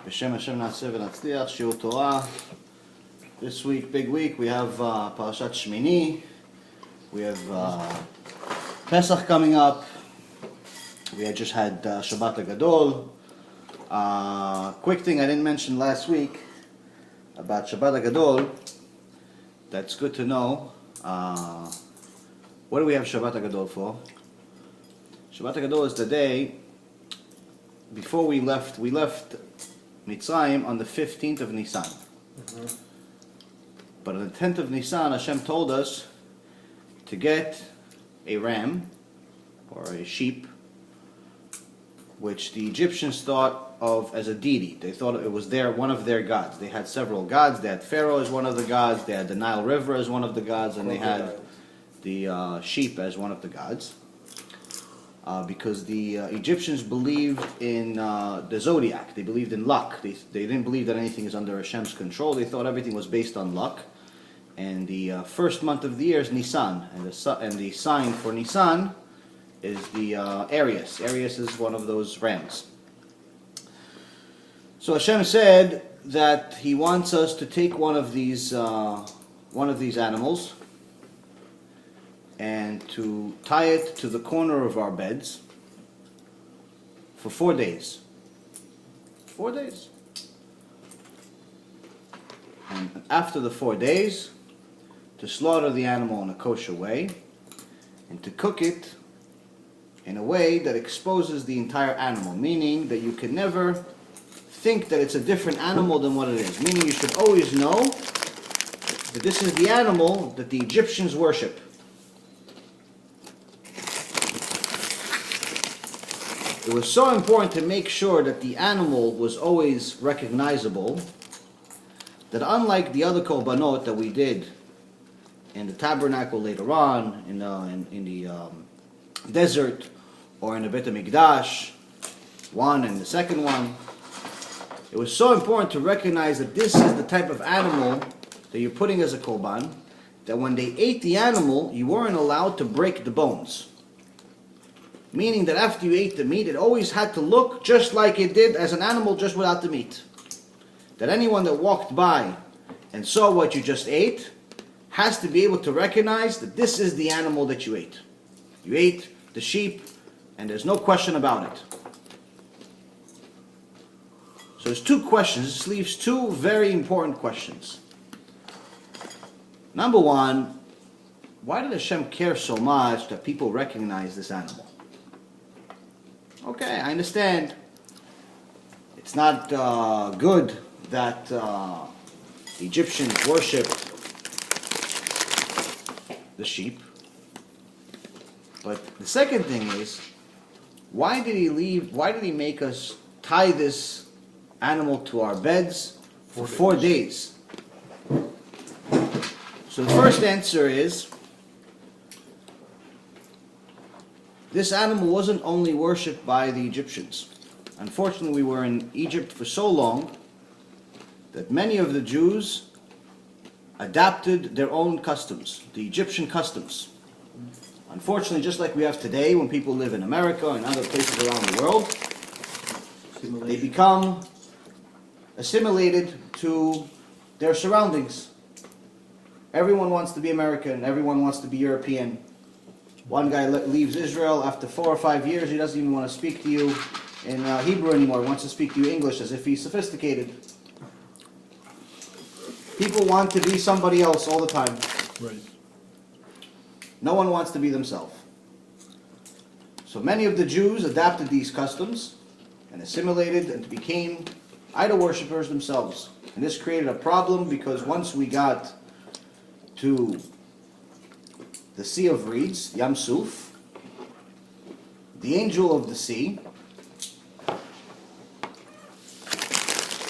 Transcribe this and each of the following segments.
B'Shem Hashem Na'aseh v'Natzliach, Shiur Torah. This week, big week, we have Parashat Shemini. We have Pesach coming up. We had just had Shabbat HaGadol. Quick thing I didn't mention last week about Shabbat HaGadol. That's good to know. What do we have Shabbat HaGadol for? Shabbat HaGadol is the day before we left Mitzrayim on the 15th of Nisan. Mm-hmm. But on the 10th of Nisan, Hashem told us to get a ram or a sheep, which the Egyptians thought of as a deity. They thought it was one of their gods. They had several gods. They had Pharaoh as one of the gods. They had the Nile River as one of the gods, and they had the sheep as one of the gods. Because the Egyptians believed in the zodiac. They believed in luck. They didn't believe that anything is under Hashem's control. They thought everything was based on luck. And the first month of the year is Nisan. And the sign for Nisan is the Arius. Arius is one of those rams. So Hashem said that He wants us to take one of these animals and to tie it to the corner of our beds for 4 days. 4 days. And after the 4 days, to slaughter the animal in a kosher way and to cook it in a way that exposes the entire animal, meaning that you can never think that it's a different animal than what it is. Meaning you should always know that this is the animal that the Egyptians worship. It was so important to make sure that the animal was always recognizable that unlike the other korbanot that we did in the tabernacle later on, in the desert, or in the Beit HaMikdash, one and the second one, it was so important to recognize that this is the type of animal that you're putting as a korban, that when they ate the animal, you weren't allowed to break the bones. Meaning that after you ate the meat, it always had to look just like it did as an animal, just without the meat. That anyone that walked by and saw what you just ate has to be able to recognize that this is the animal that you ate. You ate the sheep, and there's no question about it. So there's two questions. This leaves two very important questions. Number one, why did Hashem care so much that people recognize this animal? Okay, I understand. It's not good that the Egyptians worshipped the sheep. But the second thing is, why did He make us tie this animal to our beds for 4 days? So the first answer is, this animal wasn't only worshipped by the Egyptians. Unfortunately, we were in Egypt for so long that many of the Jews adapted their own customs, the Egyptian customs. Unfortunately, just like we have today, when people live in America and other places around the world, they become assimilated to their surroundings. Everyone wants to be American, everyone wants to be European. One guy leaves Israel after 4 or 5 years. He doesn't even want to speak to you in Hebrew anymore. He wants to speak to you English as if he's sophisticated. People want to be somebody else all the time. Right. No one wants to be themselves. So many of the Jews adapted these customs and assimilated and became idol worshippers themselves. And this created a problem because once we got to the Sea of Reeds, Yam Suf, the angel of the sea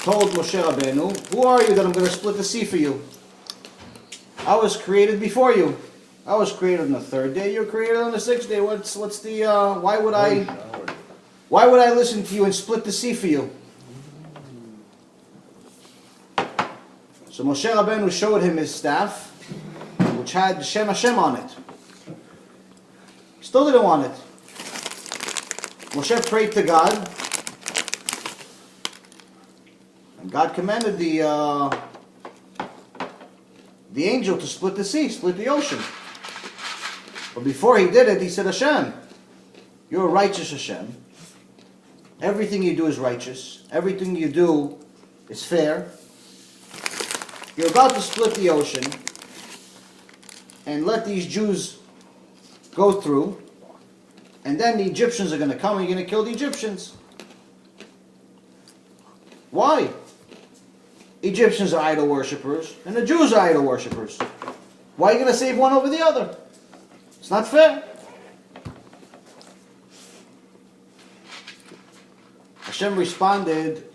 told Moshe Rabbeinu, "Who are you that I'm going to split the sea for you? I was created before you. I was created on the 3rd day. You're created on the 6th day. What's the why would I listen to you and split the sea for you?" So Moshe Rabbeinu showed him his staff, which had Shem Hashem on it. Still didn't want it. Moshe prayed to God, And God commanded the angel to split the sea, split the ocean. But before he did it, he said, Hashem, you're a righteous Hashem. Everything you do is righteous. Everything you do is fair. You're about to split the ocean and let these Jews go through, and then the Egyptians are going to come and you're going to kill the Egyptians. Why? Egyptians are idol worshippers and the Jews are idol worshippers. Why are you going to save one over the other? It's not fair. Hashem responded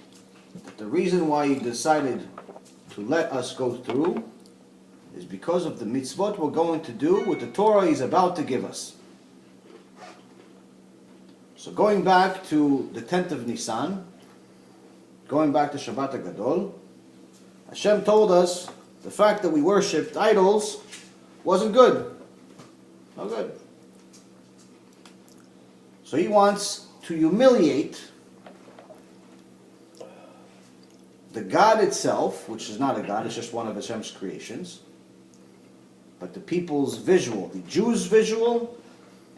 that the reason why he decided to let us go through is because of the mitzvot we're going to do with the Torah he's about to give us. So going back to the 10th of Nisan, going back to Shabbat HaGadol, Hashem told us the fact that we worshipped idols wasn't good. No good. So he wants to humiliate the God itself, which is not a God, it's just one of Hashem's creations, but the people's visual, the Jews' visual,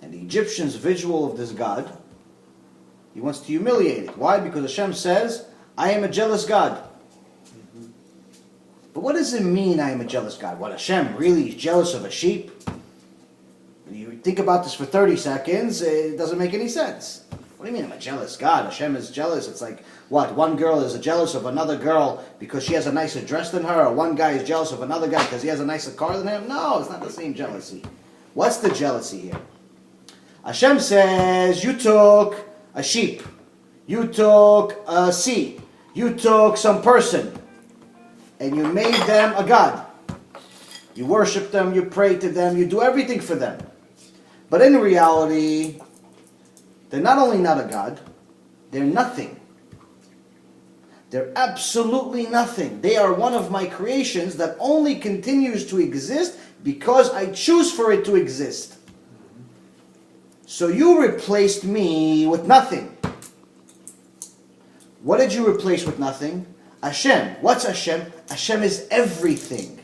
and the Egyptians' visual of this God, he wants to humiliate it. Why? Because Hashem says, I am a jealous God. But what does it mean, I am a jealous God? What, Hashem really is jealous of a sheep? When you think about this for 30 seconds, it doesn't make any sense. What do you mean, I'm a jealous God? Hashem is jealous. It's like, what, one girl is jealous of another girl because she has a nicer dress than her, or one guy is jealous of another guy because he has a nicer car than him? No, it's not the same jealousy. What's the jealousy here? Hashem says, you took a sheep, you took a sea, you took some person, and you made them a God. You worship them, you pray to them, you do everything for them. But in reality, they're not only not a God, they're nothing. They're absolutely nothing. They are one of my creations that only continues to exist because I choose for it to exist. So you replaced me with nothing. What did you replace with nothing? Hashem. What's Hashem? Hashem is everything.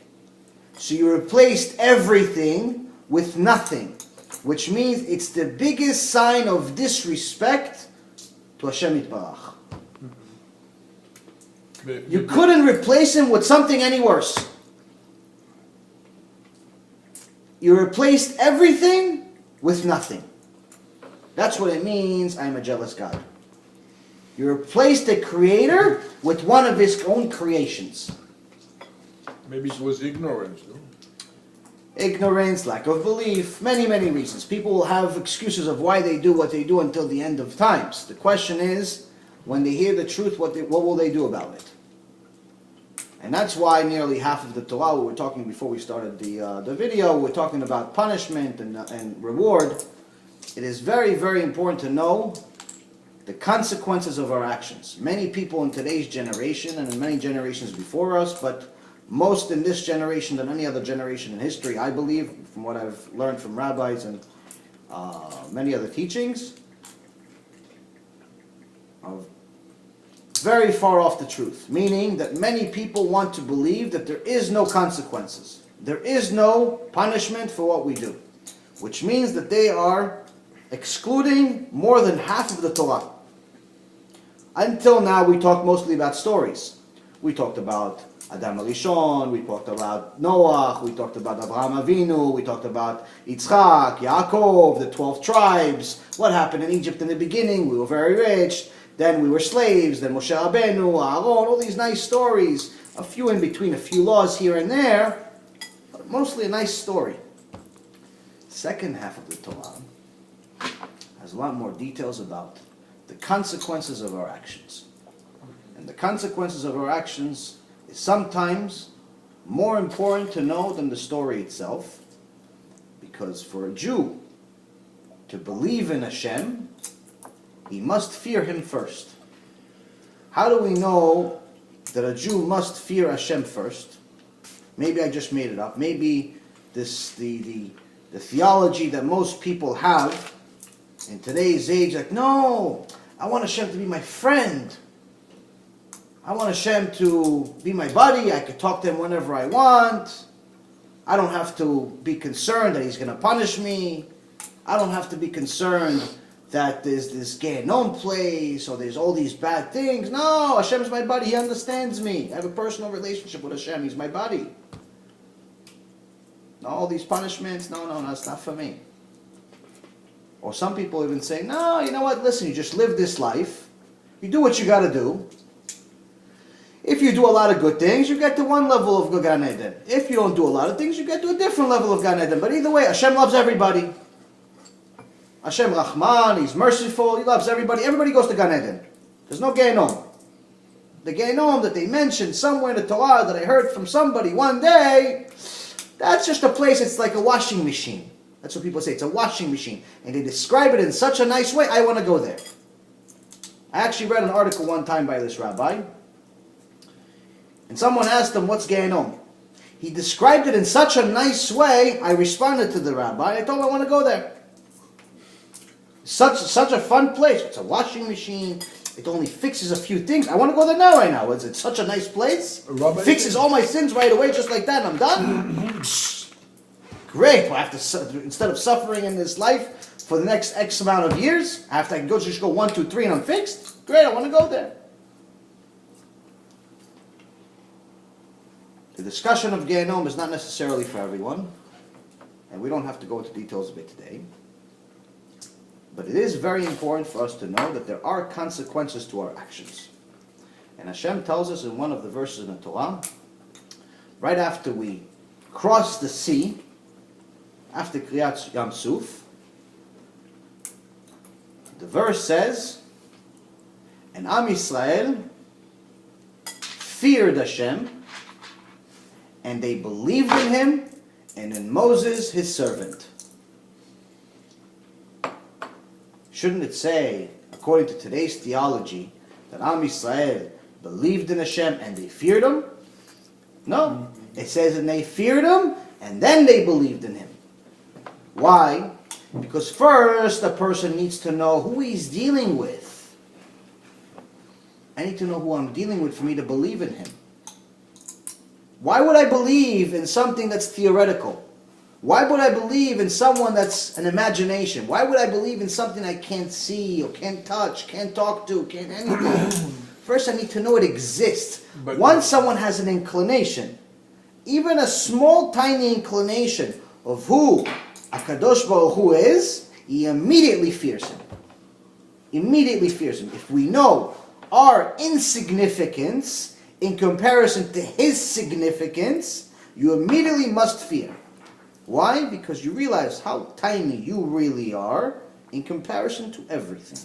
So you replaced everything with nothing, which means it's the biggest sign of disrespect to Hashem Yitbarach. You couldn't replace him with something any worse. You replaced everything with nothing. That's what it means, I am a jealous God. You replaced a creator with one of his own creations. Maybe it was ignorance, no? Ignorance, lack of belief, many, many reasons. People will have excuses of why they do what they do until the end of times. The question is, when they hear the truth, what will they do about it? And that's why nearly half of the Torah, we were talking before we started the video, we're talking about punishment and reward. It is very, very important to know the consequences of our actions. Many people in today's generation, and in many generations before us, but most in this generation than any other generation in history, I believe, from what I've learned from rabbis and many other teachings, are very far off the truth. Meaning that many people want to believe that there is no consequences. There is no punishment for what we do. Which means that they are excluding more than half of the Torah. Until now, we talked mostly about stories. We talked about Adam Arishon, we talked about Noah, we talked about Abraham Avinu, we talked about Yitzchak, Yaakov, the 12 tribes, what happened in Egypt in the beginning, we were very rich, then we were slaves, then Moshe Rabbeinu, Aaron, all these nice stories, a few in between, a few laws here and there, but mostly a nice story. Second half of the Torah has a lot more details about the consequences of our actions. And the consequences of our actions is sometimes more important to know than the story itself, because for a Jew to believe in Hashem, he must fear him first. How do we know that a Jew must fear Hashem first? Maybe I just made it up. Maybe the theology that most people have in today's age, like, no, I want Hashem to be my friend. I want Hashem to be my buddy. I could talk to him whenever I want. I don't have to be concerned that he's going to punish me. I don't have to be concerned that there's this Gehenom place or there's all these bad things. No, Hashem's my buddy. He understands me. I have a personal relationship with Hashem. He's my buddy. No, all these punishments, no, that's not for me. Or some people even say, no, you know what, listen, you just live this life. You do what you got to do. If you do a lot of good things, you get to one level of Gan Eden. If you don't do a lot of things, you get to a different level of Gan Eden. But either way, Hashem loves everybody. Hashem Rahman, He's merciful, He loves everybody. Everybody goes to Gan Eden. There's no Gehenom. The Gehenom that they mentioned somewhere in the Torah that I heard from somebody one day, that's just a place, it's like a washing machine. That's what people say, it's a washing machine. And they describe it in such a nice way, I want to go there. I actually read an article one time by this rabbi, and someone asked him, what's Gehenom? He described it in such a nice way, I responded to the rabbi, I told him I want to go there. Such a fun place. It's a washing machine. It only fixes a few things. I want to go there now, right now. It's such a nice place. It fixes all my sins right away, just like that, and I'm done. Great. I have to, instead of suffering in this life for the next X amount of years, after I can just go 1, 2, 3, and I'm fixed. Great, I want to go there. The discussion of Gehenom is not necessarily for everyone, and we don't have to go into details of it today. But it is very important for us to know that there are consequences to our actions. And Hashem tells us in one of the verses in the Torah, right after we cross the sea, after Kriyat Yam Suf, the verse says, and Am Yisrael feared Hashem, and they believed in Him, and in Moses, His servant. Shouldn't it say, according to today's theology, that Am Yisrael believed in Hashem and they feared Him? No. It says that they feared Him and then they believed in Him. Why? Because first a person needs to know who he's dealing with. I need to know who I'm dealing with for me to believe in Him. Why would I believe in something that's theoretical? Why would I believe in someone that's an imagination? Why would I believe in something I can't see or can't touch, can't talk to, can't anything? First I need to know it exists. But once someone has an inclination, even a small tiny inclination of who HaKadosh Baruch Hu is, he immediately fears Him. Immediately fears Him. If we know our insignificance in comparison to His significance, you immediately must fear. Why? Because you realize how tiny you really are in comparison to everything.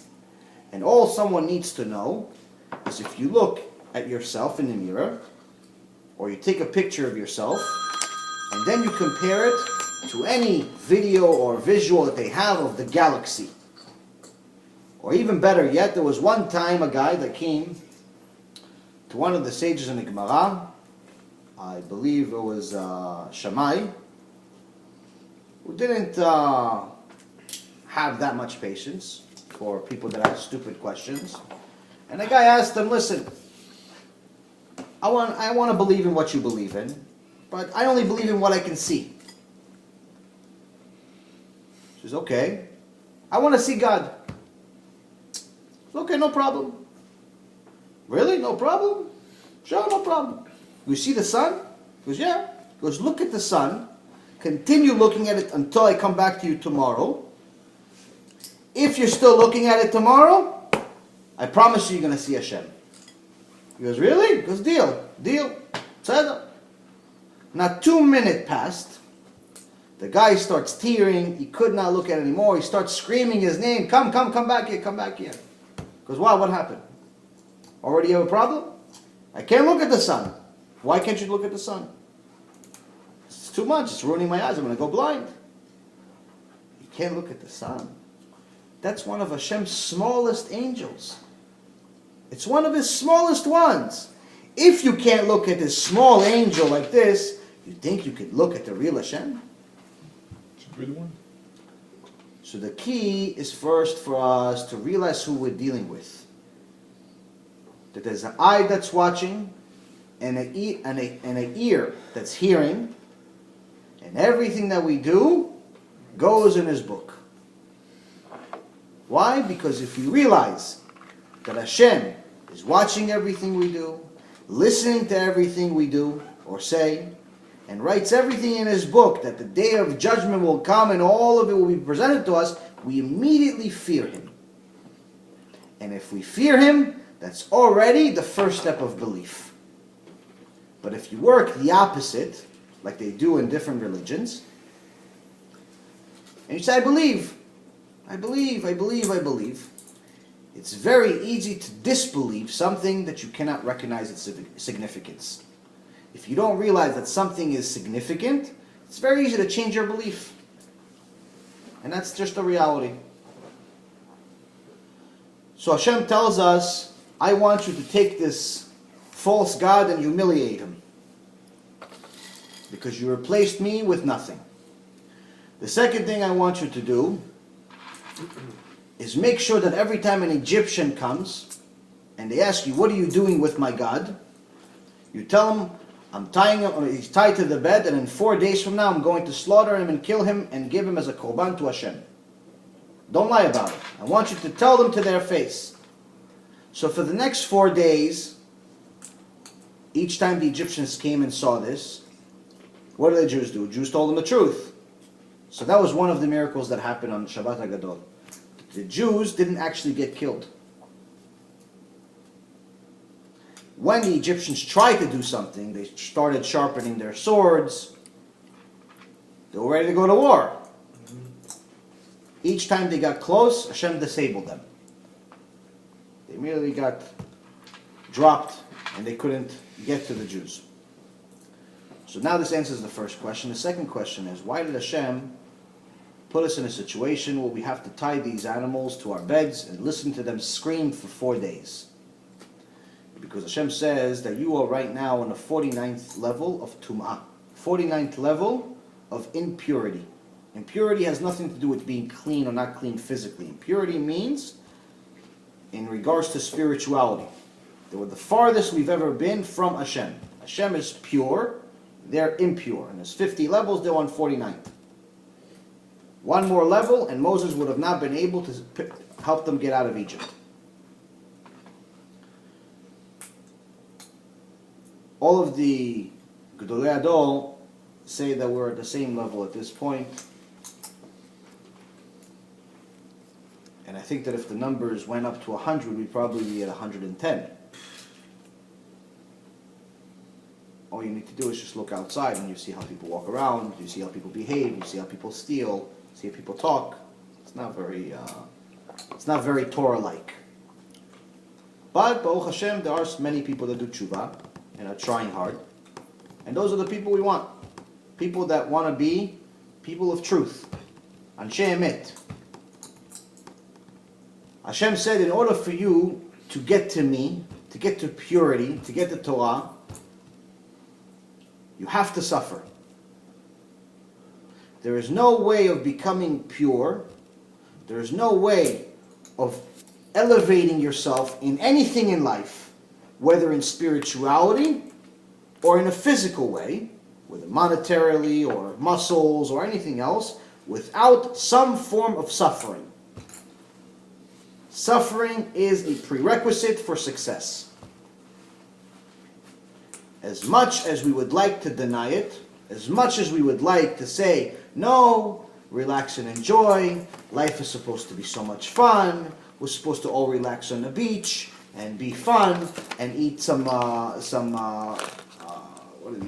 And all someone needs to know is if you look at yourself in the mirror, or you take a picture of yourself, and then you compare it to any video or visual that they have of the galaxy. Or even better yet, there was one time a guy that came to one of the sages in the Gemara, I believe it was Shammai, who didn't have that much patience for people that ask stupid questions. And the guy asked him, listen, I want to believe in what you believe in, but I only believe in what I can see. He says, okay, I want to see God. Says, okay, no problem. Really? No problem? Sure, no problem. You see the sun? He goes, yeah. He goes, look at the sun. Continue looking at it until I come back to you tomorrow. If you're still looking at it tomorrow, I promise you you're going to see Hashem. He goes, really? He goes, deal. Tzedek. Now 2 minutes passed. The guy starts tearing. He could not look at it anymore. He starts screaming his name. Come back here, come back here. He goes, wow, what happened? Already have a problem? I can't look at the sun. Why can't you look at the sun? It's too much. It's ruining my eyes. I'm going to go blind. You can't look at the sun. That's one of Hashem's smallest angels. It's one of His smallest ones. If you can't look at this small angel like this, you think you could look at the real Hashem? It's a good one. So the key is first for us to realize who we're dealing with. that there's an eye that's watching, and an ear that's hearing, and everything that we do goes in His book. Why? Because if you realize that Hashem is watching everything we do, listening to everything we do or say, and writes everything in His book, that the day of judgment will come and all of it will be presented to us, we immediately fear Him. And if we fear Him, that's already the first step of belief. But if you work the opposite, like they do in different religions, and you say, I believe, it's very easy to disbelieve something that you cannot recognize its significance. If you don't realize that something is significant, it's very easy to change your belief. And that's just the reality. So Hashem tells us, I want you to take this false god and humiliate him, because you replaced me with nothing. The second thing I want you to do is make sure that every time an Egyptian comes and they ask you, what are you doing with my God? You tell them, I'm tying him, he's tied to the bed, and in 4 days from now I'm going to slaughter him and kill him and give him as a korban to Hashem. Don't lie about it. I want you to tell them to their face. So for the next 4 days, each time the Egyptians came and saw this, what did the Jews do? Jews told them the truth. So that was one of the miracles that happened on Shabbat HaGadol. The Jews didn't actually get killed. When the Egyptians tried to do something, they started sharpening their swords. They were ready to go to war. Each time they got close, Hashem disabled them. They immediately got dropped and they couldn't get to the Jews. So now this answers the first question. The second question is, why did Hashem put us in a situation where we have to tie these animals to our beds and listen to them scream for 4 days? Because Hashem says that you are right now on the 49th level of Tum'ah, 49th level of impurity. Impurity has nothing to do with being clean or not clean physically. Impurity means, in regards to spirituality, that we're the farthest we've ever been from Hashem. Hashem is pure, they're impure. And there's 50 levels, they're on 49th. One more level, and Moses would have not been able to help them get out of Egypt. All of the Gedolei Adol say that we're at the same level at this point. And I think that if the numbers went up to 100, we'd probably be at 110. All you need to do is just look outside and you see how people walk around, you see how people behave, you see how people steal, you see how people talk. It's not very Torah-like. But, Baruch Hashem, there are many people that do tshuva and are trying hard. And those are the people we want. People that want to be people of truth. Anshe Emet. Hashem said, in order for you to get to me, to get to purity, to get to Torah, you have to suffer. There is no way of becoming pure. There is no way of elevating yourself in anything in life, whether in spirituality or in a physical way, whether monetarily or muscles or anything else, without some form of suffering. Suffering is a prerequisite for success. As much as we would like to deny it, as much as we would like to say, no, relax and enjoy, life is supposed to be so much fun, we're supposed to all relax on the beach and be fun and eat some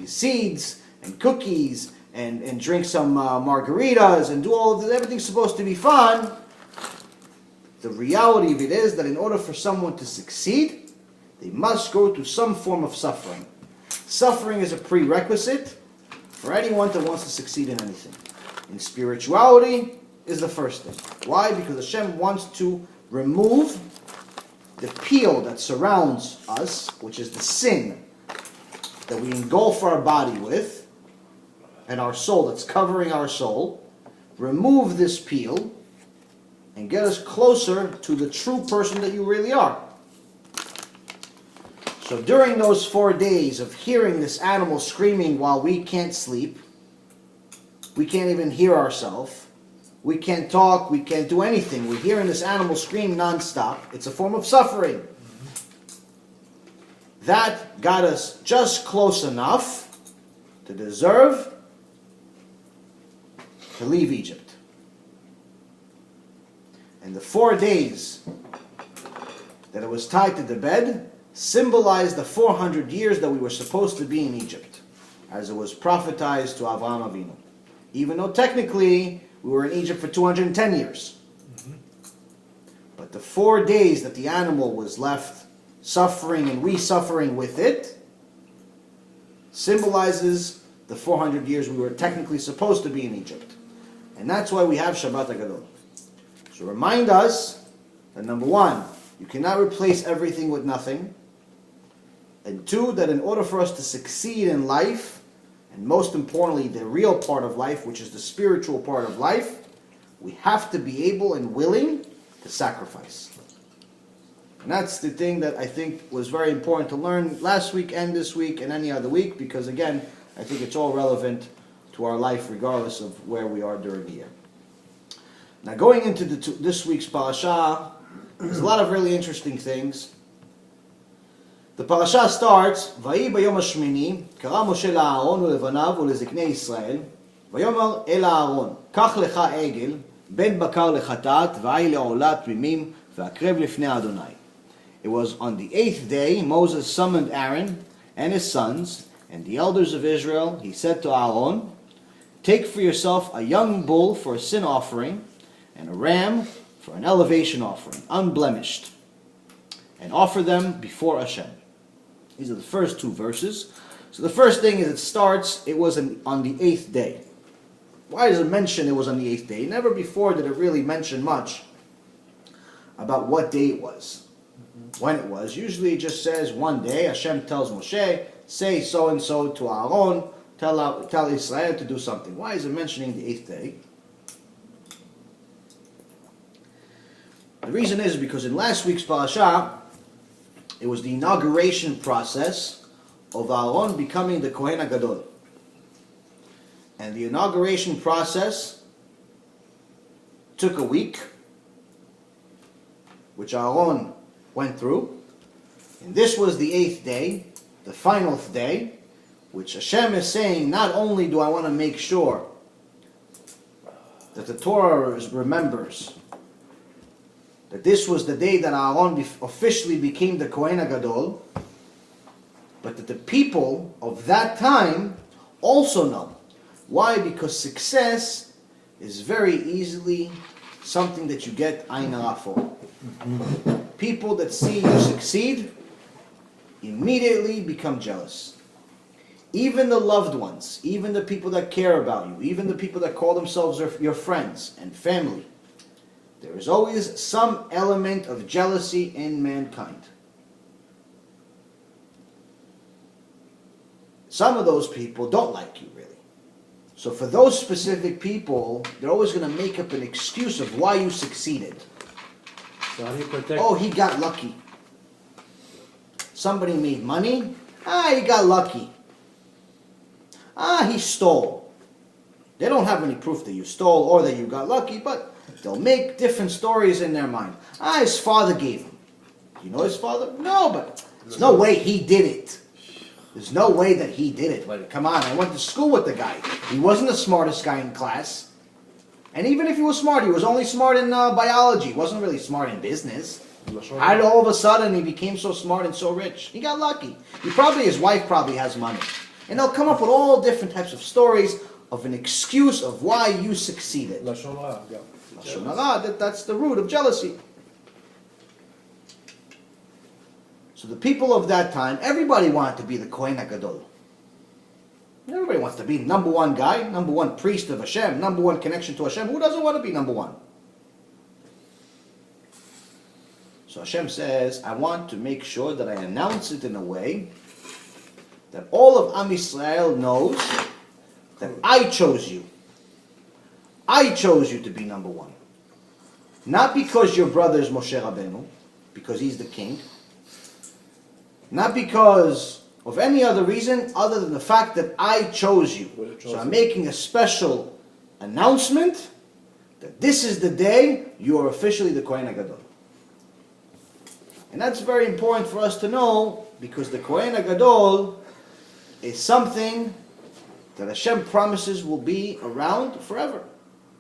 seeds and cookies and drink some margaritas and do all of this, everything's supposed to be fun. The reality of it is that in order for someone to succeed, they must go through some form of suffering. Suffering is a prerequisite for anyone that wants to succeed in anything. In spirituality is the first thing. Why? Because Hashem wants to remove the peel that surrounds us, which is the sin that we engulf our body with, and our soul that's covering our soul. Remove this peel and get us closer to the true person that you really are. So during those 4 days of hearing this animal screaming while we can't sleep, we can't even hear ourselves, we can't talk, we can't do anything. We're hearing this animal scream nonstop. It's a form of suffering. That got us just close enough to deserve to leave Egypt. And the 4 days that it was tied to the bed symbolized the 400 years that we were supposed to be in Egypt, as it was prophetized to Avraham Avinu. Even though technically we were in Egypt for 210 years. But the 4 days that the animal was left suffering and we suffering with it symbolizes the 400 years we were technically supposed to be in Egypt. And that's why we have Shabbat HaGadol. So remind us that number one, you cannot replace everything with nothing. And two, that in order for us to succeed in life, and most importantly, the real part of life, which is the spiritual part of life, we have to be able and willing to sacrifice. And that's the thing that I think was very important to learn last week and this week and any other week, because again, I think it's all relevant to our life regardless of where we are during the year. Now going into this week's parasha, there's a lot of really interesting things. The parasha starts, ויהי ביום השמיני, קרא משה לאהרון ולבניו ולזקני ישראל, ויאמר אל אהרון, קח לך עגל, בן בקר לחטאת, והי לעולת תמימים, והקרב לפני אדוני. It was on the 8th day Moses summoned Aaron and his sons and the elders of Israel. He said to Aaron, take for yourself a young bull for a sin offering and a ram for an elevation offering, unblemished, and offer them before Hashem. These are the first two verses. So the first thing is it was on the 8th day. Why does it mention it was on the 8th day? Never before did it really mention much about what day it was, when it was. Usually it just says one day. Hashem tells Moshe, say so-and-so to Aaron, tell Israel to do something. Why is it mentioning the 8th day? The reason is because in last week's parasha, it was the inauguration process of Aaron becoming the Kohen HaGadol. And the inauguration process took a week, which Aaron went through. And this was the 8th day, the final day, which Hashem is saying, not only do I want to make sure that the Torah remembers that this was the day that Aaron officially became the Kohen HaGadol, but that the people of that time also know. Why? Because success is very easily something that you get ayin hara for. People that see you succeed immediately become jealous. Even the loved ones, even the people that care about you, even the people that call themselves your friends and family, there is always some element of jealousy in mankind. Some of those people don't like you, really. So for those specific people, they're always going to make up an excuse of why you succeeded. So how do you protect? Oh, he got lucky. Somebody made money. He got lucky. He stole. They don't have any proof that you stole or that you got lucky, but they'll make different stories in their mind. His father gave him. You know his father? No, but there's no way he did it. There's no way that he did it. But come on, I went to school with the guy. He wasn't the smartest guy in class. And even if he was smart, he was only smart in biology. He wasn't really smart in business. How did all of a sudden he became so smart and so rich? He got lucky. His wife probably has money. And they'll come up with all different types of stories of an excuse of why you succeeded. Lashon hara, yeah. Lashon hara, that's the root of jealousy. So the people of that time, everybody wanted to be the Kohen HaGadol. Everybody wants to be number one guy, number one priest of Hashem, number one connection to Hashem. Who doesn't want to be number one? So Hashem says, I want to make sure that I announce it in a way that all of Am Yisrael knows that I chose you. I chose you to be number one. Not because your brother is Moshe Rabbeinu, because he's the king. Not because of any other reason other than the fact that I chose you. So I'm making a special announcement that this is the day you are officially the Kohen HaGadol. And that's very important for us to know, because the Kohen HaGadol is something that Hashem promises will be around forever.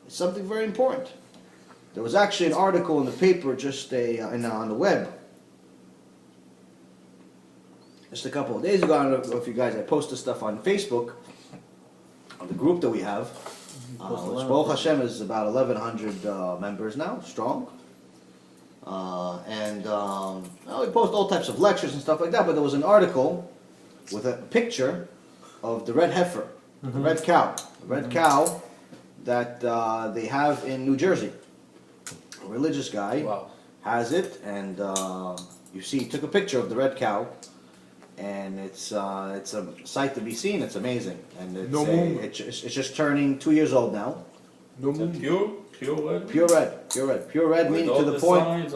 It's something very important. There was actually an article in the paper on the web just a couple of days ago. I don't know if you guys, I posted stuff on Facebook, on the group that we have, which Baruch Hashem is about 1,100 members now, strong. We post all types of lectures and stuff like that, but there was an article with a picture of the red heifer, the red cow, that they have in New Jersey. A religious guy has it, and you see, he took a picture of the red cow, and it's a sight to be seen. It's amazing, and it's just turning 2 years old now. No moon. Pure red? Pure red, meaning to the point. Signs,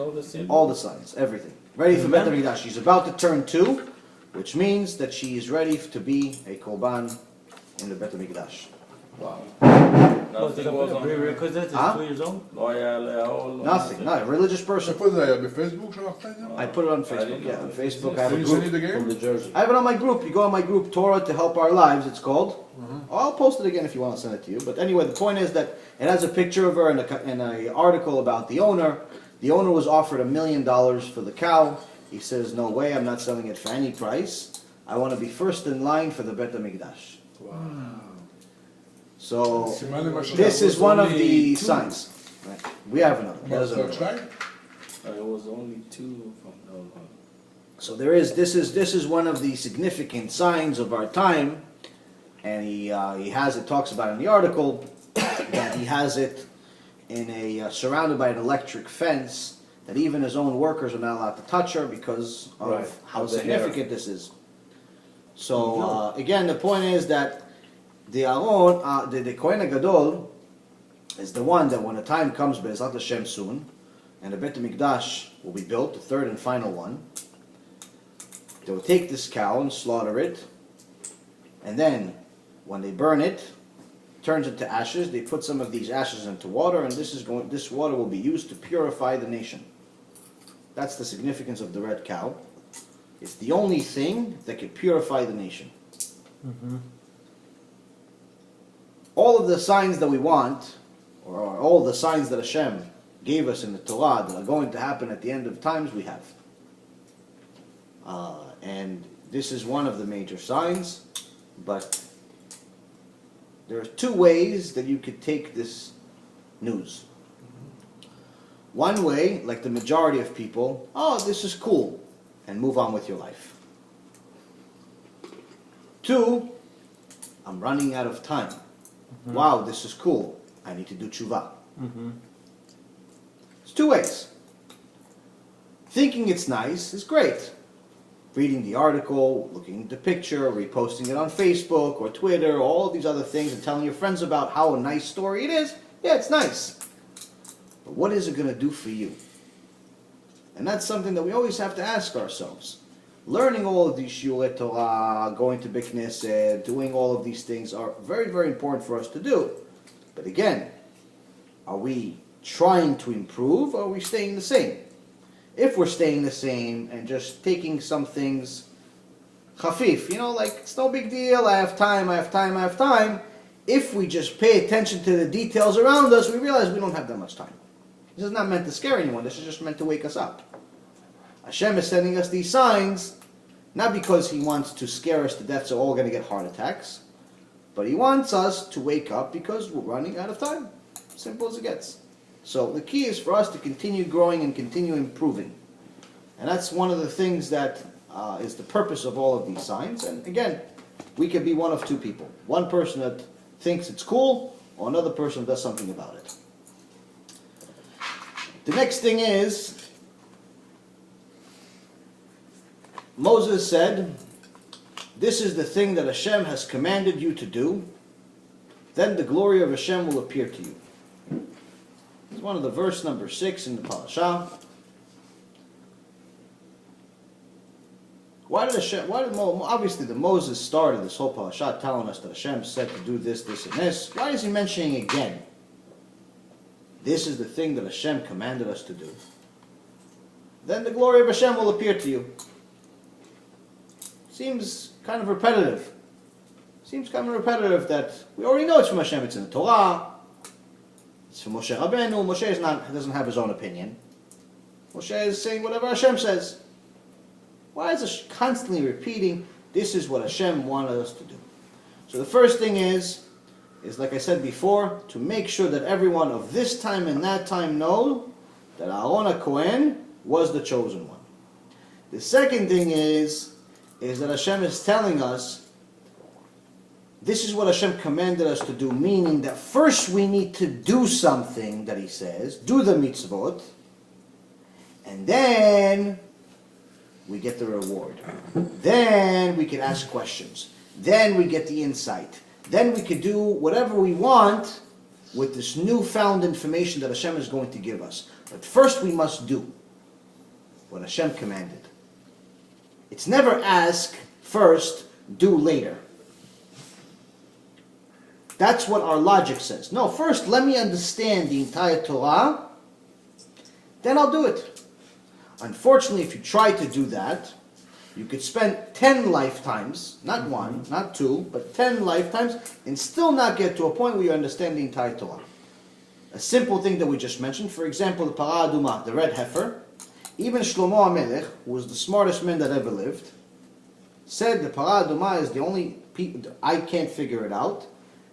all the signs, everything. Ready for Bet HaMikdash. She's about to turn 2, which means that she is ready to be a korban in the Bet HaMikdash. Wow. Nothing was on prerequisite, it's 2 years old? Nothing, not a religious person. איפה זה היה? בפייסבוק שלחת את זה? I put it on Facebook, yeah. On Facebook, I have a You send group. it again? I have it on my group. You go on my group, Torah to Help Our Lives, it's called. I'll post it again if you want to send it to you. But anyway, the point is that it has a picture of her and an article about the owner. The owner was offered $1 million for the cow. He says, no way, I'm not selling it for any price. I want to be first in line for the Bet HaMikdash. Wow. So, this is one of the signs. Right. We have another. Here's another. It was only 2 from So this is one of the significant signs of our time, and he has it, talks about it in the article, that he has it in surrounded by an electric fence, that even his own workers are not allowed to touch her because of how significant this is. So again, the point is that the Kohen HaGadol is the one that when the time comes, Be'ezrat Hashem soon, and the Bet HaMikdash will be built, the third and final one, they will take this cow and slaughter it, and then when they burn it, turns into ashes, they put some of these ashes into water, and this water will be used to purify the nation. That's the significance of the red cow. It's the only thing that can purify the nation. All of the signs that we want, or all the signs that Hashem gave us in the Torah that are going to happen at the end of times, we have. And this is one of the major signs, but there are 2 ways that you could take this news. One way, like the majority of people, oh, this is cool, and move on with your life. 2, I'm running out of time. Wow, this is cool. I need to do tshuva. It's 2 ways. Thinking it's nice is great. Reading the article, looking at the picture, reposting it on Facebook or Twitter, all of these other things, and telling your friends about how a nice story it is, yeah, it's nice. But what is it going to do for you? And that's something that we always have to ask ourselves. Learning all of these shiurei Torah, going to Beit Knesset, doing all of these things are very, very important for us to do. But again, are we trying to improve, or are we staying the same? If we're staying the same and just taking some things chafif, like it's no big deal, I have time. If we just pay attention to the details around us, we realize we don't have that much time. This is not meant to scare anyone, this is just meant to wake us up. Hashem is sending us these signs, not because He wants to scare us to death so we're all going to get heart attacks, but He wants us to wake up because we're running out of time. Simple as it gets. So the key is for us to continue growing and continue improving. And that's one of the things that is the purpose of all of these signs. And again, we can be one of 2 people. One person that thinks it's cool, or another person that does something about it. The next thing is, Moses said, this is the thing that Hashem has commanded you to do, then the glory of Hashem will appear to you. It's one of the verse number 6 in the Parashah. Why did obviously the Moses started this whole parasha telling us that Hashem said to do this, this, and this. Why is he mentioning again? This is the thing that Hashem commanded us to do. Then the glory of Hashem will appear to you. Seems kind of repetitive. That we already know it's from Hashem. It's in the Torah. It's from Moshe Rabbeinu. Moshe doesn't have his own opinion. Moshe is saying whatever Hashem says. Why is it constantly repeating, this is what Hashem wanted us to do? So the first thing is like I said before, to make sure that everyone of this time and that time know that Aaron HaKohen was the chosen one. The second thing is that Hashem is telling us, this is what Hashem commanded us to do, meaning that first we need to do something that He says, do the mitzvot, and then we get the reward. Then we can ask questions. Then we get the insight. Then we could do whatever we want with this newfound information that Hashem is going to give us. But first we must do what Hashem commanded. It's never ask first, do later. That's what our logic says. No, first let me understand the entire Torah, then I'll do it. Unfortunately, if you try to do that, you could spend 10 lifetimes, not one, not two, but 10 lifetimes, and still not get to a point where you understand the entire Torah. A simple thing that we just mentioned, for example, the Parah Adumah, the red heifer, even Shlomo HaMelech, who was the smartest man that ever lived, said the Parah Adumah is the only people, I can't figure it out,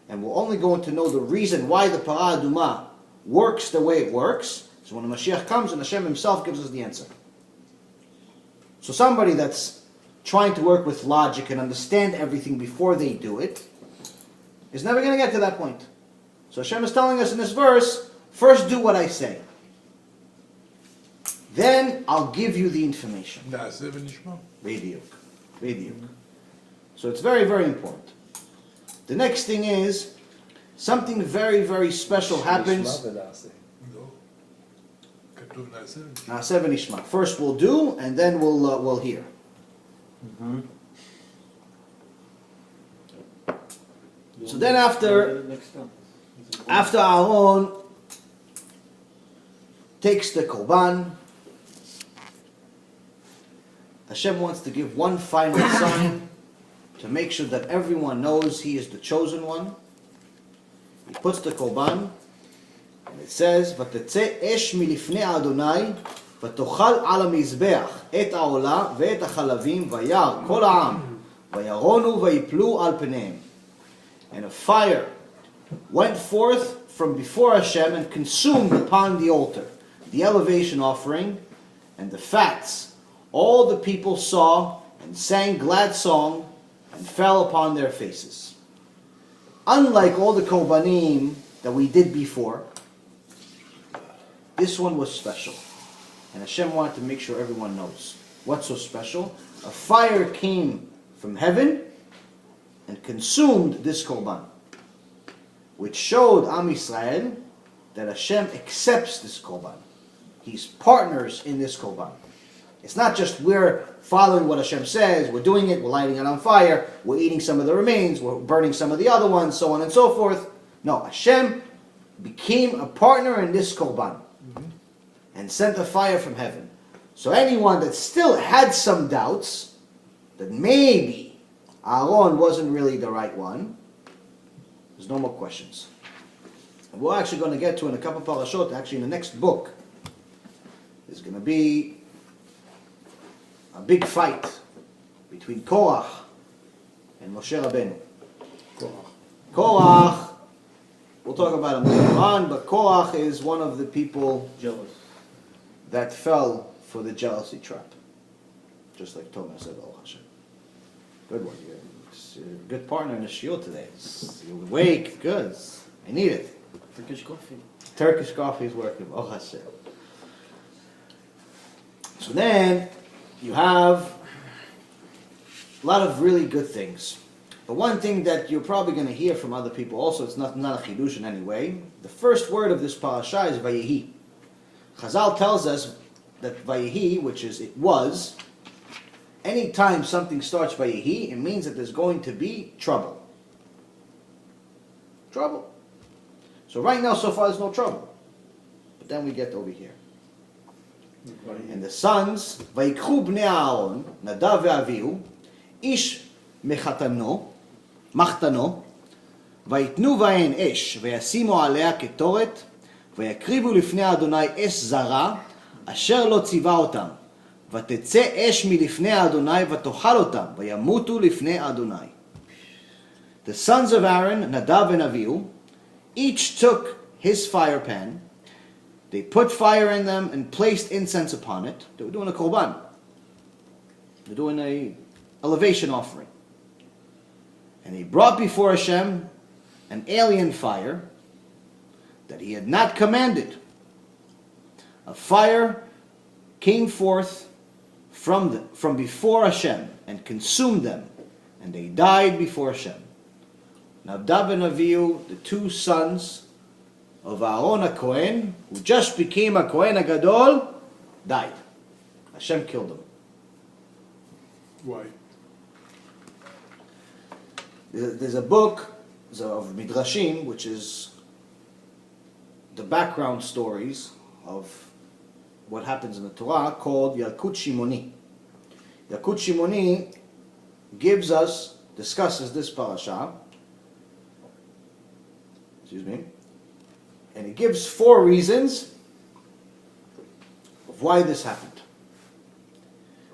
and we're only going to know the reason why the Parah Adumah works the way it works, so when the Mashiach comes and Hashem Himself gives us the answer. So somebody that's trying to work with logic and understand everything before they do it is never going to get to that point. So Hashem is telling us in this verse, first do what I say. Then I'll give you the information. Bediuk. So it's very, very important. The next thing is, something very, very special happens. Naaseh v'nishma. First we'll do, and then we'll hear. So then after Aaron takes the korban, Hashem wants to give one final sign to make sure that everyone knows He is the chosen one. He puts the korban, and it says, "V'tetzeh esh milifnei Adonai, v'tochal al hamizbeach et ha'olah ve'et ha'chalavim, vayar kol ha'am, vayaronu vayiplu al pneihem." And a fire went forth from before Hashem and consumed upon the altar the elevation offering and the fats. All the people saw and sang glad song and fell upon their faces. Unlike all the korbanim that we did before, this one was special. And Hashem wanted to make sure everyone knows. What's so special? A fire came from heaven and consumed this korban, which showed Am Yisrael that Hashem accepts this korban. He's partners in this korban. It's not just we're following what Hashem says, we're doing it, we're lighting it on fire, we're eating some of the remains, we're burning some of the other ones, so on and so forth. No, Hashem became a partner in this korban and sent a fire from heaven. So anyone that still had some doubts that maybe Aaron wasn't really the right one, there's no more questions. And we're actually going to get to in a couple of parashot, actually in the next book, there's going to be a big fight between Korach and Moshe Rabbeinu. Korach, we'll talk about him later on, but Korach is one of the people Jealous. that fell for the jealousy trap. Just like Thomas said, oh Hashem. Good one. You're a good partner in the shield today. You're awake, good. I need it. Turkish coffee. Turkish coffee is working. Oh Hashem. So then, you have a lot of really good things. But one thing that you're probably going to hear from other people also, it's not a chidush in any way. The first word of this parasha is Vayehi. Chazal tells us that Vayehi, which is it was, anytime something starts Vayehi, it means that there's going to be trouble. Trouble. So right now, so far, there's no trouble. But then we get over here. And the sons, Vayikhu bnei Aaron, Nadav ve'Avihu, ish mechatano, machtano, ויתנו בהן אש, וישימו עליה קטורת, ויקריבו לפני אדוני אש זרה, אשר לא ציווה אותם. ותצא אש מלפני אדוני ותאכל אותם, וימותו לפני אדוני. The sons of Aaron, Nadav and Avihu, each took his fire pan. They put fire in them and placed incense upon it. They were doing a korban. They're doing an elevation offering. And he brought before Hashem an alien fire that he had not commanded. A fire came forth from before Hashem and consumed them, and they died before Hashem. Nadav and Avihu, the two sons of Aaron HaKohen, who just became a Kohen HaGadol, died. Hashem killed them. Why? There's a book of Midrashim, which is the background stories of what happens in the Torah, called Yalkut Shimoni. Yalkut Shimoni discusses this parasha, and it gives 4 reasons of why this happened.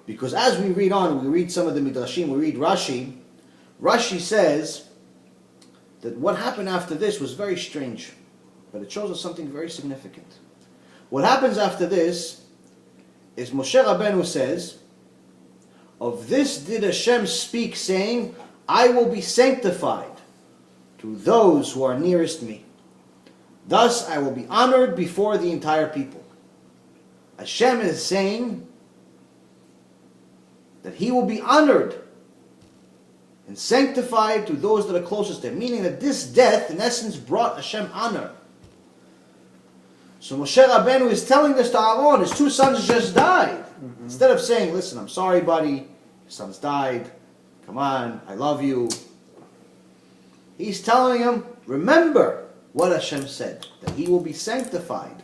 Because as we read on, we read some of the Midrashim, we read Rashi. Rashi says that what happened after this was very strange, but it shows us something very significant. What happens after this is Moshe Rabbeinu says, of this did Hashem speak, saying, I will be sanctified to those who are nearest me. Thus I will be honored before the entire people. Hashem is saying that he will be honored and sanctified to those that are closest to him. Meaning that this death, in essence, brought Hashem honor. So Moshe Rabbeinu is telling this to Aaron. His 2 sons just died. Instead of saying, listen, I'm sorry, buddy. Your sons died. Come on, I love you. He's telling him, remember what Hashem said, that he will be sanctified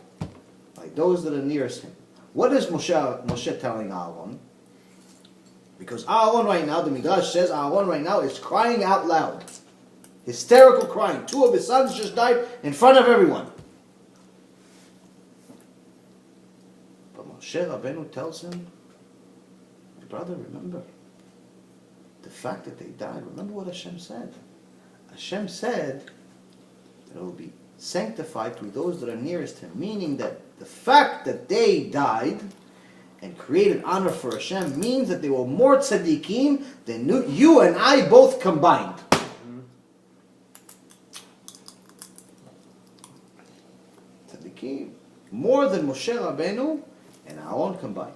by those that are nearest him. What is Moshe telling Aaron? Because Aaron right now, the Midrash says, Aaron right now is crying out loud. Hysterical crying. 2 of his sons just died in front of everyone. But Moshe Rabbeinu tells him, brother, remember, the fact that they died, remember what Hashem said. Hashem said that it will be sanctified to those that are nearest him. Meaning that the fact that they died and created honor for Hashem means that they were more tzaddikim than you and I both combined. Tzaddikim. More than Moshe Rabbeinu and Aaron combined.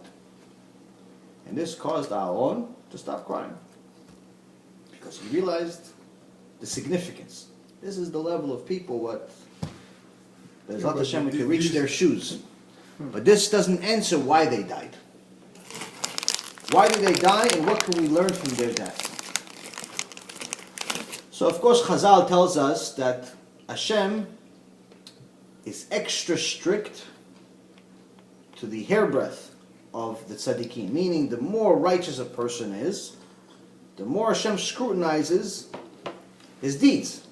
And this caused Aaron to stop crying. Because he realized the significance. This is the level of people what Bezrat Hashem, we can reach their shoes. But this doesn't answer why they died. Why did they die, and what can we learn from their death? So of course Chazal tells us that Hashem is extra strict to the hairbreadth of the tzaddikim. Meaning the more righteous a person is, the more Hashem scrutinizes his deeds.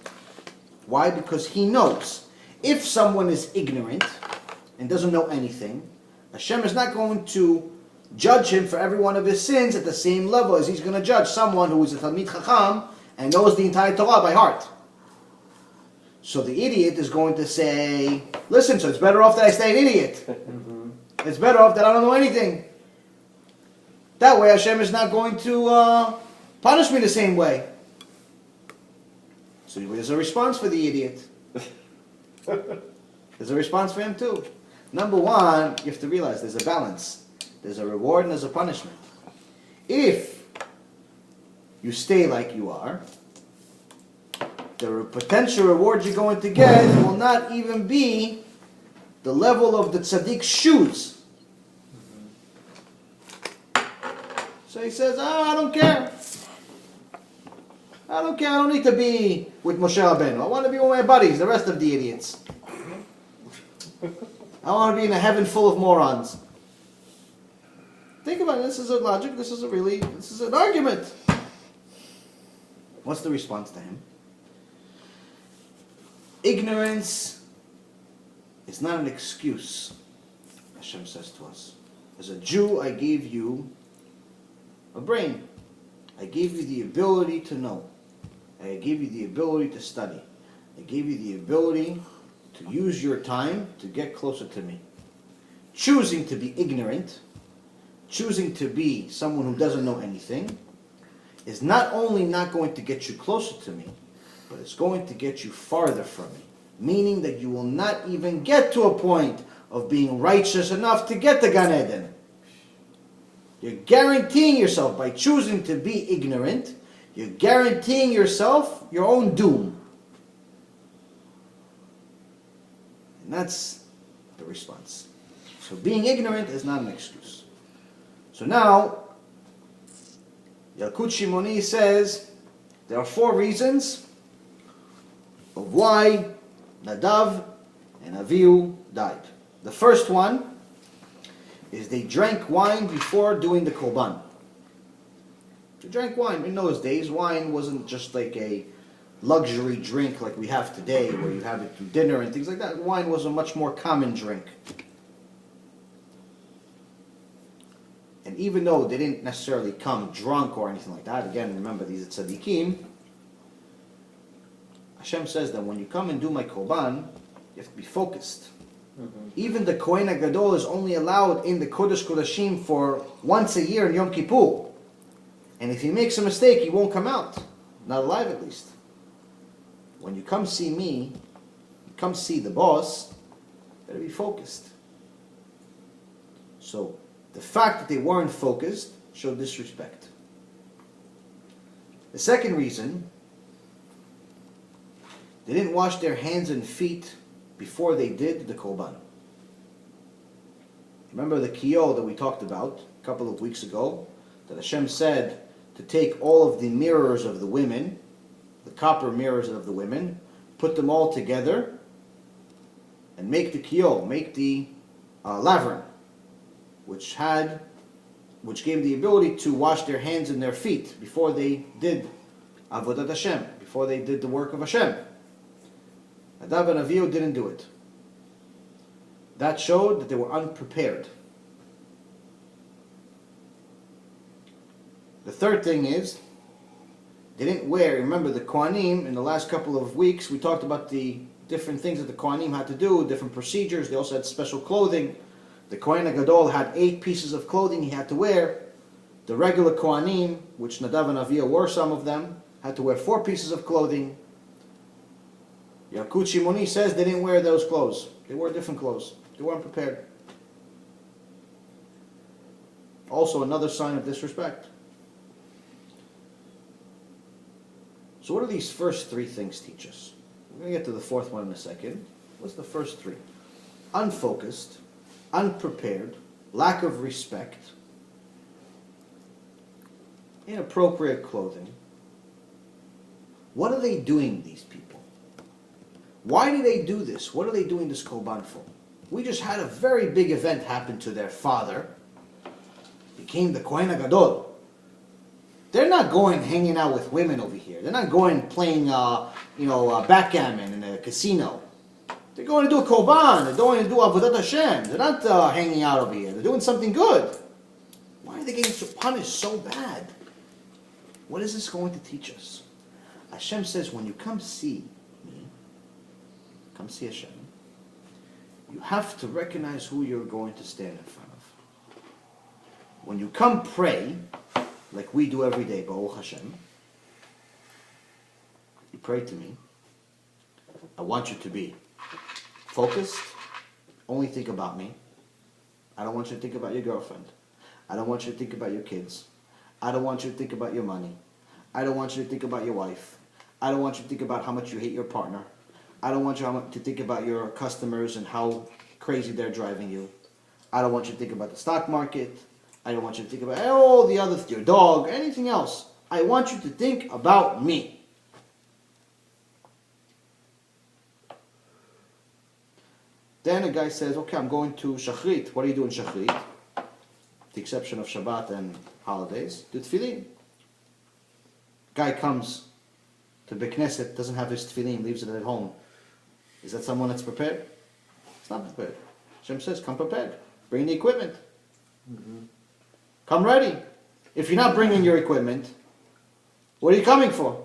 Why? Because he knows if someone is ignorant and doesn't know anything, Hashem is not going to judge him for every one of his sins at the same level as he's going to judge someone who is a Talmid Chacham and knows the entire Torah by heart. So the idiot is going to say, listen, so it's better off that I stay an idiot. It's better off that I don't know anything. That way Hashem is not going to punish me the same way. So there's a response for the idiot. There's a response for him too. Number one, you have to realize there's a balance. There's a reward and there's a punishment. If you stay like you are, the potential reward you're going to get will not even be the level of the tzaddik's shoes. So So he says, I don't care. I don't care. I don't need to be with Moshe Rabbeinu. I want to be with my buddies, the rest of the idiots. I want to be in a heaven full of morons. Think about it. This is a logic. This is an argument. What's the response to him? Ignorance is not an excuse, Hashem says to us. As a Jew, I gave you a brain. I gave you the ability to know. I gave you the ability to study. I gave you the ability to use your time to get closer to me. Choosing to be ignorant, choosing to be someone who doesn't know anything, is not only not going to get you closer to me, but it's going to get you farther from me. Meaning that you will not even get to a point of being righteous enough to get to Gan Eden. You're guaranteeing yourself, by choosing to be ignorant, you're guaranteeing yourself your own doom. And that's the response. So being ignorant is not an excuse. So now, Yalkut Shimoni says there are 4 reasons of why Nadav and Avihu died. The first one is they drank wine before doing the Korban. They drank wine. In those days, wine wasn't just like a luxury drink like we have today, where you have it through dinner and things like that. Wine was a much more common drink. And even though they didn't necessarily come drunk or anything like that, again, remember these are tzaddikim, Hashem says that when you come and do my korban, you have to be focused. Even the Kohen HaGadol is only allowed in the Kodesh Kodashim for once a year in Yom Kippur. And if he makes a mistake, he won't come out. Not alive at least. When you come see me, you come see the boss, you better be focused. So, the fact that they weren't focused showed disrespect. The second reason, they didn't wash their hands and feet before they did the korban. Remember the kiyol that we talked about a couple of weeks ago, that Hashem said to take all of the mirrors of the women, the copper mirrors of the women, put them all together, and make the kiyol, make the lavern, which gave the ability to wash their hands and their feet before they did avodat Hashem, before they did the work of Hashem. Nadav and Avihu didn't do it. That showed that they were unprepared. The third thing is, they didn't wear, remember the Kohanim, in the last couple of weeks, we talked about the different things that the Kohanim had to do, different procedures. They also had special clothing. The Kohen HaGadol had 8 pieces of clothing he had to wear. The regular Kohanim, which Nadav and Avihu were some of them, had to wear 4 pieces of clothing. Yalkut Shimoni says they didn't wear those clothes. They wore different clothes. They weren't prepared. Also another sign of disrespect. So what do these first 3 things teach us? We're going to get to the 4th one in a second. What's the first 3? Unfocused, unprepared, lack of respect, inappropriate clothing. What are they doing, these people? Why do they do this? What are they doing this korban for? We just had a very big event happen to their father. Became the Kohen HaGadol. They're not going hanging out with women over here. They're not going playing, backgammon in a casino. They're going to do a korban. They're going to do avodat Hashem. They're not hanging out over here. They're doing something good. Why are they getting punished so bad? What is this going to teach us? Hashem says, when you come see me, come see Hashem, you have to recognize who you're going to stand in front of. When you come pray, like we do every day, Baruch Hashem, you pray to me, I want you to be focused, only think about me. I don't want you to think about your girlfriend. I don't want you to think about your kids. I don't want you to think about your money. I don't want you to think about your wife. I don't want you to think about how much you hate your partner. I don't want you to think about your customers and how crazy they're driving you. I don't want you to think about the stock market. I don't want you to think about all the other, your dog, anything else. I want you to think about me. Then a guy says, okay, I'm going to Shachrit. What do you do in Shachrit? The exception of Shabbat and holidays. Do tefillin. Guy comes to Beit Knesset, doesn't have his tefillin, leaves it at home. Is that someone that's prepared? It's not prepared. Hashem says, come prepared. Bring the equipment. Come ready. If you're not bringing your equipment, what are you coming for?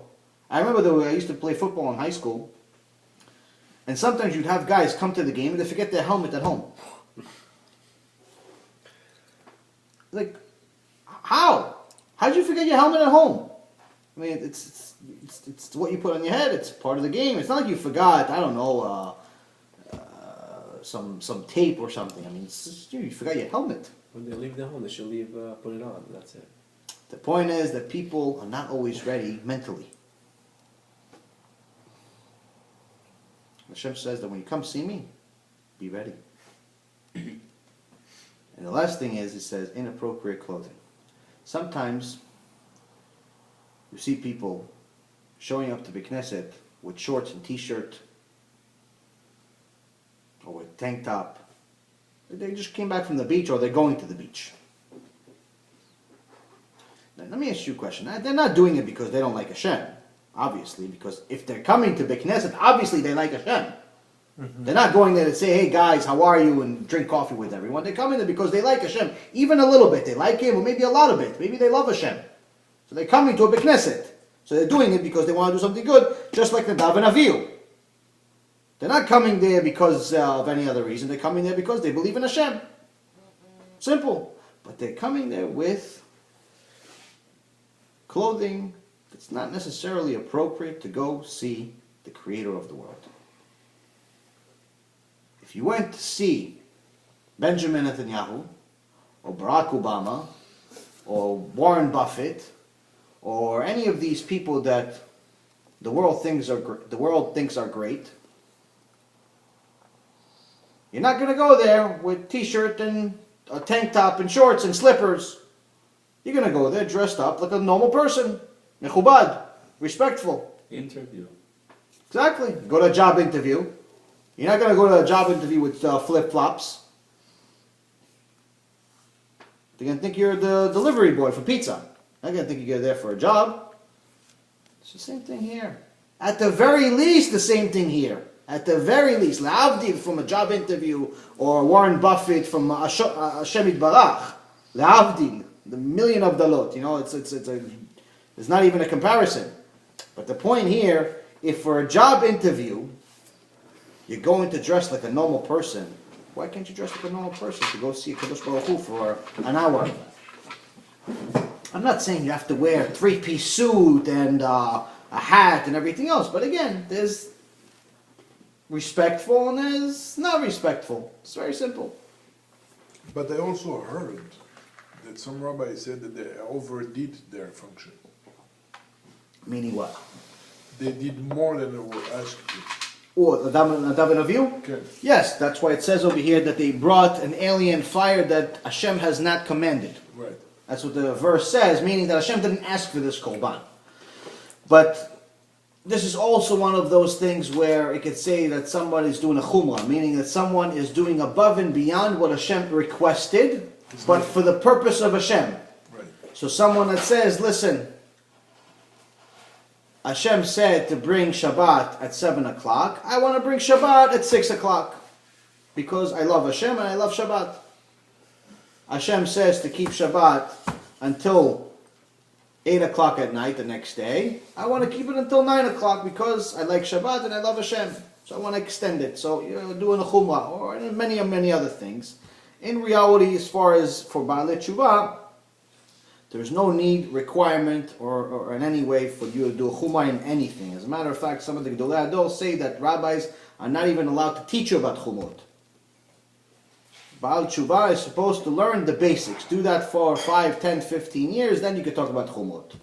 I remember I used to play football in high school, and sometimes you'd have guys come to the game and they forget their helmet at home. Like, how? How'd you forget your helmet at home? I mean, it's what you put on your head. It's part of the game. It's not like you forgot, I don't know, some tape or something. I mean, it's just, you forgot your helmet. When they leave their home, they should leave, put it on. That's it. The point is that people are not always ready mentally. Hashem says that when you come see me, be ready. And the last thing is, it says inappropriate clothing. Sometimes you see people showing up to Beit Knesset with shorts and t-shirt or with tank top. They just came back from the beach or they're going to the beach. Now, let me ask you a question. They're not doing it because they don't like Hashem, obviously, because if they're coming to Beit Knesset, obviously they like Hashem. They're not going there to say, hey guys, how are you, and drink coffee with everyone. They're coming there because they like Hashem. Even a little bit. They like Him, or maybe a lot of it. Maybe they love Hashem. So they're coming to a Beit Knesset. So they're doing it because they want to do something good, just like the Nadav and Avihu. They're not coming there because of any other reason. They're coming there because they believe in Hashem. Simple. But they're coming there with clothing that's not necessarily appropriate to go see the Creator of the world. If you went to see Benjamin Netanyahu, or Barack Obama, or Warren Buffett, or any of these people that the world thinks are great, you're not going to go there with t-shirt and a tank top and shorts and slippers. You're going to go there dressed up like a normal person, mechubad, respectful. Interview. Exactly. Go to a job interview. You're not going to go to a job interview with flip-flops. They're going to think you're the delivery boy for pizza. They're going to think you're there for a job. It's the same thing here. At the very least, the same thing here. At the very least, Le'avdil from a job interview, or Warren Buffett from Hashem Yitbarach. Le'avdil, the million of dalot. You know, it's not even a comparison. But the point here, if for a job interview, you're going to dress like a normal person, why can't you dress like a normal person to go see Kadosh Baruch Hu for an hour? I'm not saying you have to wear a three-piece suit and a hat and everything else, but again, there's respectful and there's not respectful. It's very simple. But I also heard that some rabbis said that they overdid their function. Meaning what? They did more than they were asked to. Or Nadav and Avihu? Okay. Yes, that's why it says over here that they brought an alien fire that Hashem has not commanded. Right. That's what the verse says, meaning that Hashem didn't ask for this korban. But this is also one of those things where it could say that somebody's doing a chumrah, meaning that someone is doing above and beyond what Hashem requested, but for the purpose of Hashem. Right. So someone that says, listen, Hashem said to bring Shabbat at 7 o'clock. I want to bring Shabbat at 6 o'clock. Because I love Hashem and I love Shabbat. Hashem says to keep Shabbat until 8 o'clock at night the next day. I want to keep it until 9 o'clock because I like Shabbat and I love Hashem. So I want to extend it. So you're doing a chumrah or many other things. In reality, as far as for Baalei Teshuva, there's no need, requirement, or in any way for you to do a chumrah in anything. As a matter of fact, some of the Gedolei Hador say that rabbis are not even allowed to teach you about chumrot. Baal Teshuva is supposed to learn the basics. Do that for 5, 10, 15 years, then you could talk about chumrot.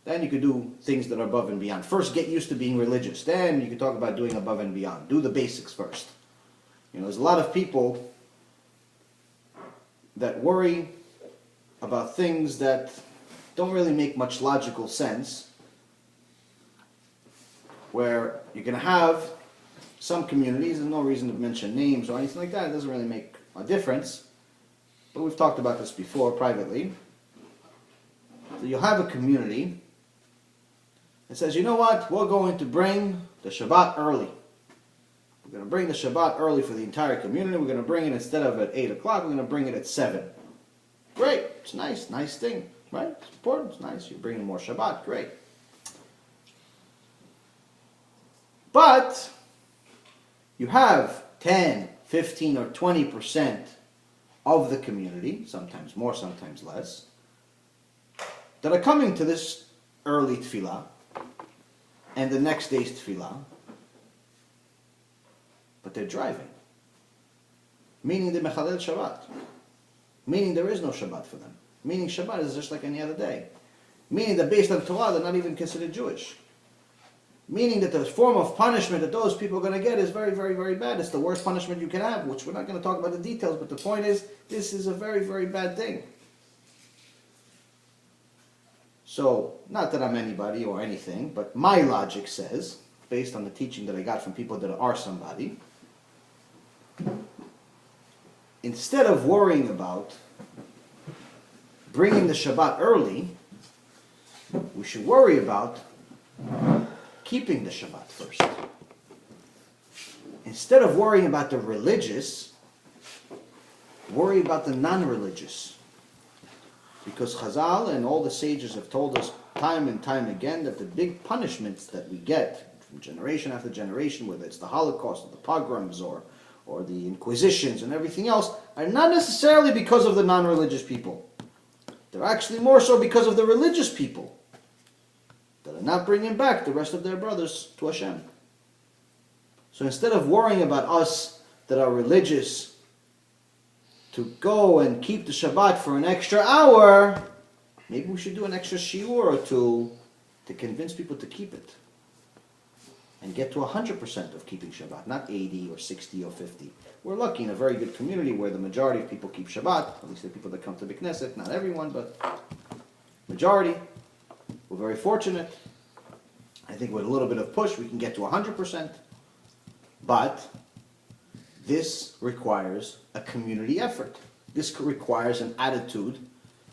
Then you could do things that are above and beyond. First, get used to being religious. Then you could talk about doing above and beyond. Do the basics first. You know, there's a lot of people that worry about things that don't really make much logical sense, where you're going to have some communities, there's no reason to mention names or anything like that, it doesn't really make a difference, but we've talked about this before privately. So you'll have a community that says, you know what, we're going to bring the Shabbat early. We're going to bring the Shabbat early for the entire community. We're going to bring it instead of at 8 o'clock, we're going to bring it at 7. Great, it's nice thing, right? It's important, it's nice, you're bringing more Shabbat, great. But you have 10, 15, or 20% of the community, sometimes more, sometimes less, that are coming to this early tefillah and the next day's tefillah, but they're driving. Meaning they're mechalel Shabbat. Meaning there is no Shabbat for them. Meaning Shabbat is just like any other day. Meaning that based on Torah, they're not even considered Jewish. Meaning that the form of punishment that those people are going to get is very, very, very bad. It's the worst punishment you can have, which we're not going to talk about the details, but the point is, this is a very, very bad thing. So, not that I'm anybody or anything, but my logic says, based on the teaching that I got from people that are somebody, instead of worrying about bringing the Shabbat early, we should worry about keeping the Shabbat first. Instead of worrying about the religious, worry about the non-religious. Because Chazal and all the sages have told us time and time again that the big punishments that we get from generation after generation, whether it's the Holocaust or the pogroms or the Inquisitions and everything else, are not necessarily because of the non-religious people. They're actually more so because of the religious people that are not bringing back the rest of their brothers to Hashem. So instead of worrying about us that are religious to go and keep the Shabbat for an extra hour, maybe we should do an extra shiur or two to convince people to keep it and get to 100% of keeping Shabbat, not 80 or 60 or 50. We're lucky in a very good community where the majority of people keep Shabbat, at least the people that come to the Knesset, not everyone, but majority. We're very fortunate. I think with a little bit of push we can get to 100%. But this requires a community effort. This requires an attitude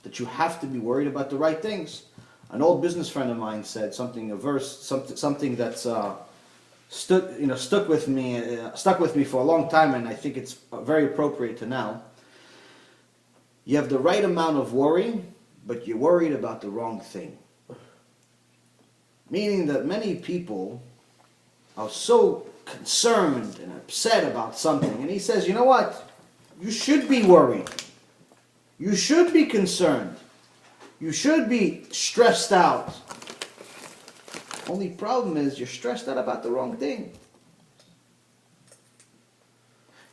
that you have to be worried about the right things. An old business friend of mine said something that's stuck with me for a long time, and I think it's very appropriate to now. You have the right amount of worry, but you're worried about the wrong thing. Meaning that many people are so concerned and upset about something. And he says, you know what? You should be worried. You should be concerned. You should be stressed out. Only problem is you're stressed out about the wrong thing.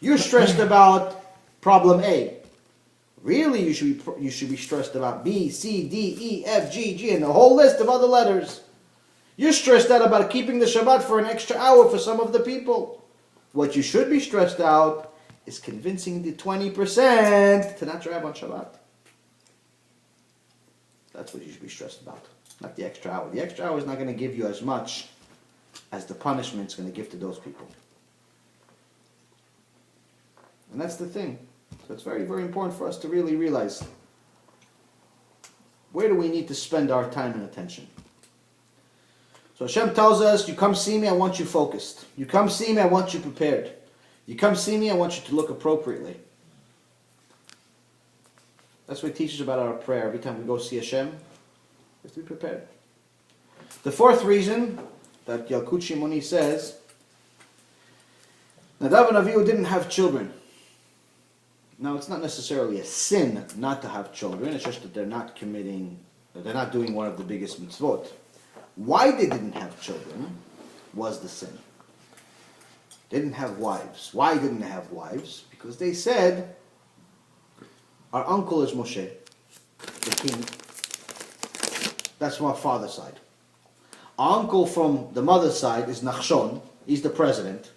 You're stressed about problem A. Really, you should be stressed about B, C, D, E, F, G, G, and the whole list of other letters. You're stressed out about keeping the Shabbat for an extra hour for some of the people. What you should be stressed out is convincing the 20% to not drive on Shabbat. That's what you should be stressed about, not the extra hour. The extra hour is not going to give you as much as the punishment is going to give to those people. And that's the thing. So it's very, very important for us to really realize, where do we need to spend our time and attention? So Hashem tells us, you come see me, I want you focused. You come see me, I want you prepared. You come see me, I want you to look appropriately. That's what he teaches about our prayer. Every time we go see Hashem, we have to be prepared. The fourth reason that Yalkut Shimoni says, Nadav and Avihu didn't have children. Now, it's not necessarily a sin not to have children. It's just that they're not doing one of the biggest mitzvot. Why they didn't have children was the sin. They didn't have wives. Why didn't they have wives? Because they said, our uncle is Moshe, the king. That's from our father's side. Our uncle from the mother's side is Nachshon. He's the president.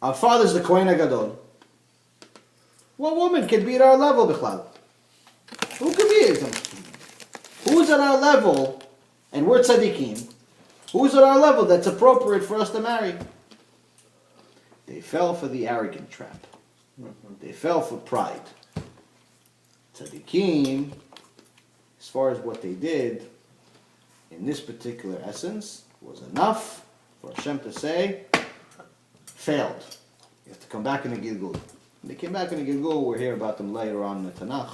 Our father's the Kohen HaGadol. What woman can be at our level, Bichlal? Who could be at them? Who's at our level, and we're tzaddikim, who's at our level that's appropriate for us to marry? They fell for the arrogant trap. They fell for pride. Tzaddikim, as far as what they did, in this particular essence, was enough for Hashem to say, failed. You have to come back in the Gilgul. When they came back in the Gilgul, we'll hear about them later on in the Tanakh.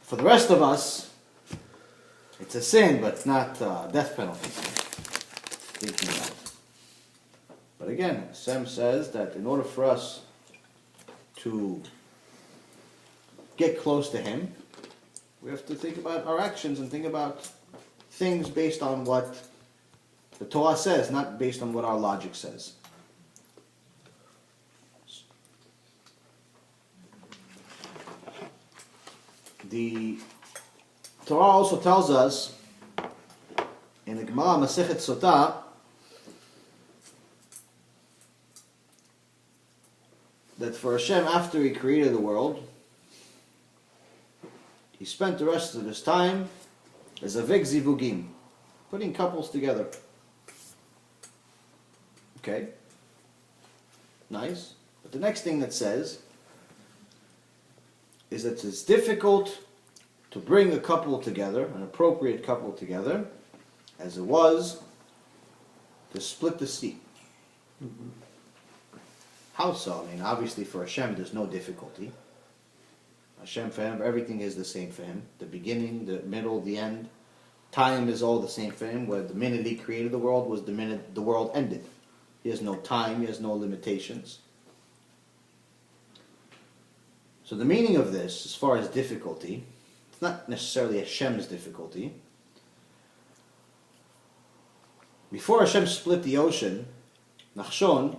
For the rest of us, it's a sin, but it's not a death penalty. Thinking about it. But again, Hashem says that in order for us to get close to Him, we have to think about our actions and think about things based on what the Torah says, not based on what our logic says. The Torah also tells us in the Gemara Masechet Sotah that for Hashem, after He created the world, He spent the rest of His time as a veg zivugim, putting couples together. Okay, nice. But the next thing that says is that it's difficult to bring a couple together, an appropriate couple together, as it was to split the sea. Mm-hmm. How so? I mean, obviously for Hashem there's no difficulty. Hashem, for Him, everything is the same for Him. The beginning, the middle, the end. Time is all the same for Him. Where the minute He created the world was the minute the world ended. He has no time, He has no limitations. So the meaning of this, as far as difficulty, it's not necessarily Hashem's difficulty. Before Hashem split the ocean, Nachshon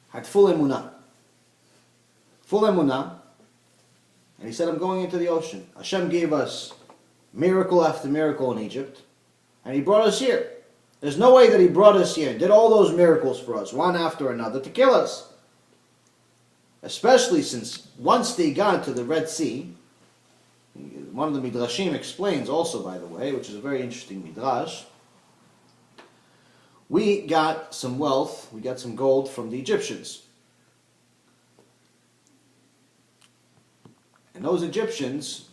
had full emunah. Full emunah. And he said, I'm going into the ocean. Hashem gave us miracle after miracle in Egypt. And He brought us here. There's no way that He brought us here and did all those miracles for us, one after another, to kill us. Especially since once they got to the Red Sea, one of the Midrashim explains also, by the way, which is a very interesting Midrash, we got some wealth, we got some gold from the Egyptians. And those Egyptians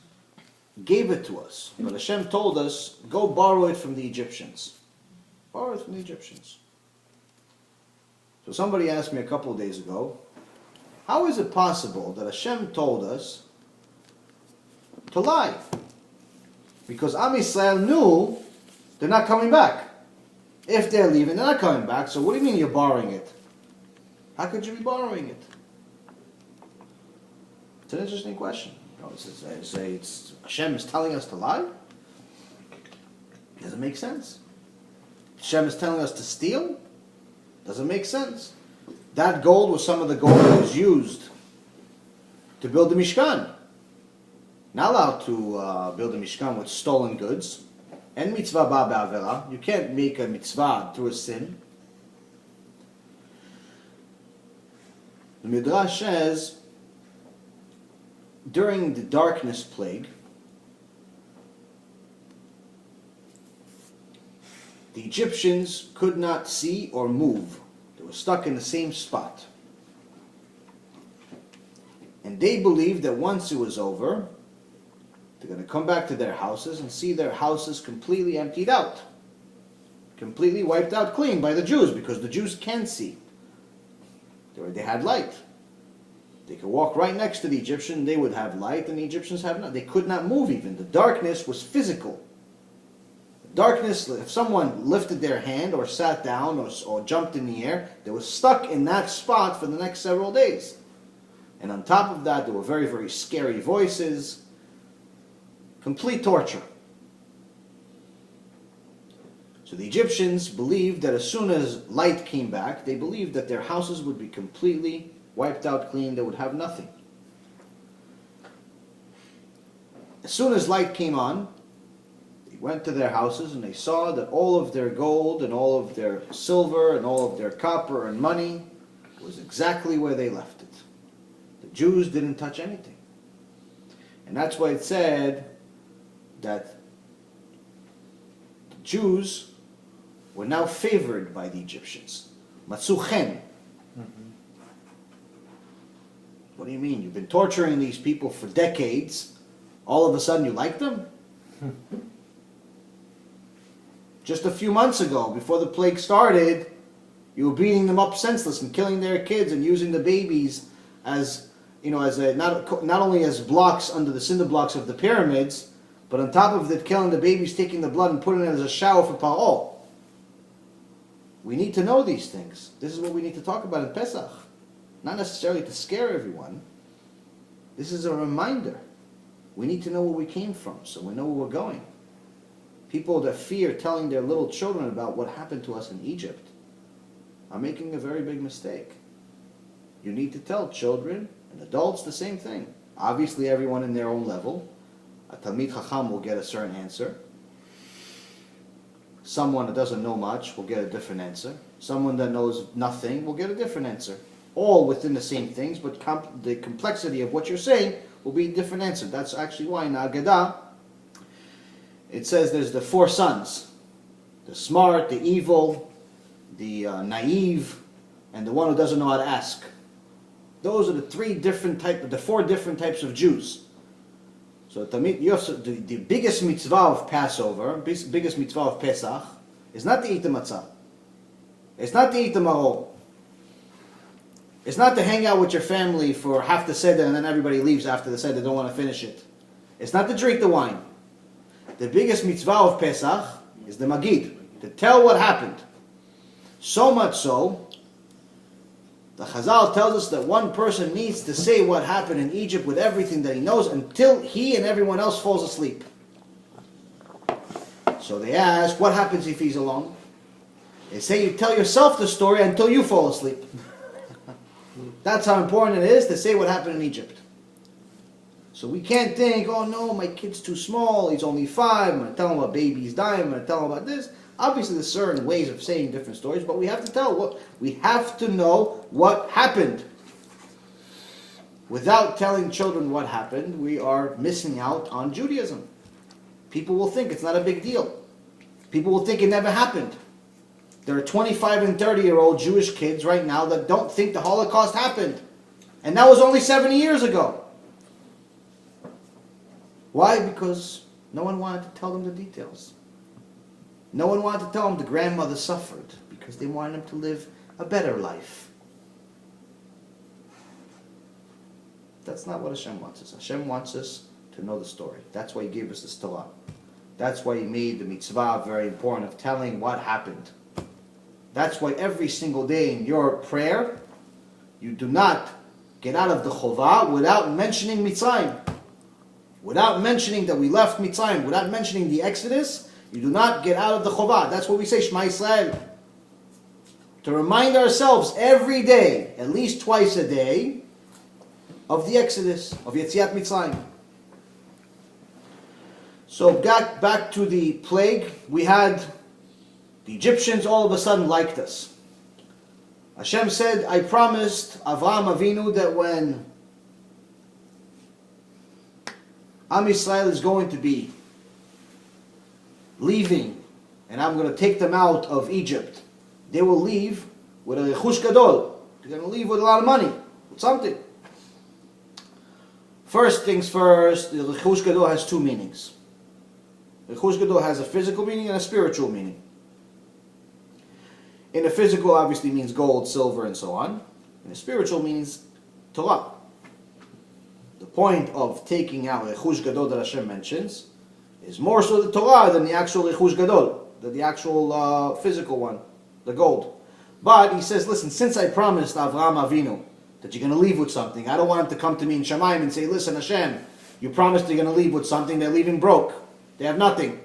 gave it to us. But Hashem told us, go borrow it from the Egyptians. Borrow it from the Egyptians. So somebody asked me a couple of days ago, how is it possible that Hashem told us to lie? Because Am Yisrael knew they're not coming back. If they're leaving, they're not coming back. So what do you mean you're borrowing it? How could you be borrowing it? It's an interesting question. It's Hashem is telling us to lie? Doesn't make sense. Hashem is telling us to steal? Doesn't make sense. That gold was some of the gold that was used to build the Mishkan. Not allowed to build a Mishkan with stolen goods. And mitzvah ba be'avera. You can't make a mitzvah through a sin. The Midrash says, during the darkness plague, the Egyptians could not see or move. They were stuck in the same spot. And they believed that once it was over, they're going to come back to their houses and see their houses completely emptied out. Completely wiped out clean by the Jews, because the Jews can see. They had light. They could walk right next to the Egyptian, they would have light, and the Egyptians have not. They could not move even. The darkness was physical. Darkness, if someone lifted their hand or sat down or jumped in the air, they were stuck in that spot for the next several days. And on top of that, there were very, very scary voices. Complete torture. So the Egyptians believed that as soon as light came back, they believed that their houses would be completely wiped out clean, they would have nothing. As soon as light came on, they went to their houses and they saw that all of their gold and all of their silver and all of their copper and money was exactly where they left it. The Jews didn't touch anything. And that's why it said that the Jews were now favored by the Egyptians. Matzu chen. What do you mean? You've been torturing these people for decades. All of a sudden you like them? Just a few months ago, before the plague started, you were beating them up senseless and killing their kids and using the babies as, not only as blocks under the cinder blocks of the pyramids, but on top of it, killing the babies, taking the blood and putting it as a shower for Pa'ol. We need to know these things. This is what we need to talk about in Pesach. Not necessarily to scare everyone. This is a reminder. We need to know where we came from so we know where we're going. People that fear telling their little children about what happened to us in Egypt are making a very big mistake. You need to tell children and adults the same thing. Obviously everyone in their own level. A Talmid Chacham will get a certain answer. Someone that doesn't know much will get a different answer. Someone that knows nothing will get a different answer. All within the same things, but the complexity of what you're saying will be a different answer. That's actually why in Agadah, it says there's the four sons. The smart, the evil, the naive, and the one who doesn't know how to ask. Those are the four different types of Jews. So the biggest mitzvah of Passover, biggest mitzvah of Pesach, is not to eat the matzah. It's not to eat the maror. It's not to hang out with your family for half the seder and then everybody leaves after the seder, they don't want to finish it. It's not to drink the wine. The biggest mitzvah of Pesach is the Magid, to tell what happened. So much so, the Chazal tells us that one person needs to say what happened in Egypt with everything that he knows until he and everyone else falls asleep. So they ask, what happens if he's alone? They say you tell yourself the story until you fall asleep. That's how important it is to say what happened in Egypt. So we can't think, oh no, my kid's too small, he's only 5, I'm going to tell him about babies dying, I'm going to tell him about this. Obviously there's certain ways of saying different stories, but we have to know what happened. Without telling children what happened, we are missing out on Judaism. People will think it's not a big deal. People will think it never happened. There are 25 and 30-year-old Jewish kids right now that don't think the Holocaust happened. And that was only 70 years ago. Why? Because no one wanted to tell them the details. No one wanted to tell them the grandmother suffered because they wanted them to live a better life. That's not what Hashem wants us. Hashem wants us to know the story. That's why He gave us the Torah. That's why He made the mitzvah very important of telling what happened. That's why every single day in your prayer, you do not get out of the chovah without mentioning Mitzrayim. Without mentioning that we left Mitzrayim, without mentioning the Exodus, you do not get out of the chovah. That's what we say, Shema Yisrael. To remind ourselves every day, at least twice a day, of the Exodus, of Yetziat Mitzrayim. So back to the plague, we had the Egyptians all of a sudden liked us. Hashem said, I promised Avraham Avinu that when Am Yisrael is going to be leaving, and I'm going to take them out of Egypt, they will leave with a rechush gadol. They're going to leave with a lot of money, with something. First things first, the rechush gadol has two meanings. Rechush gadol has a physical meaning and a spiritual meaning. In the physical, obviously means gold, silver, and so on. In the spiritual means Torah. The point of taking out rechush gadol that Hashem mentions is more so the Torah than the actual rechush gadol, than the actual physical one, the gold. But he says, listen, since I promised Avraham Avinu that you're going to leave with something, I don't want him to come to me in Shamayim and say, listen, Hashem, you promised you're going to leave with something, they're leaving broke. They have nothing.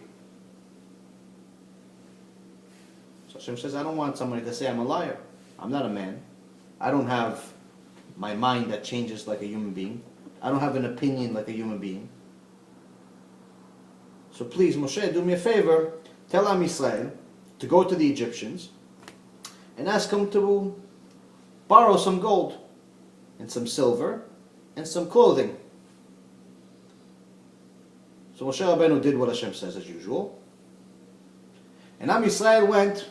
So Hashem says, I don't want somebody to say I'm a liar. I'm not a man. I don't have my mind that changes like a human being. I don't have an opinion like a human being. So please, Moshe, do me a favor, tell Am Yisrael to go to the Egyptians and ask them to borrow some gold and some silver and some clothing. So Moshe Rabbeinu did what Hashem says as usual. And Am Yisrael went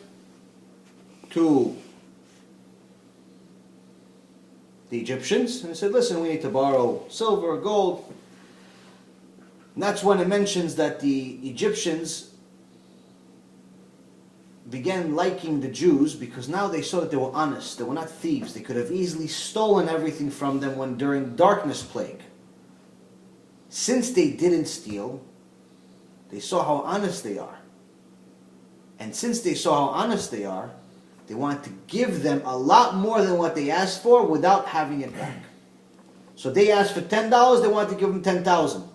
to the Egyptians and said, listen, we need to borrow silver, gold. And that's when it mentions that the Egyptians began liking the Jews because now they saw that they were honest. They were not thieves. They could have easily stolen everything from them when during darkness plague. Since they didn't steal, they saw how honest they are. And since they saw how honest they are, they wanted to give them a lot more than what they asked for without having it back. So they asked for $10, they wanted to give them $10,000.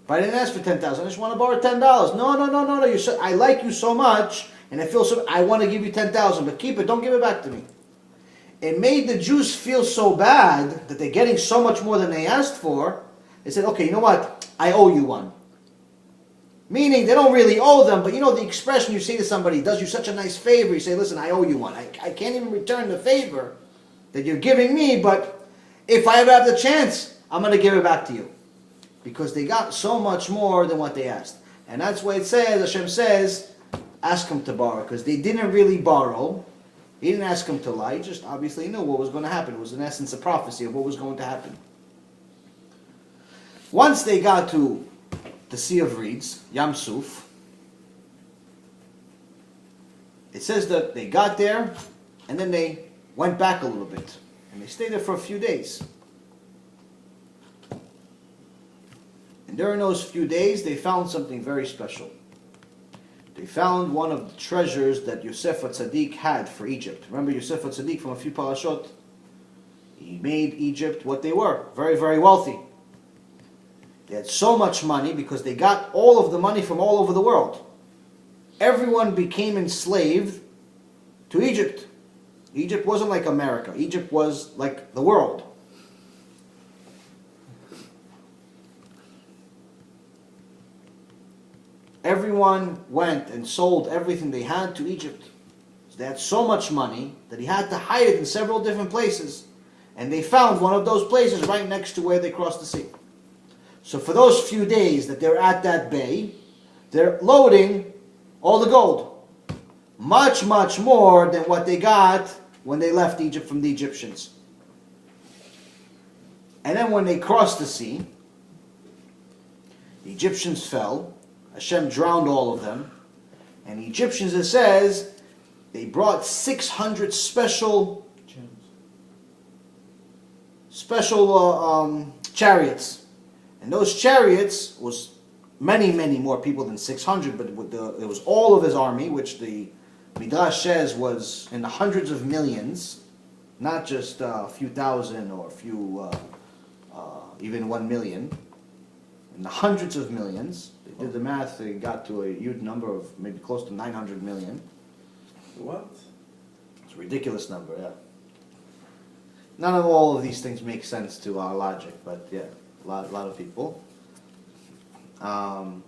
But I didn't ask for $10,000, I just want to borrow $10. No. I like you so much, and I want to give you $10,000, but keep it, don't give it back to me. It made the Jews feel so bad that they're getting so much more than they asked for. They said, okay, you know what? I owe you one. Meaning they don't really owe them, but you know the expression you say to somebody, does you such a nice favor, you say, listen, I owe you one. I can't even return the favor that you're giving me, but if I ever have the chance, I'm going to give it back to you. Because they got so much more than what they asked. And that's why it says, Hashem says, ask them to borrow. Because they didn't really borrow. He didn't ask them to lie. He just obviously knew what was going to happen. It was in essence a prophecy of what was going to happen. Once they got to the Sea of Reeds, Yam Suf, it says that they got there and then they went back a little bit. And they stayed there for a few days. And during those few days, they found something very special. They found one of the treasures that Yosef HaTzadik had for Egypt. Remember Yosef HaTzadik from a few parashot? He made Egypt what they were, very, very wealthy. They had so much money because they got all of the money from all over the world. Everyone became enslaved to Egypt. Egypt wasn't like America. Egypt was like the world. Everyone went and sold everything they had to Egypt. So they had so much money that he had to hide it in several different places. And they found one of those places right next to where they crossed the sea. So for those few days that they're at that bay, they're loading all the gold. Much, much more than what they got when they left Egypt from the Egyptians. And then when they crossed the sea, the Egyptians fell. Hashem drowned all of them. And the Egyptians, it says, they brought 600 special chariots. And those chariots was many, many more people than 600, but it was all of his army, which the Midrash says was in the hundreds of millions, not just a few thousand or a few, even 1 million. In the hundreds of millions. They did the math, they got to a huge number of maybe close to 900 million. What? It's a ridiculous number, yeah. None of all of these things make sense to our logic, but yeah, a lot of people. But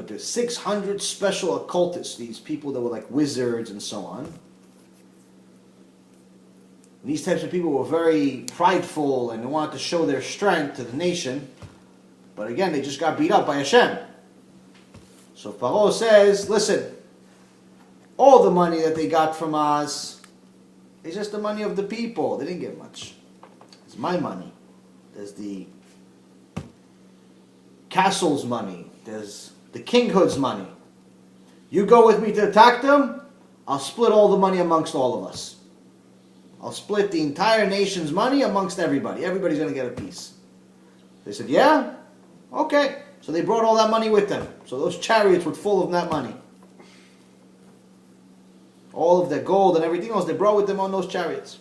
there's 600 special occultists, these people that were like wizards and so on. And these types of people were very prideful and they wanted to show their strength to the nation. But again, they just got beat up by Hashem. So Paro says, listen, all the money that they got from us is just the money of the people. They didn't get much. It's my money. There's the castle's money. There's the kinghood's money. You go with me to attack them, I'll split all the money amongst all of us. I'll split the entire nation's money amongst everybody. Everybody's going to get a piece. They said, yeah? Okay. So they brought all that money with them. So those chariots were full of that money. All of their gold and everything else, they brought with them on those chariots.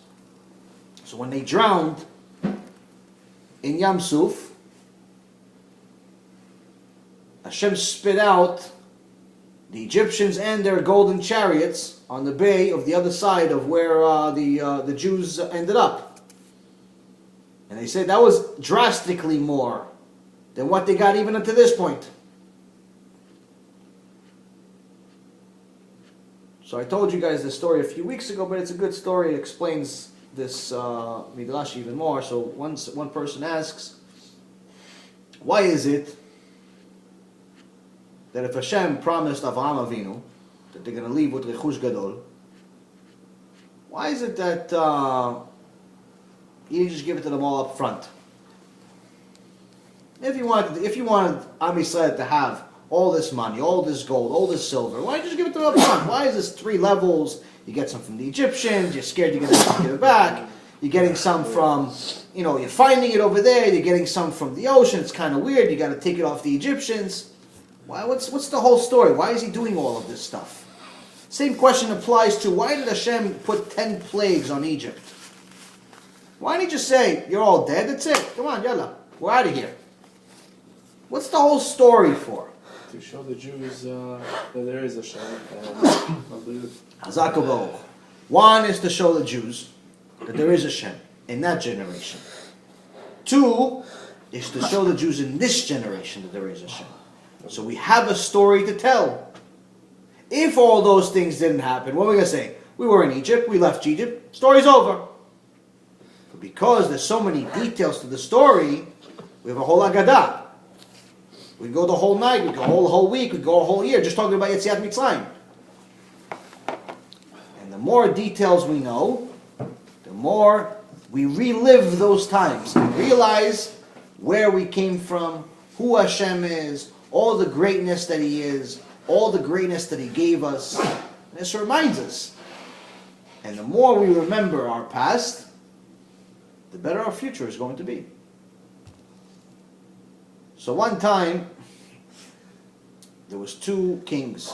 So when they drowned in Yam Suf, Hashem spit out the Egyptians and their golden chariots on the bay of the other side of where the Jews ended up. And they said that was drastically more than what they got even until this point. So I told you guys this story a few weeks ago, but it's a good story. It explains this midrash even more. So one person asks, why is it that if Hashem promised Avraham Avinu that they're going to leave with Rechush Gadol, why is it that he didn't just give it to them all up front? If you wanted Am Yisrael to have all this money, all this gold, all this silver, why don't you just give it to them up front? Why is this 3 levels? You get some from the Egyptians, you're scared you're going to get it back. You're getting some from, you're finding it over there. You're getting some from the ocean. It's kind of weird. You got to take it off the Egyptians. Why? What's the whole story? Why is he doing all of this stuff? Same question applies to why did Hashem put 10 plagues on Egypt? Why didn't he just say, you're all dead, that's it. Come on, yalla, we're out of here. What's the whole story for? To show the Jews that there is a Hashem and Hazak Baruch. One is to show the Jews that there is a Hashem in that generation. 2 is to show the Jews in this generation that there is a Hashem. So we have a story to tell. If all those things didn't happen, what are we going to say? We were in Egypt, we left Egypt, story's over. But because there's so many details to the story, we have a whole Agadah. We go the whole night, we go the whole week, we go a whole year, just talking about Yetziat Mitzrayim. And the more details we know, the more we relive those times and realize where we came from, who Hashem is, all the greatness that He is, all the greatness that He gave us. And this reminds us. And the more we remember our past, the better our future is going to be. So one time, there was 2 kings.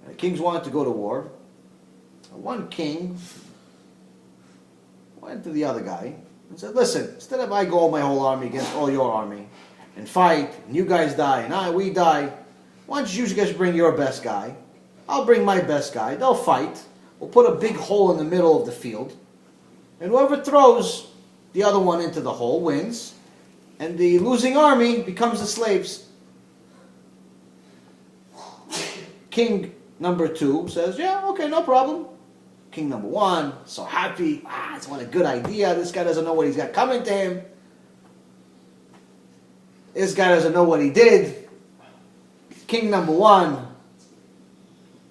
And the kings wanted to go to war. And one king went to the other guy and said, listen, instead of I go my whole army against all your army and fight, and you guys die, and we die, why don't you guys bring your best guy? I'll bring my best guy. They'll fight. We'll put a big hole in the middle of the field. And whoever throws the other one into the hole wins. And the losing army becomes the slaves. King number 2 says, yeah, okay, no problem. King number 1, so happy. It's what a good idea. This guy doesn't know what he's got coming to him. This guy doesn't know what he did. King number 1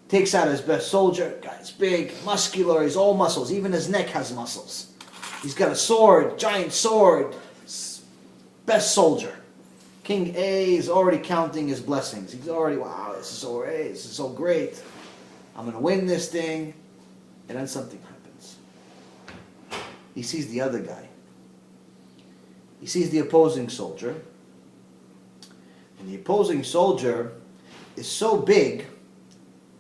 takes out his best soldier. Guy's big, muscular, he's all muscles. Even his neck has muscles. He's got a sword, giant sword. Best soldier. King A is already counting his blessings. He's already, wow, this is so great. I'm going to win this thing. And then something happens. He sees the other guy. He sees the opposing soldier. And the opposing soldier is so big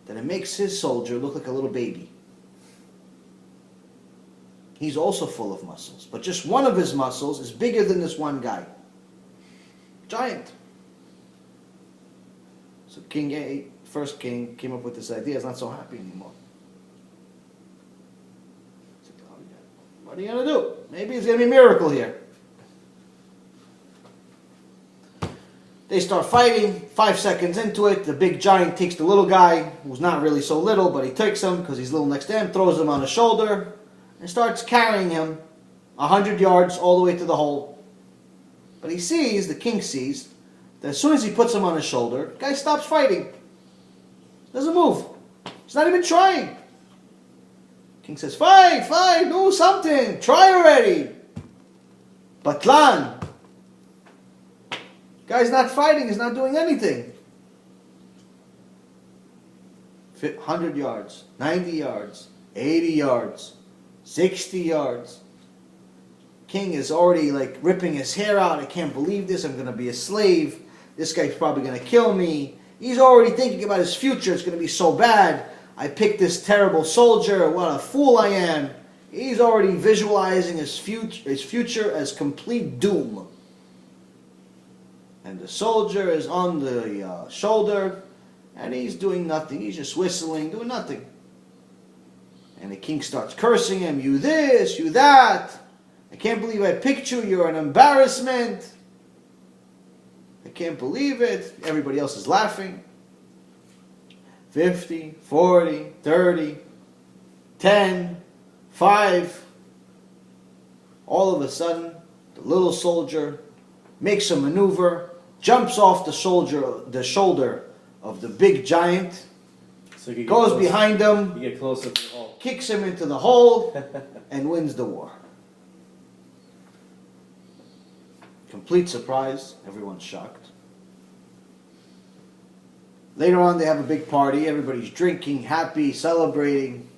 that it makes his soldier look like a little baby. He's also full of muscles. But just one of his muscles is bigger than this one guy. Giant. So King A, first king, came up with this idea. He's not so happy anymore. What are you going to do? Maybe it's going to be a miracle here. They start fighting. 5 seconds into it, the big giant takes the little guy, who's not really so little, but he takes him because he's little next to him, throws him on his shoulder, and starts carrying him 100 yards all the way to the hole. But he sees, the king sees, that as soon as he puts him on his shoulder, the guy stops fighting. Doesn't move. He's not even trying. King says, fight, do something, try already. Batlan. Guy's not fighting, he's not doing anything. 100 yards, 90 yards, 80 yards, 60 yards. King is already like ripping his hair out. I can't believe this, I'm going to be a slave. This guy's probably going to kill me. He's already thinking about his future, it's going to be so bad. I picked this terrible soldier, what a fool I am. He's already visualizing his future as complete doom. And the soldier is on the shoulder, and he's doing nothing. He's just whistling, doing nothing. And the king starts cursing him, you this, you that. I can't believe I picked you. You're an embarrassment. I can't believe it. Everybody else is laughing. 50, 40, 30, 10, 5. All of a sudden, the little soldier makes a maneuver, jumps off the shoulder of the big giant, So you goes behind him, You get closer to the hole. kicks him into the hole, and wins the war. Complete surprise. Everyone's shocked. Later on, they have a big party. Everybody's drinking, happy, celebrating.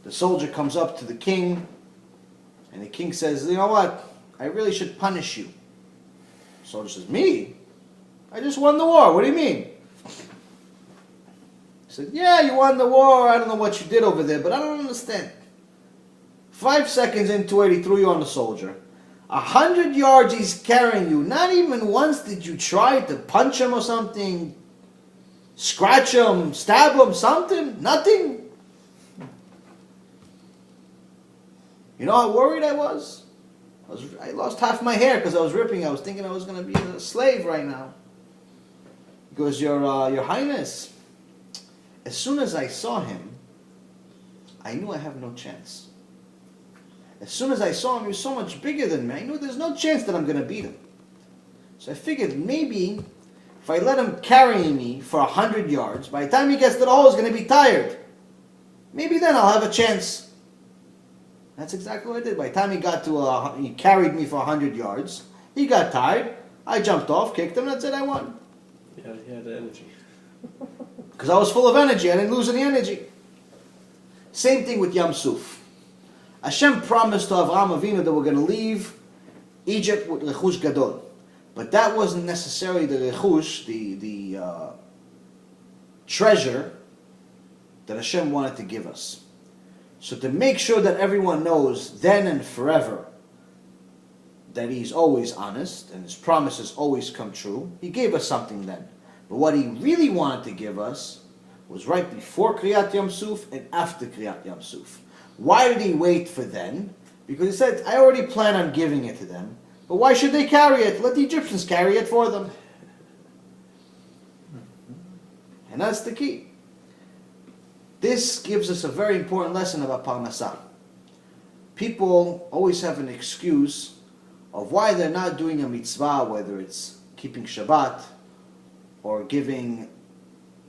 The soldier comes up to the king, and the king says, you know what? I really should punish you. The soldier says, me? I just won the war. What do you mean? He said, yeah, you won the war. I don't know what you did over there, but I don't understand. 5 seconds into it, he threw you on the soldier. 100 yards he's carrying you. Not even once did you try to punch him or something. Scratch him, stab him, something? Nothing? You know how worried I was? I lost half my hair because I was ripping. I was thinking I was going to be a slave right now. He goes, Your Highness, as soon as I saw him, I knew I have no chance. As soon as I saw him, he was so much bigger than me. I knew there's no chance that I'm going to beat him. So I figured maybe if I let him carry me for 100 yards, by the time he gets to the hole, he's going to be tired. Maybe then I'll have a chance. That's exactly what I did. By the time he carried me for 100 yards, he got tired. I jumped off, kicked him, that's it, I won. Yeah, he had the energy. Because I was full of energy. I didn't lose any energy. Same thing with Yam Suf. Hashem promised to Avraham Avinu that we're going to leave Egypt with Rechush Gadol. But that wasn't necessarily the Rechush, the treasure that Hashem wanted to give us. So to make sure that everyone knows then and forever that He's always honest and His promises always come true, He gave us something then. But what He really wanted to give us was right before Kriyat Yam Suf and after Kriyat Yam Suf. Why did He wait for then? Because He said, I already plan on giving it to them. But why should they carry it? Let the Egyptians carry it for them. And that's the key. This gives us a very important lesson about Parnassah. People always have an excuse of why they're not doing a mitzvah, whether it's keeping Shabbat or giving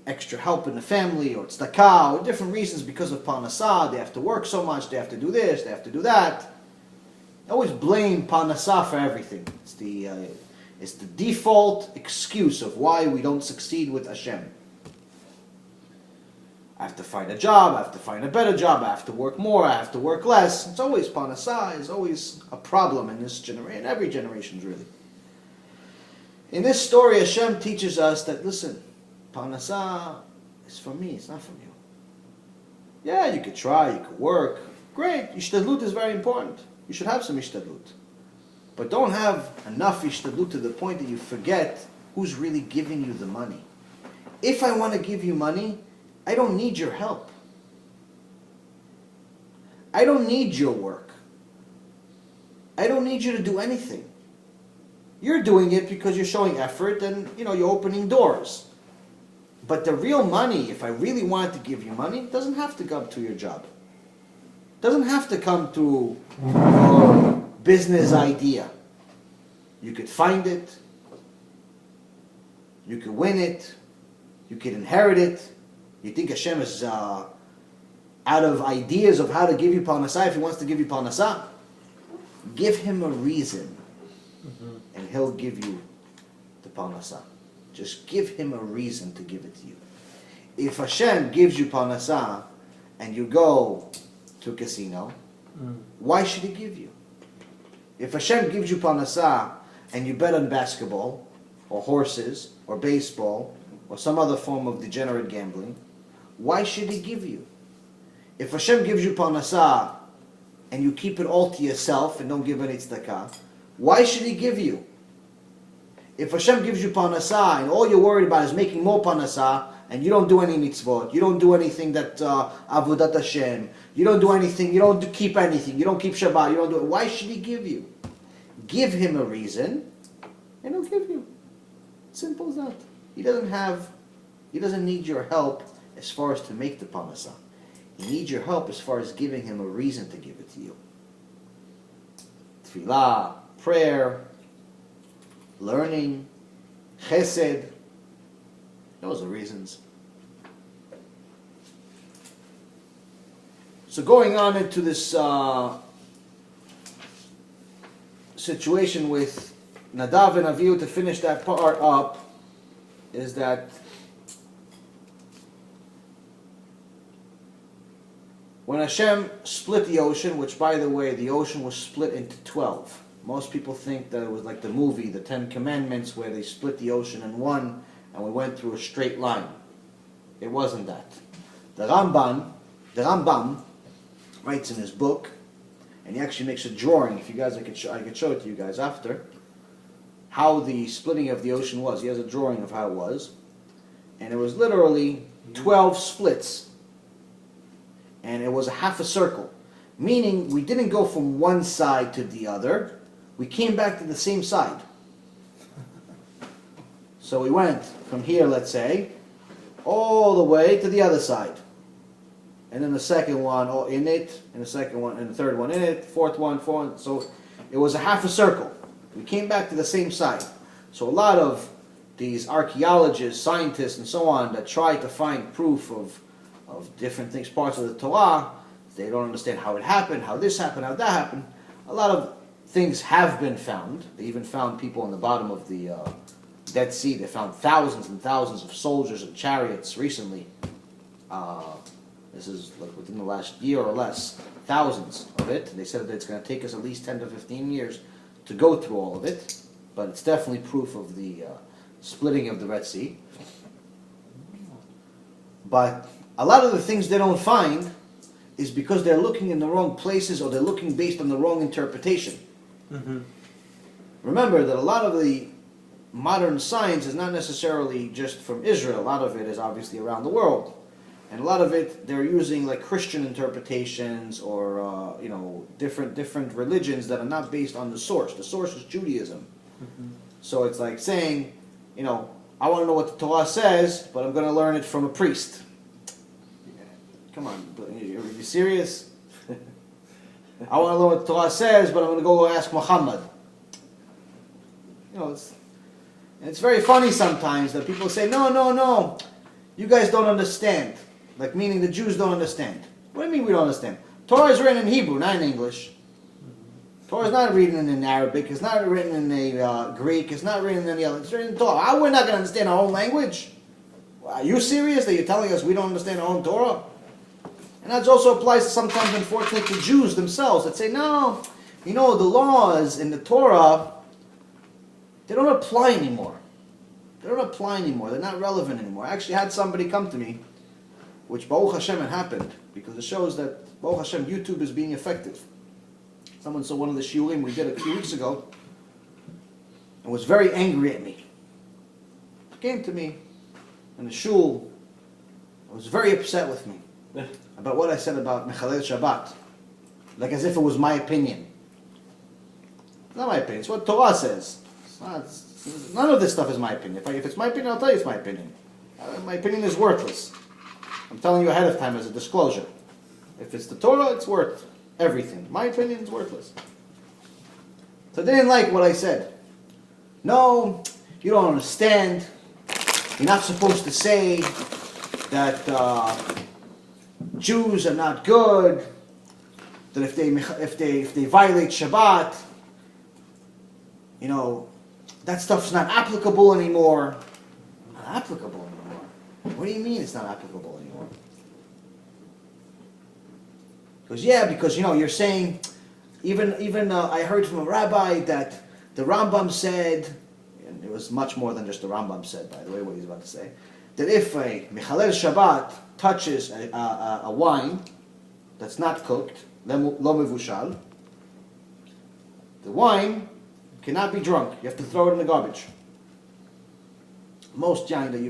extra help in the family or tzedakah or different reasons because of Parnassah. They have to work so much, they have to do this, they have to do that. They always blame Parnassah for everything. It's the default excuse of why we don't succeed with Hashem. I have to find a job, I have to find a better job, I have to work more, I have to work less. It's always Parnassah is always a problem in this generation, every generation really. In this story, Hashem teaches us that, listen, Parnassah is for me, it's not from you. Yeah, you could try, you could work. Great, Ishtadlut is very important. You should have some Ishtadlut. But don't have enough Ishtadlut to the point that you forget who's really giving you the money. If I want to give you money, I don't need your help. I don't need your work. I don't need you to do anything. You're doing it because you're showing effort and you're opening doors. But the real money, if I really wanted to give you money, doesn't have to come to your job. Doesn't have to come through your business idea. You could find it. You could win it. You could inherit it. You think Hashem is out of ideas of how to give you Parnassah if He wants to give you Parnassah? Give Him a reason. And He'll give you the Parnassah. Just give Him a reason to give it to you. If Hashem gives you Parnassah and you go to a casino, why should He give you? If Hashem gives you Parnassah and you bet on basketball or horses or baseball or some other form of degenerate gambling, why should He give you? If Hashem gives you Parnassah and you keep it all to yourself and don't give any tzedakah, why should He give you? If Hashem gives you Parnassah and all you're worried about is making more Parnassah, and you don't do any mitzvot, you don't do anything that avodat Hashem, you don't do anything, you don't keep anything, you don't keep Shabbat, you don't do it. Why should he give you? Give him a reason, and he'll give you. Simple as that. He doesn't need your help as far as to make the parnasah. He needs your help as far as giving him a reason to give it to you. Tefillah, prayer, learning, chesed. Those are reasons. So going on into this situation with Nadav and Avihu, to finish that part up, is that when Hashem split the ocean, which by the way, the ocean was split into 12. Most people think that it was like the movie, the 10 Commandments, where they split the ocean in one and we went through a straight line. It wasn't that. The Rambam writes in his book, and he actually makes a drawing. If you guys, I could show it to you guys after, how the splitting of the ocean was. He has a drawing of how it was, and it was literally 12 splits, and it was a half a circle, meaning we didn't go from one side to the other. We came back to the same side. So we went from here, let's say, all the way to the other side. And then the second one in it, and the second one, and the third one in it, fourth one. So it was a half a circle. We came back to the same side. So a lot of these archaeologists, scientists, and so on that try to find proof of different things, parts of the Torah, they don't understand how it happened, how this happened, how that happened. A lot of things have been found. They even found people on the bottom of the Dead Sea. They found thousands and thousands of soldiers and chariots recently. This is like within the last year or less. Thousands of it. They said that it's going to take us at least 10 to 15 years to go through all of it. But it's definitely proof of the splitting of the Red Sea. But a lot of the things they don't find is because they're looking in the wrong places, or they're looking based on the wrong interpretation. Mm-hmm. Remember that a lot of the modern science is not necessarily just from Israel. A lot of it is obviously around the world. And a lot of it, they're using like Christian interpretations or different religions that are not based on the source. The source is Judaism. Mm-hmm. So it's like saying, I want to know what the Torah says, but I'm going to learn it from a priest. Come on, are you serious? I want to learn what the Torah says, but I'm going to go ask Muhammad. It's very funny sometimes that people say, no, you guys don't understand. Like, meaning the Jews don't understand. What do you mean we don't understand? Torah is written in Hebrew, not in English. Torah is not written in Arabic. It's not written in Greek. It's not written in any other. It's written in Torah. How we're not going to understand our own language? Are you serious that you're telling us we don't understand our own Torah? And that also applies sometimes, unfortunately, to Jews themselves that say, no, the laws in the Torah, they don't apply anymore. They don't apply anymore. They're not relevant anymore. I actually had somebody come to me, which Baruch Hashem had happened, because it shows that Baruch Hashem, YouTube is being effective. Someone saw one of the shiurim we did a few weeks ago and was very angry at me. He came to me in the shul and was very upset with me about what I said about Mechalel Shabbat, like as if it was my opinion. It's not my opinion. It's what Torah says. None of this stuff is my opinion. If it's my opinion, I'll tell you it's my opinion. My opinion is worthless. I'm telling you ahead of time as a disclosure. If it's the Torah, it's worth everything. My opinion is worthless. So they didn't like what I said. No, you don't understand. You're not supposed to say that Jews are not good. That if they violate Shabbat, that stuff's not applicable anymore. Not applicable anymore? What do you mean it's not applicable anymore? Because you're saying, even I heard from a rabbi that the Rambam said, and it was much more than just the Rambam said, by the way, what he's about to say, that if a Mechalel Shabbat touches a wine that's not cooked, lo mevushal, the wine cannot be drunk. You have to throw it in the garbage. most wine that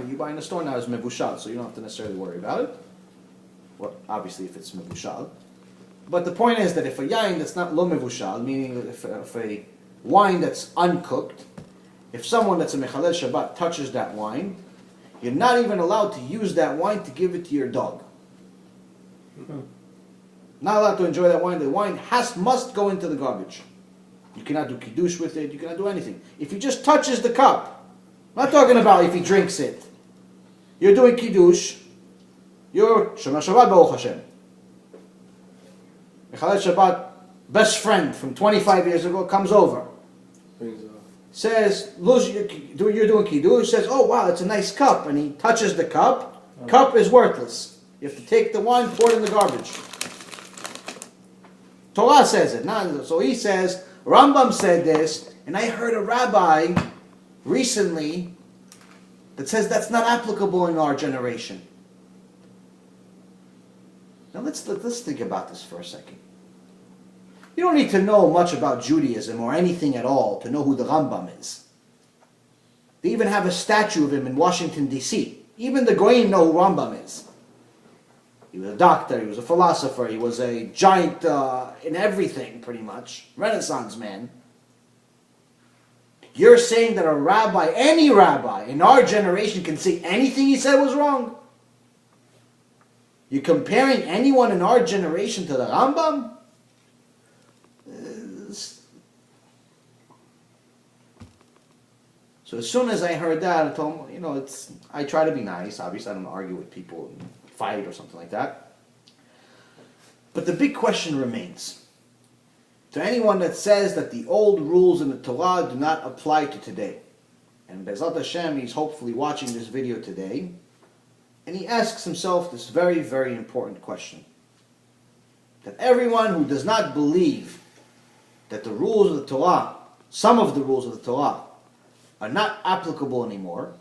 you buy in the store now is mebushal, so you don't have to necessarily worry about it. Well, obviously if it's mebushal. But the point is that if a yain that's not lo mevushal, meaning if a wine that's uncooked, if someone that's a mechalel Shabbat touches that wine, you're not even allowed to use that wine to give it to your dog. Not allowed to enjoy that wine. The wine must go into the garbage. You cannot do kiddush with it. You cannot do anything. If he just touches the cup, I'm not talking about if he drinks it. You're doing kiddush. You're Shema Shabbat Baruch Hashem. Mechalel Shabbat, best friend from 25 years ago, comes over. Says, you're doing kiddush. Says, oh wow, it's a nice cup. And he touches the cup. Cup is worthless. You have to take the wine, pour it in the garbage. Torah says it. So he says, Rambam said this, and I heard a rabbi recently that says that's not applicable in our generation. Now let's think about this for a second. You don't need to know much about Judaism or anything at all to know who the Rambam is. They even have a statue of him in Washington, D.C. Even the Goyim know who Rambam is. He was a doctor, he was a philosopher, he was a giant in everything, pretty much. Renaissance man. You're saying that a rabbi, any rabbi in our generation can say anything he said was wrong? You're comparing anyone in our generation to the Rambam? So as soon as I heard that, I told him, I try to be nice. Obviously, I don't argue with people and fight or something like that. But the big question remains. To anyone that says that the old rules in the Torah do not apply to today. And Bezat Hashem, he's hopefully watching this video today. And he asks himself this very, very important question. That everyone who does not believe that the rules of the Torah, some of the rules of the Torah, are not applicable anymore,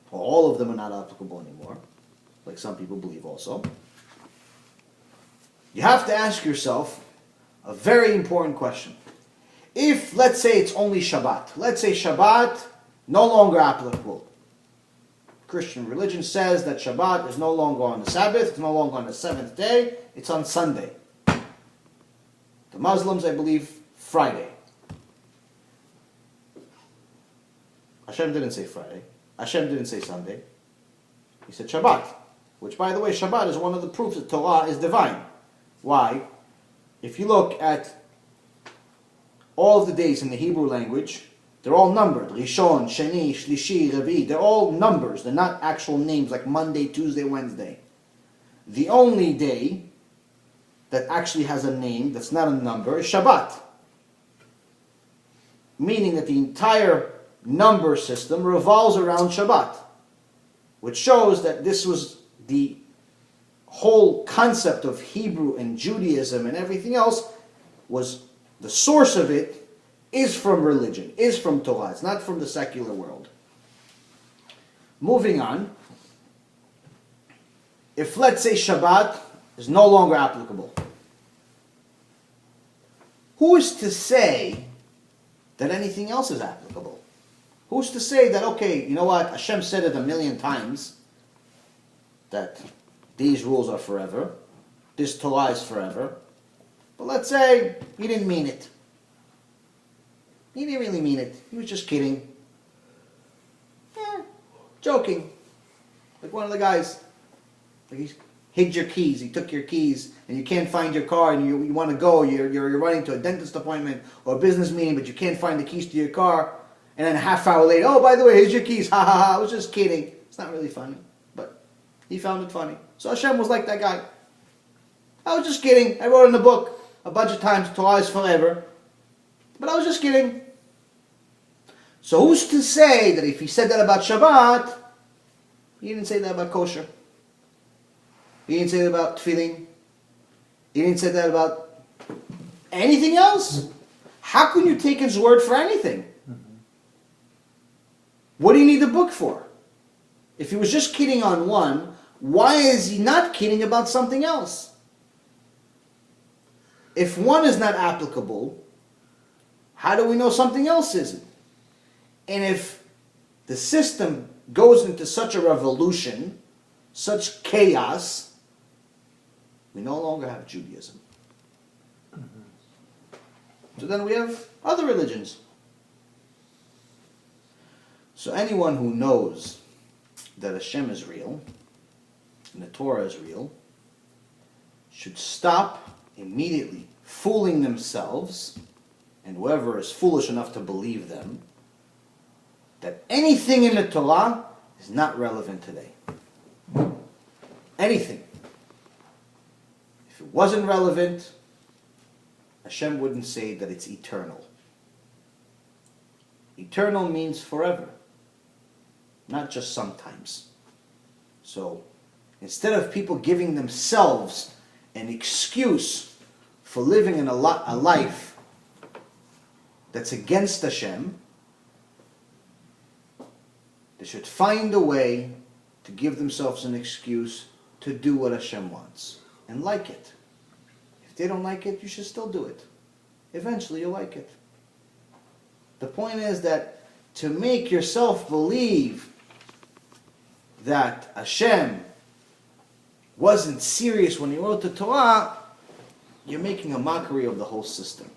or all of them are not applicable anymore, like some people believe also, you have to ask yourself a very important question. If, let's say, it's only Shabbat, let's say Shabbat no longer applicable. Christian religion says that Shabbat is no longer on the Sabbath, it's no longer on the seventh day, it's on Sunday. The Muslims, I believe, Friday. Hashem didn't say Friday. Hashem didn't say Sunday. He said Shabbat. Which, by the way, Shabbat is one of the proofs that Torah is divine. Why? If you look at all of the days in the Hebrew language, they're all numbered. Rishon, Sheni, Shlishi, Revi. They're all numbers. They're not actual names like Monday, Tuesday, Wednesday. The only day that actually has a name that's not a number is Shabbat. Meaning that the entire number system revolves around Shabbat. Which shows that this was the whole concept of Hebrew and Judaism and everything else, was the source of it is from religion, is from Torah. It's not from the secular world. Moving on. If, let's say, Shabbat is no longer applicable, who is to say that anything else is applicable? Who's to say that, okay, you know what, Hashem said it 1,000,000 times, that these rules are forever, this Torah is forever, but let's say he didn't mean it. He didn't really mean it. He was just kidding. Joking. Like one of the guys. Like he hid your keys. He took your keys and you can't find your car and you want to go. You're running to a dentist appointment or a business meeting, but you can't find the keys to your car. And then a half hour later, oh, by the way, here's your keys. Ha ha ha. I was just kidding. It's not really funny. But he found it funny. So Hashem was like that guy. I was just kidding. I wrote in the book a bunch of times, Torah is forever. But I was just kidding. So who's to say that if he said that about Shabbat, he didn't say that about kosher? He didn't say that about tefillin? He didn't say that about anything else? How can you take his word for anything? What do you need the book for? If he was just kidding on one, why is he not kidding about something else? If one is not applicable, how do we know something else isn't? And if the system goes into such a revolution, such chaos, we no longer have Judaism. So then we have other religions. So anyone who knows that Hashem is real, and the Torah is real, should stop immediately fooling themselves, and whoever is foolish enough to believe them, that anything in the Torah is not relevant today. Anything. If it wasn't relevant, Hashem wouldn't say that it's eternal. Eternal means forever, not just sometimes. So, instead of people giving themselves an excuse for living in a life that's against Hashem, they should find a way to give themselves an excuse to do what Hashem wants and like it. If they don't like it, you should still do it. Eventually you'll like it. The point is that to make yourself believe that Hashem wasn't serious when he wrote the Torah, you're making a mockery of the whole system.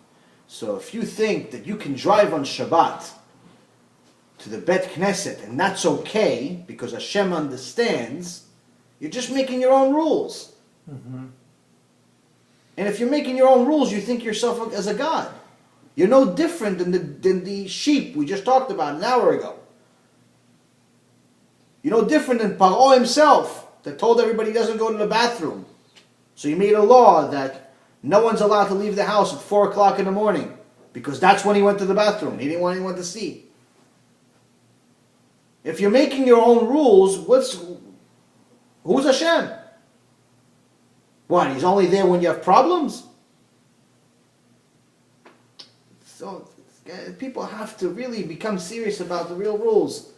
So if you think that you can drive on Shabbat to the Bet Knesset and that's okay because Hashem understands, you're just making your own rules. Mm-hmm. And if you're making your own rules, you think yourself as a god. You're no different than the sheep we just talked about an hour ago. You're no different than Paro himself that told everybody he doesn't go to the bathroom. So he made a law that no one's allowed to leave the house at 4 o'clock in the morning because that's when he went to the bathroom. He didn't want anyone to see. If you're making your own rules, who's Hashem? What, he's only there when you have problems? So people have to really become serious about the real rules.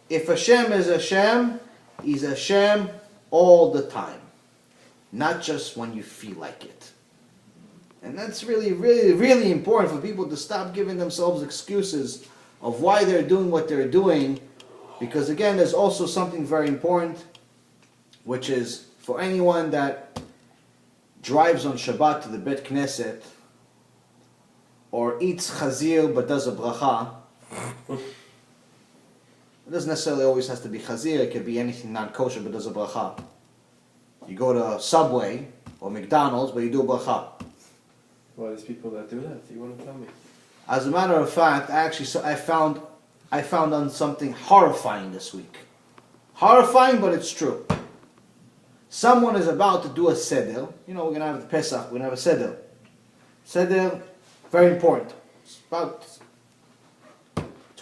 If Hashem is Hashem, he's Hashem all the time. Not just when you feel like it. And that's really, really, really important for people to stop giving themselves excuses of why they're doing what they're doing. Because again, there's also something very important, which is for anyone that drives on Shabbat to the Bet Knesset, or eats chazir but does a bracha. It doesn't necessarily always has to be chazir, it could be anything non-kosher but does a bracha. You go to Subway or McDonald's but you do a bracha. Well, there's people that do that, you want to tell me? As a matter of fact, I found on something horrifying this week. Horrifying, but it's true. Someone is about to do a seder. You know, we're going to have the Pesach, we're going to have a seder. Seder, very important. It's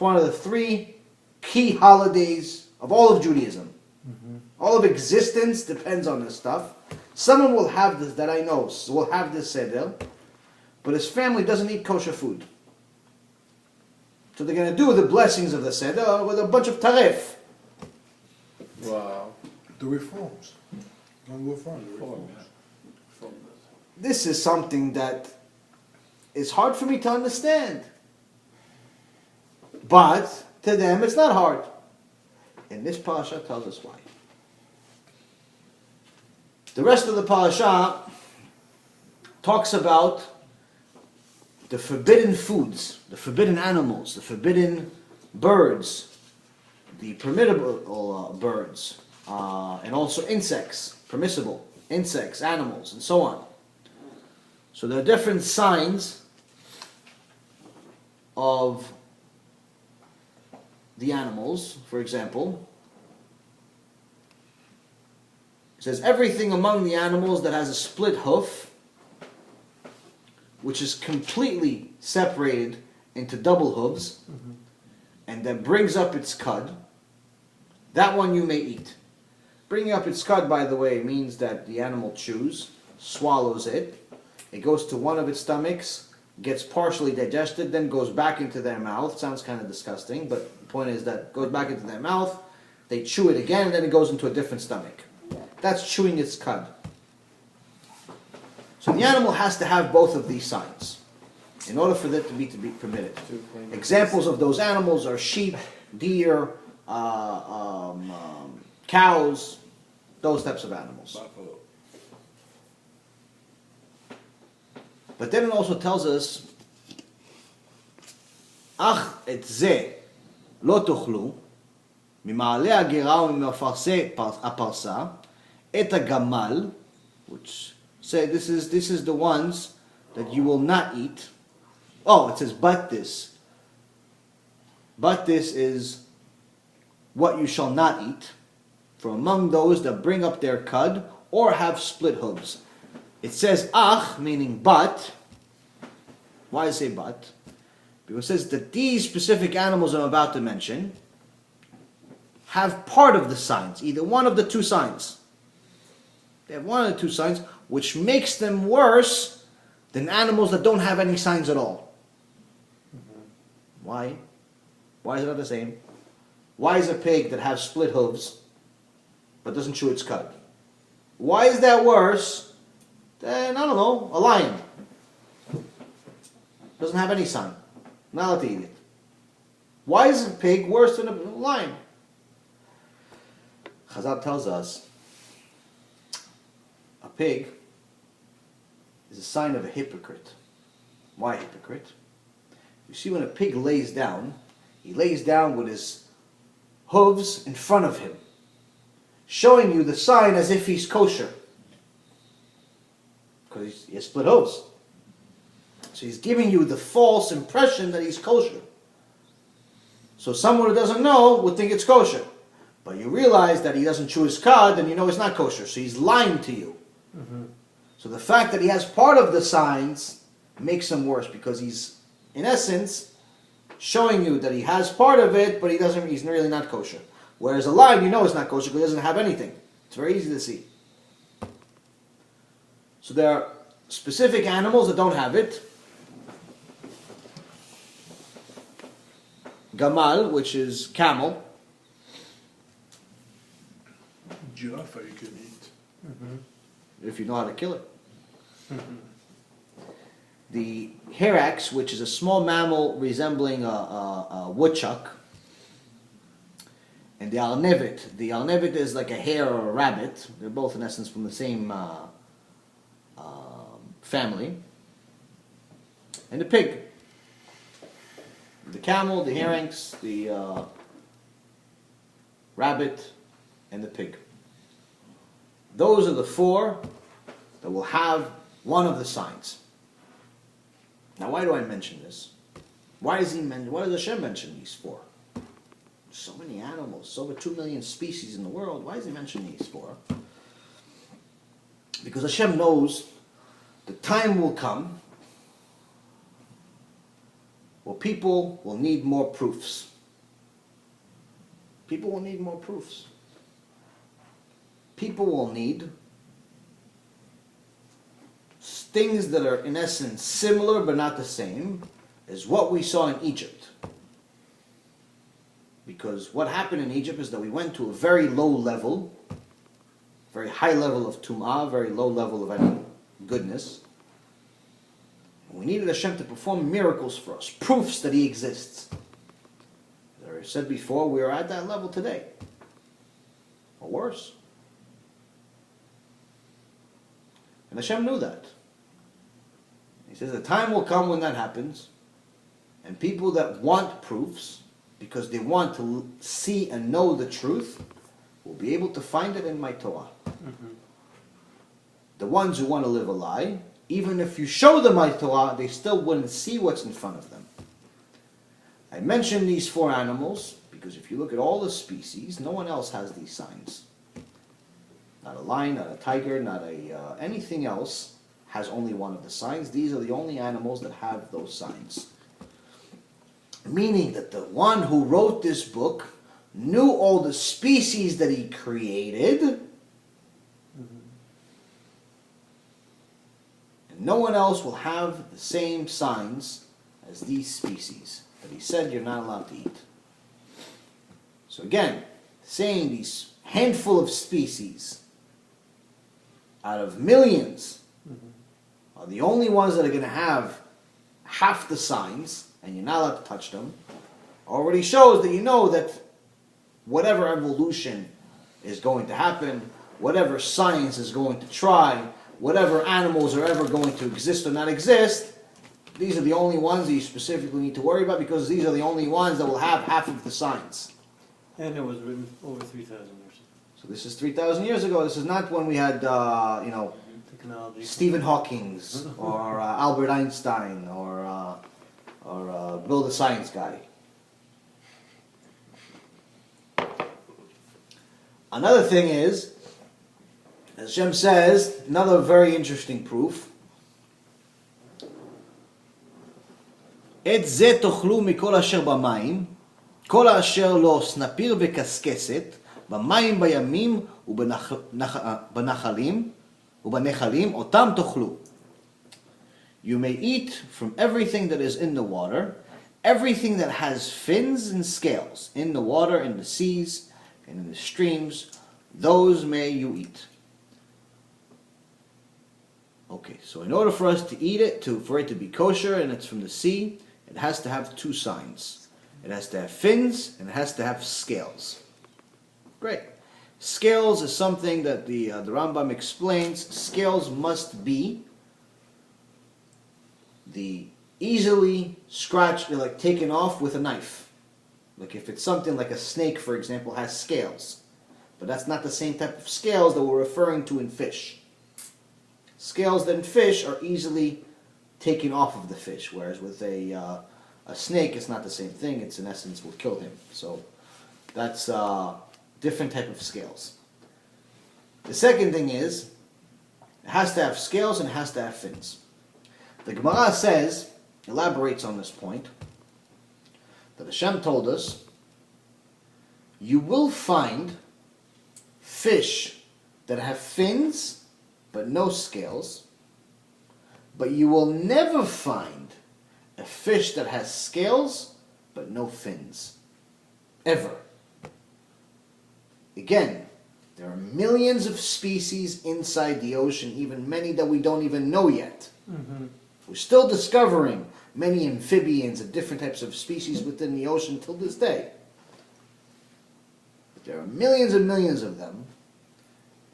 one of the 3 key holidays of all of Judaism. Mm-hmm. All of existence depends on this stuff. Someone will have this, that I know, will have this seder, but his family doesn't eat kosher food. So they're going to do the blessings of the seder with a bunch of tarif. Wow. The reforms. Don't go far, the reforms. This is something that is hard for me to understand. But to them it's not hard. And this parasha tells us why. The rest of the parasha talks about the forbidden foods, the forbidden animals, the forbidden birds, the permissible birds, and also insects, permissible insects, animals, and so on. So there are different signs of the animals. For example, it says everything among the animals that has a split hoof, which is completely separated into double hooves, and that brings up its cud, that one you may eat. Bringing up its cud, by the way, means that the animal chews, swallows it, it goes to one of its stomachs, gets partially digested, then goes back into their mouth. Sounds kind of disgusting, but the point is that it goes back into their mouth, they chew it again, and then it goes into a different stomach. That's chewing its cud. So the animal has to have both of these signs. in order for that to be permitted. Examples of those animals are sheep, deer, cows, those types of animals. Buffalo. But then it also tells us, אך את זה לא תאכלו, ממעלה הגרה וממפרסי הפרסה, את הגמל, which say this is the ones that you will not eat. Oh, it says but this. But this is what you shall not eat, from among those that bring up their cud or have split hooves. It says ach, meaning but. Why does it say but? Because it says that these specific animals I'm about to mention have part of the signs, either one of the two signs. They have one of the two signs, which makes them worse than animals that don't have any signs at all. Why? Why is it not the same? Why is a pig that has split hooves but doesn't chew its cud? Why is that worse than, I don't know, a lion? Doesn't have any sign. Not allowed to eat it. Why is a pig worse than a lion? Chazal tells us a pig is a sign of a hypocrite. Why a hypocrite? You see, when a pig lays down, he lays down with his hooves in front of him, showing you the sign as if he's kosher. Because he has split hooves. So he's giving you the false impression that he's kosher. So someone who doesn't know would think it's kosher. But you realize that he doesn't chew his cud, and you know it's not kosher. So he's lying to you. Mm-hmm. So the fact that he has part of the signs makes him worse, because he's, in essence, showing you that he has part of it, but he's really not kosher. Whereas a lion, you know it's not kosher because he doesn't have anything. It's very easy to see. So there are specific animals that don't have it. Gamal, which is camel. Giraffe you can eat. If you know how to kill it. The hyrax, which is a small mammal resembling a woodchuck. And the arnevet. The arnevet is like a hare or a rabbit. They're both in essence from the same family. And the pig. The camel, the hyrax, the rabbit, and the pig. Those are the four that will have one of the signs. Now, why do I mention this? Why does Hashem mention these four? So many animals, over 2 million species in the world. Why does he mention these four? Because Hashem knows the time will come where people will need more proofs. People will need more proofs. People will need things that are in essence similar but not the same as what we saw in Egypt. Because what happened in Egypt is that we went to a very low level, very high level of tum'ah, very low level of any goodness. We needed Hashem to perform miracles for us, proofs that He exists. As I said before, we are at that level today. Or worse. And Hashem knew that. He says the time will come when that happens, and people that want proofs, because they want to see and know the truth, will be able to find it in my Torah. The ones who want to live a lie, even if you show them my Torah, they still wouldn't see what's in front of them. I mentioned these four animals because if you look at all the species, no one else has these signs. Not a lion, not a tiger, not anything else has only one of the signs. These are the only animals that have those signs. Meaning that the one who wrote this book knew all the species that he created, and no one else will have the same signs as these species that he said you're not allowed to eat. So again, saying these handful of species out of millions are the only ones that are going to have half the signs, and you're not allowed to touch them, already shows that you know that whatever evolution is going to happen, whatever science is going to try, whatever animals are ever going to exist or not exist, these are the only ones that you specifically need to worry about, because these are the only ones that will have half of the signs. And it was written over 3,000 years. So this is 3,000 years ago. This is not when we had, Technology. Stephen Hawking or Albert Einstein or Bill the Science Guy. Another thing is, as Hashem says, another very interesting proof. את זה תאכלו מכל אשר במים, כל אשר לא סנפיר וקסקסת, במים בימים ובנחלים, אותם תאכלו. You may eat from everything that is in the water, everything that has fins and scales, in the water, in the seas, and in the streams, those may you eat. Okay, so in order for us to eat it, for it to be kosher and it's from the sea, it has to have two signs. It has to have fins and it has to have scales. Great. Scales is something that the Rambam explains. Scales must be the easily scratched, like taken off with a knife. Like if it's something like a snake, for example, has scales. But that's not the same type of scales that we're referring to in fish. Scales in fish are easily taken off of the fish, whereas with a snake, it's not the same thing. It's in essence will kill him. So that's different type of scales. The second thing is, it has to have scales and it has to have fins. The Gemara says, elaborates on this point, that Hashem told us, you will find fish that have fins but no scales, but you will never find a fish that has scales but no fins. Ever. Again, there are millions of species inside the ocean, even many that we don't even know yet. Mm-hmm. We're still discovering many amphibians and different types of species within the ocean till this day. But there are millions and millions of them.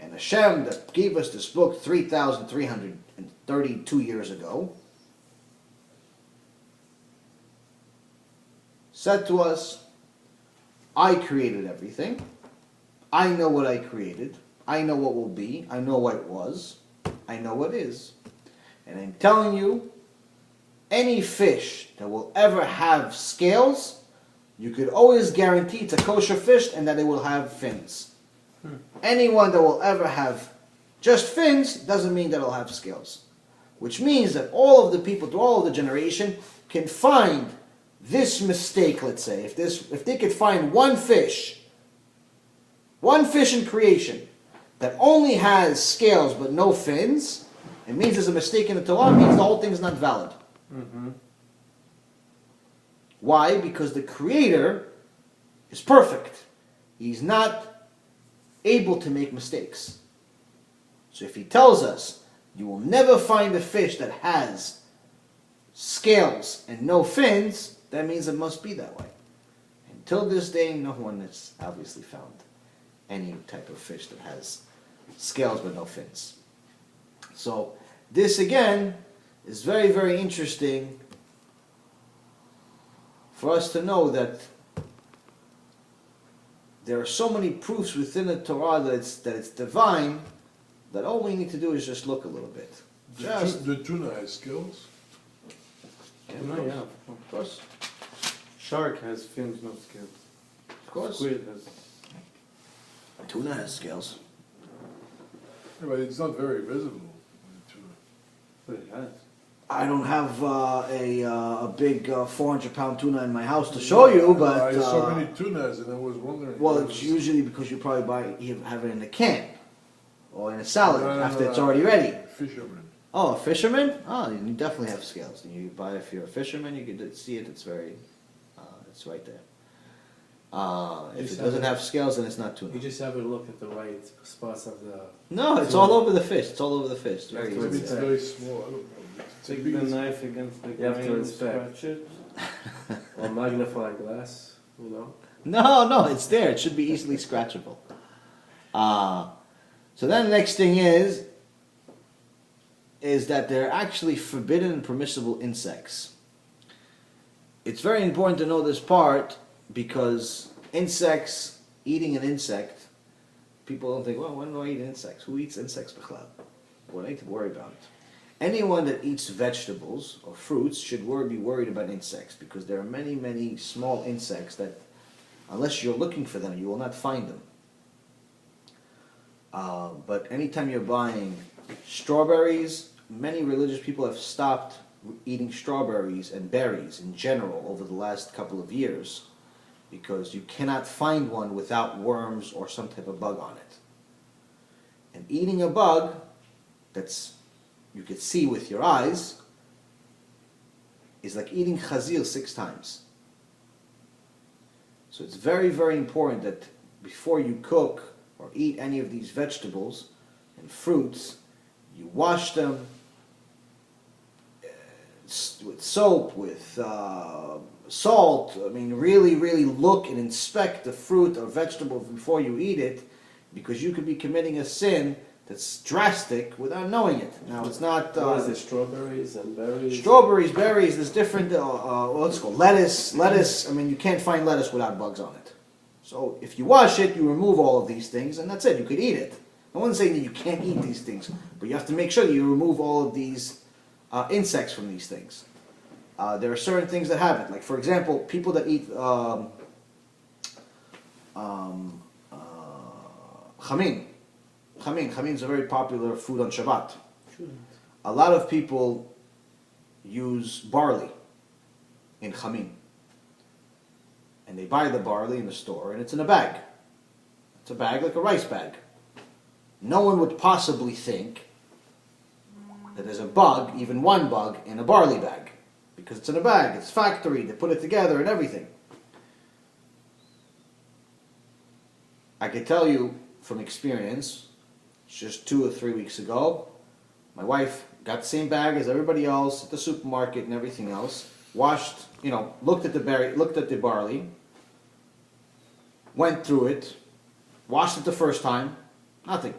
And Hashem, that gave us this book 3,332 years ago, said to us, I created everything. I know what I created. I know what will be. I know what it was. I know what is. And I'm telling you, any fish that will ever have scales, you could always guarantee it's a kosher fish and that it will have fins. Anyone that will ever have just fins doesn't mean that it'll have scales. Which means that all of the people through all of the generation can find this mistake, let's say. If they could find one fish in creation that only has scales but no fins, it means there's a mistake in the Torah, it means the whole thing is not valid. Mm-hmm. Why? Because the Creator is perfect. He's not able to make mistakes. So if he tells us, you will never find a fish that has scales and no fins, that means it must be that way. Until this day, no one has obviously found any type of fish that has scales but no fins. So this again is very, very interesting for us to know that there are so many proofs within the Torah that it's divine, that all we need to do is just look a little bit. The tuna has scales? Yeah, Of course. Shark has fins, no scales. Of course. Squid has. Tuna has scales. Yeah, but it's not very visible, the tuna. But it has. I don't have a big 400-pound tuna in my house to show you, but I saw many tunas and I was wondering. well, it's usually because you probably have it in a can or in a salad after it's already ready. Fisherman. Oh, a fisherman? Oh, you definitely have scales. You buy if you're a fisherman, you can see it. It's very, it's right there. If it doesn't have scales, then it's not tuna. You just have to look at the right spots of the. No, it's all over the fish. It's all over the fish. It's very Maybe easy. it's very small. I don't know. Take the knife against the You have to grain, inspect. scratch it. Or magnifying glass, you know. No, it's there. It should be easily scratchable. So then the next thing is that they're actually forbidden and permissible insects. It's very important to know this part because insects, eating an insect, people don't think, well, when do I eat insects? Who eats insects? What I need to worry about it. Anyone that eats vegetables or fruits should be worried about insects because there are many, many small insects that, unless you're looking for them, you will not find them. But anytime you're buying strawberries, many religious people have stopped eating strawberries and berries in general over the last couple of years because you cannot find one without worms or some type of bug on it. And eating a bug that's you could see with your eyes is like eating chazir 6 times. So it's very, very important that before you cook or eat any of these vegetables and fruits, you wash them with soap, with salt. I mean, really, really look and inspect the fruit or vegetable before you eat it, because you could be committing a sin that's drastic without knowing it. Now, it's not... What is it, strawberries and berries? Strawberries, berries, there's different... what's it called? Lettuce. I mean, you can't find lettuce without bugs on it. So if you wash it, you remove all of these things, and that's it. You could eat it. No one's saying that you can't eat these things, but you have to make sure that you remove all of these insects from these things. There are certain things that have it. Like, for example, people that eat chamin. Chamin is a very popular food on Shabbat. A lot of people use barley in chamin. And they buy the barley in the store, and it's in a bag. It's a bag like a rice bag. No one would possibly think that there's a bug, even one bug, in a barley bag. Because it's in a bag, it's factory, they put it together and everything. I can tell you from experience, just 2 or 3 weeks ago, my wife got the same bag as everybody else at the supermarket and everything else, washed, looked at the barley, went through it, washed it the first time, nothing.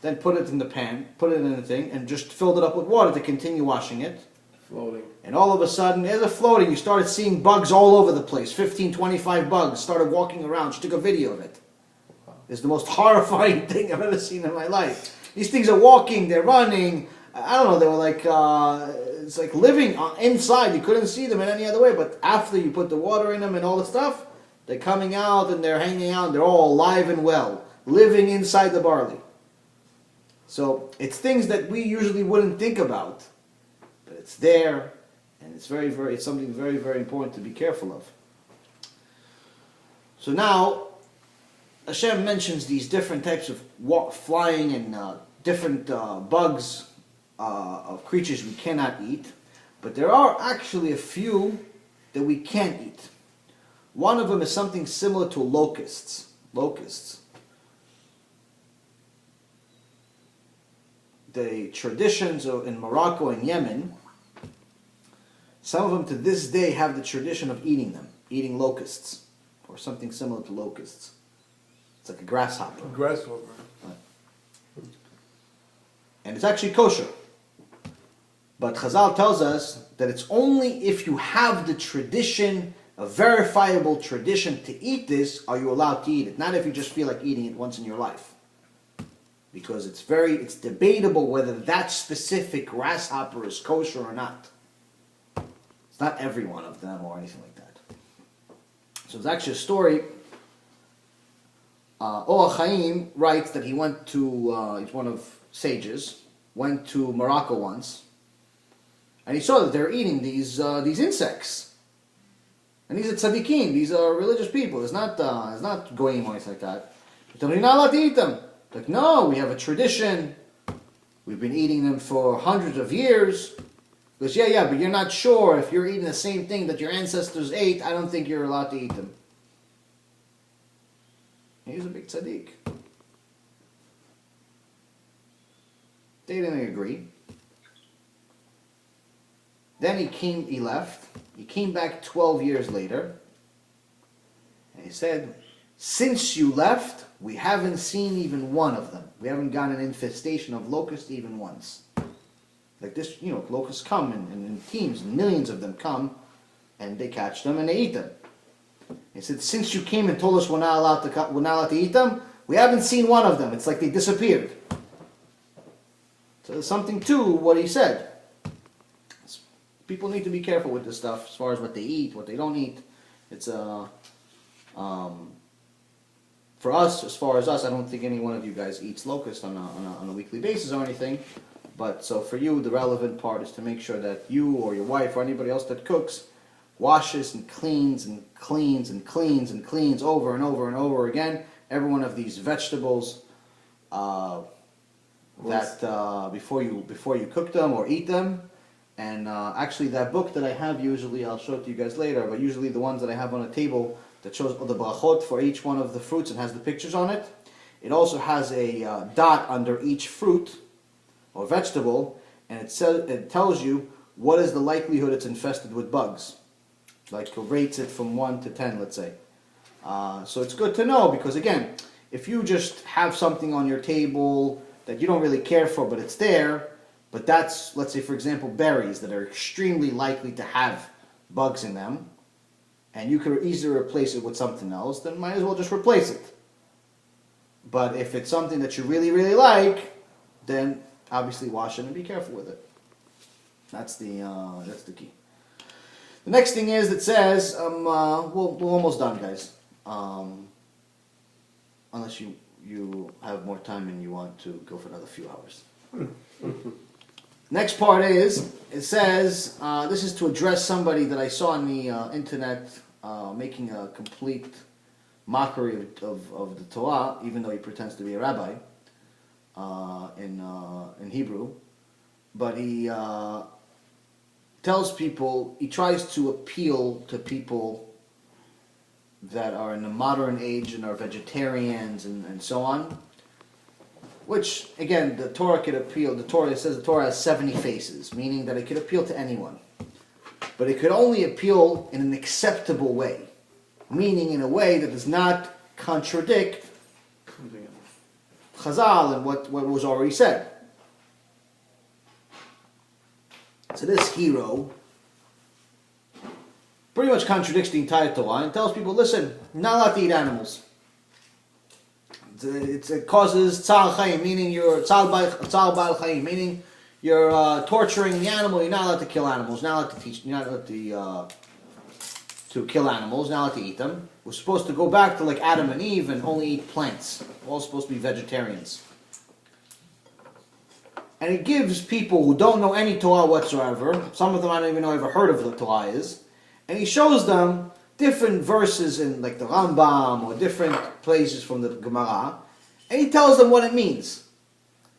Then put it in the pan, put it in the thing, and just filled it up with water to continue washing it. Floating. And all of a sudden, as it floating, you started seeing bugs all over the place. 15, 25 bugs started walking around. She took a video of it. It's the most horrifying thing I've ever seen in my life. These things are walking, they're running. I don't know, they were like, it's like living inside. You couldn't see them in any other way. But after you put the water in them and all the stuff, they're coming out and they're hanging out. They're all alive and well, living inside the barley. So it's things that we usually wouldn't think about. But it's there, and it's it's something very, very important to be careful of. So now, Hashem mentions these different types of flying and different bugs of creatures we cannot eat, but there are actually a few that we can eat. One of them is something similar to locusts. The traditions in Morocco and Yemen, some of them to this day have the tradition of eating locusts, or something similar to locusts. It's like a grasshopper. Grasshopper. And it's actually kosher. But Chazal tells us that it's only if you have the tradition, a verifiable tradition to eat this, are you allowed to eat it. Not if you just feel like eating it once in your life. Because it's debatable whether that specific grasshopper is kosher or not. It's not every one of them or anything like that. So there's actually a story. Or Chaim writes that he went to, he's one of sages, went to Morocco once, and he saw that they're eating these insects. And these are tzaddikim, these are religious people. It's not goyim or anything like that. He told him, you're not allowed to eat them. Like, no, we have a tradition. We've been eating them for hundreds of years. He goes, yeah, but you're not sure if you're eating the same thing that your ancestors ate. I don't think you're allowed to eat them. He's a big tzaddik. They didn't agree. Then he left. He came back 12 years later. And he said, since you left, we haven't seen even one of them. We haven't gotten an infestation of locusts even once. Like this, locusts come in teams, millions of them come, and they catch them and they eat them. He said, since you came and told us we're not allowed to eat them, we haven't seen one of them. It's like they disappeared. So there's something to what he said. People need to be careful with this stuff as far as what they eat, what they don't eat. It's for us, as far as us, I don't think any one of you guys eats locust on a weekly basis or anything. But so for you, the relevant part is to make sure that you or your wife or anybody else that cooks washes and cleans and cleans and cleans and cleans over and over and over again every one of these vegetables that before you cook them or eat them. And actually, that book that I have usually, I'll show it to you guys later, but usually the ones that I have on a table that shows the brachot for each one of the fruits and has the pictures on it. It also has a dot under each fruit or vegetable, and it tells you what is the likelihood it's infested with bugs. Like it rates it from 1 to 10, let's say. So it's good to know because again, if you just have something on your table that you don't really care for, but it's there, but that's, let's say for example, berries that are extremely likely to have bugs in them, and you could easily replace it with something else, then might as well just replace it. But if it's something that you really, really like, then obviously wash it and be careful with it. That's the key. The next thing is that says, we're almost done, guys. Unless you have more time and you want to go for another few hours. Next part is, it says, this is to address somebody that I saw on the internet making a complete mockery of the Torah, even though he pretends to be a rabbi in Hebrew. But he tells people, he tries to appeal to people that are in the modern age and are vegetarians and so on. Which, again, the Torah could appeal, it says the Torah has 70 faces, meaning that it could appeal to anyone. But it could only appeal in an acceptable way, meaning in a way that does not contradict Chazal and what was already said. So this hero pretty much contradicts the entire Torah and tells people, listen, you're not allowed to eat animals. It causes tzal chayim, meaning you're tzal bal chayim, meaning you're torturing the animal. You're not allowed to kill animals. You're not allowed to teach. You're not allowed to kill animals. You're not allowed to eat them. We're supposed to go back to like Adam and Eve and only eat plants. We're all supposed to be vegetarians. And it gives people who don't know any Torah whatsoever. Some of them I don't even know ever heard of what Torah is. And he shows them different verses in like the Rambam or different places from the Gemara, and he tells them what it means.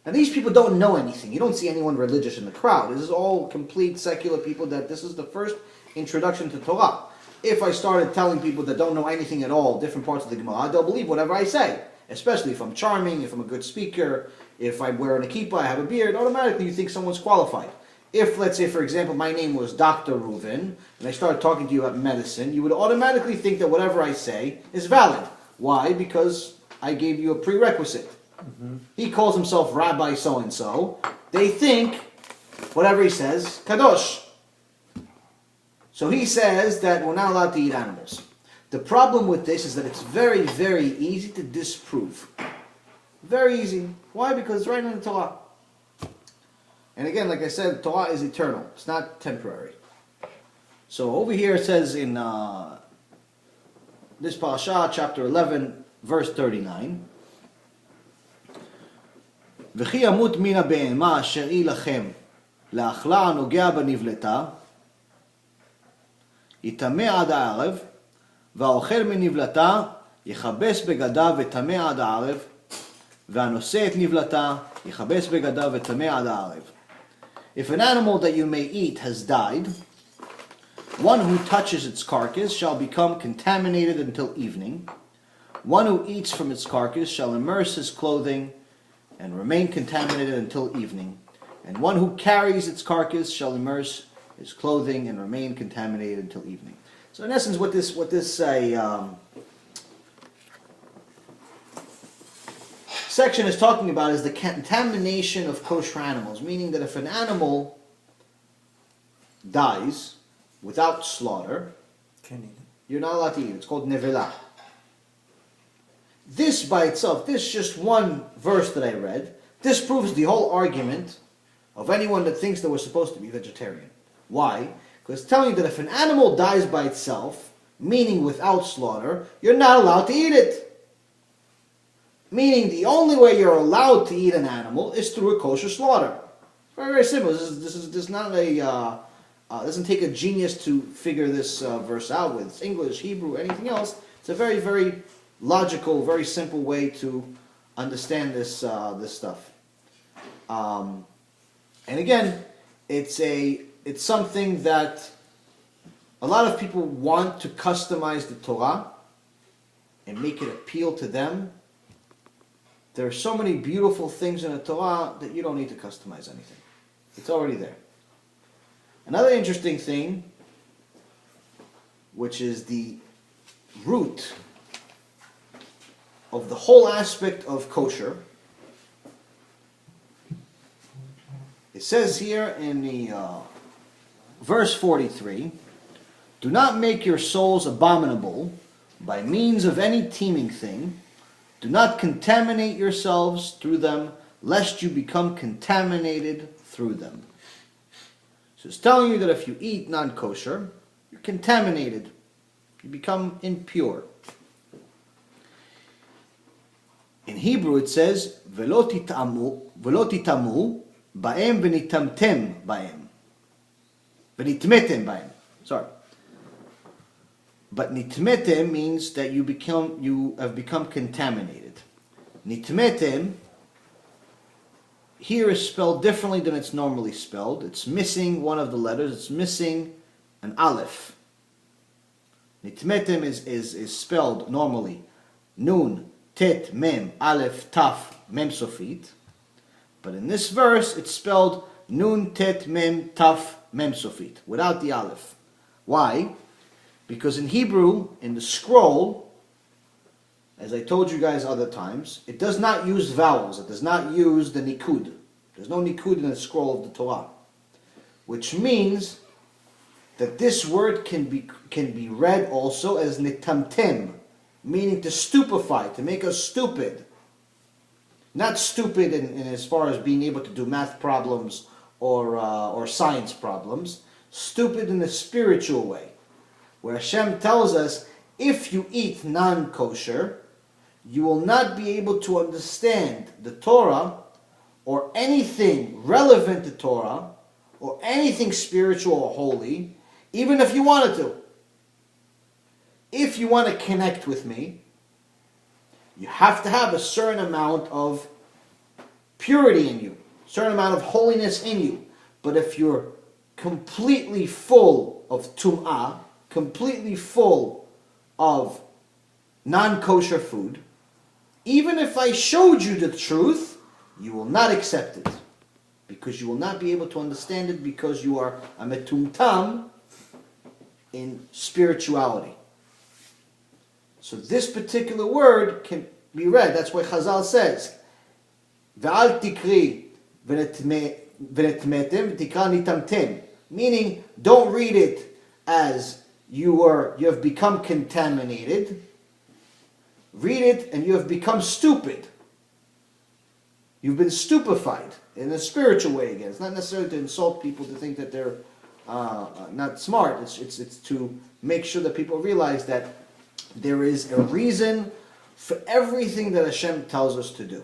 And these people don't know anything. You don't see anyone religious in the crowd. This is all complete secular people that this is the first introduction to Torah. If I started telling people that don't know anything at all, different parts of the Gemara, they'll believe whatever I say. Especially if I'm charming, if I'm a good speaker, if I'm wearing a kippah, I have a beard, automatically you think someone's qualified. If, let's say, for example, my name was Dr. Reuven, and I started talking to you about medicine, you would automatically think that whatever I say is valid. Why? Because I gave you a prerequisite. He calls himself Rabbi so-and-so. They think, whatever he says, Kadosh. So he says that we're not allowed to eat animals. The problem with this is that it's very, very easy to disprove. Very easy. Why? Because it's right in the Torah. And again, like I said, Torah is eternal. It's not temporary. So over here it says in this Parashat, chapter 11, verse 39, וכי ימות מן הבהמה אשר היא לכם לאכלה הנוגע בנבלתה, יטמא עד הערב, והאוכל מנבלתה יכבס בגדיו וטמא עד הערב, והנושא את נבלתה יכבס בגדיו וטמא עד הערב. If an animal that you may eat has died, one who touches its carcass shall become contaminated until evening. One who eats from its carcass shall immerse his clothing and remain contaminated until evening. And one who carries its carcass shall immerse his clothing and remain contaminated until evening. So in essence, what this section is talking about is the contamination of kosher animals, meaning that if an animal dies without slaughter, you're not allowed to eat it. It's called nevela. This by itself, this just one verse that I read, this proves the whole argument of anyone that thinks that we're supposed to be vegetarian. Why? Because it's telling you that if an animal dies by itself, meaning without slaughter, you're not allowed to eat it. Meaning the only way you're allowed to eat an animal is through a kosher slaughter. Very, very simple. This is not a doesn't take a genius to figure this verse out with. It's English, Hebrew, anything else. It's a very, very logical, very simple way to understand this this stuff. And again, it's something that a lot of people want to customize the Torah and make it appeal to them. There are so many beautiful things in the Torah that you don't need to customize anything. It's already there. Another interesting thing, which is the root of the whole aspect of kosher, it says here in the verse 43, do not make your souls abominable by means of any teeming thing. Do not contaminate yourselves through them, lest you become contaminated through them. So it's telling you that if you eat non-kosher, you're contaminated. You become impure. In Hebrew it says, Velo titamu baem v'nitamtem baem. V'nitmetem baem. Sorry. But nitmetem means that you have become contaminated. Nitmetem here is spelled differently than it's normally spelled. It's missing one of the letters. It's missing an aleph. Nitmetem is spelled normally nun, tet, mem, aleph, taf, mem sofit. But in this verse, it's spelled nun, tet, mem, taf, mem sofit, without the aleph. Why? Because in Hebrew, in the scroll, as I told you guys other times, it does not use vowels. It does not use the nikud. There's no nikud in the scroll of the Torah. Which means that this word can be read also as nitamtem, meaning to stupefy, to make us stupid. Not stupid in as far as being able to do math problems or science problems. Stupid in a spiritual way. Where Hashem tells us, if you eat non-kosher, you will not be able to understand the Torah or anything relevant to Torah or anything spiritual or holy, even if you wanted to. If you want to connect with me, you have to have a certain amount of purity in you, a certain amount of holiness in you. But if you're completely full of tum'ah, completely full of non-kosher food, even if I showed you the truth, you will not accept it. Because you will not be able to understand it because you are a metumtam in spirituality. So this particular word can be read. That's why Chazal says, Ve'al tikri v'netmetem v'tikra nitamtem. Meaning, don't read it as you have become contaminated. Read it and you have become stupid. You've been stupefied in a spiritual way again. It's not necessarily to insult people to think that they're not smart. It's to make sure that people realize that there is a reason for everything that Hashem tells us to do.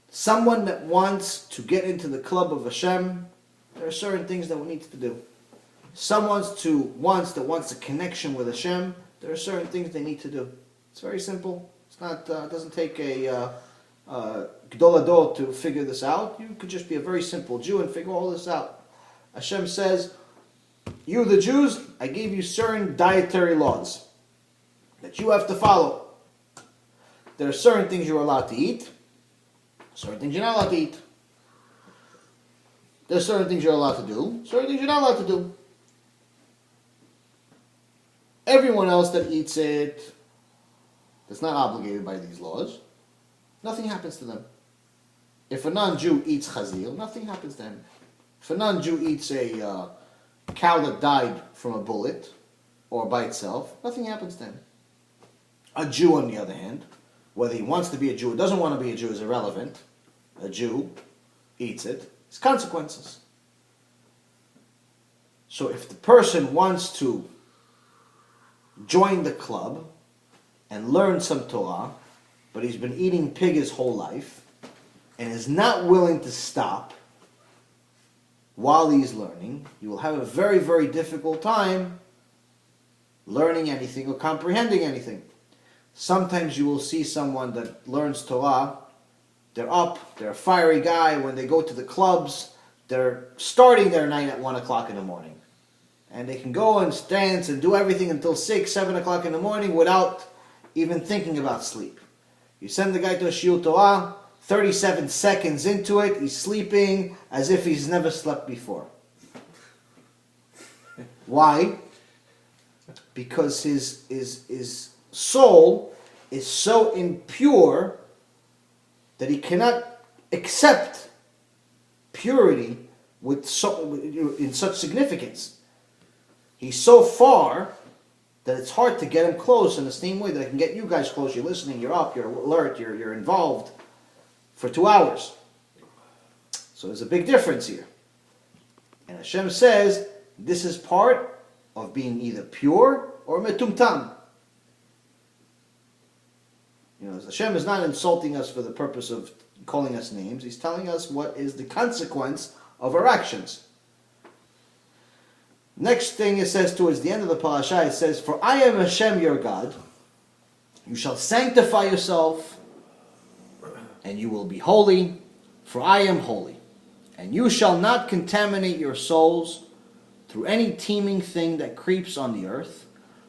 Someone that wants to get into the club of Hashem, there are certain things that we need to do. Someone that wants a connection with Hashem, there are certain things they need to do. It's very simple. It's not. It doesn't take a Gdol Ador to figure this out. You could just be a very simple Jew and figure all this out. Hashem says, you the Jews, I gave you certain dietary laws that you have to follow. There are certain things you're allowed to eat, certain things you're not allowed to eat. There's certain things you're allowed to do, certain things you're not allowed to do. Everyone else that eats it, that's not obligated by these laws, nothing happens to them. If a non-Jew eats chazir, nothing happens to him. If a non-Jew eats a cow that died from a bullet or by itself, nothing happens to him. A Jew, on the other hand, whether he wants to be a Jew or doesn't want to be a Jew is irrelevant. A Jew eats it. It's consequences. So if the person wants to join the club and learn some Torah, but he's been eating pig his whole life and is not willing to stop while he's learning, he will have a very, very difficult time learning anything or comprehending anything. Sometimes you will see someone that learns Torah, they're up, they're a fiery guy. When they go to the clubs, they're starting their night at 1 o'clock in the morning. And they can go and dance and do everything until 6, 7 o'clock in the morning without even thinking about sleep. You send the guy to a shiur Torah, 37 seconds into it, he's sleeping as if he's never slept before. Why? Because his soul is so impure that he cannot accept purity in such significance. He's so far that it's hard to get him close in the same way that I can get you guys close. You're listening, you're up, you're alert, you're involved for 2 hours. So there's a big difference here. And Hashem says this is part of being either pure or metumtam. You know, Hashem is not insulting us for the purpose of calling us names. He's telling us what is the consequence of our actions. Next thing it says towards the end of the parasha, it says, "For I am Hashem your God. You shall sanctify yourself, and you will be holy, for I am holy. And you shall not contaminate your souls through any teeming thing that creeps on the earth.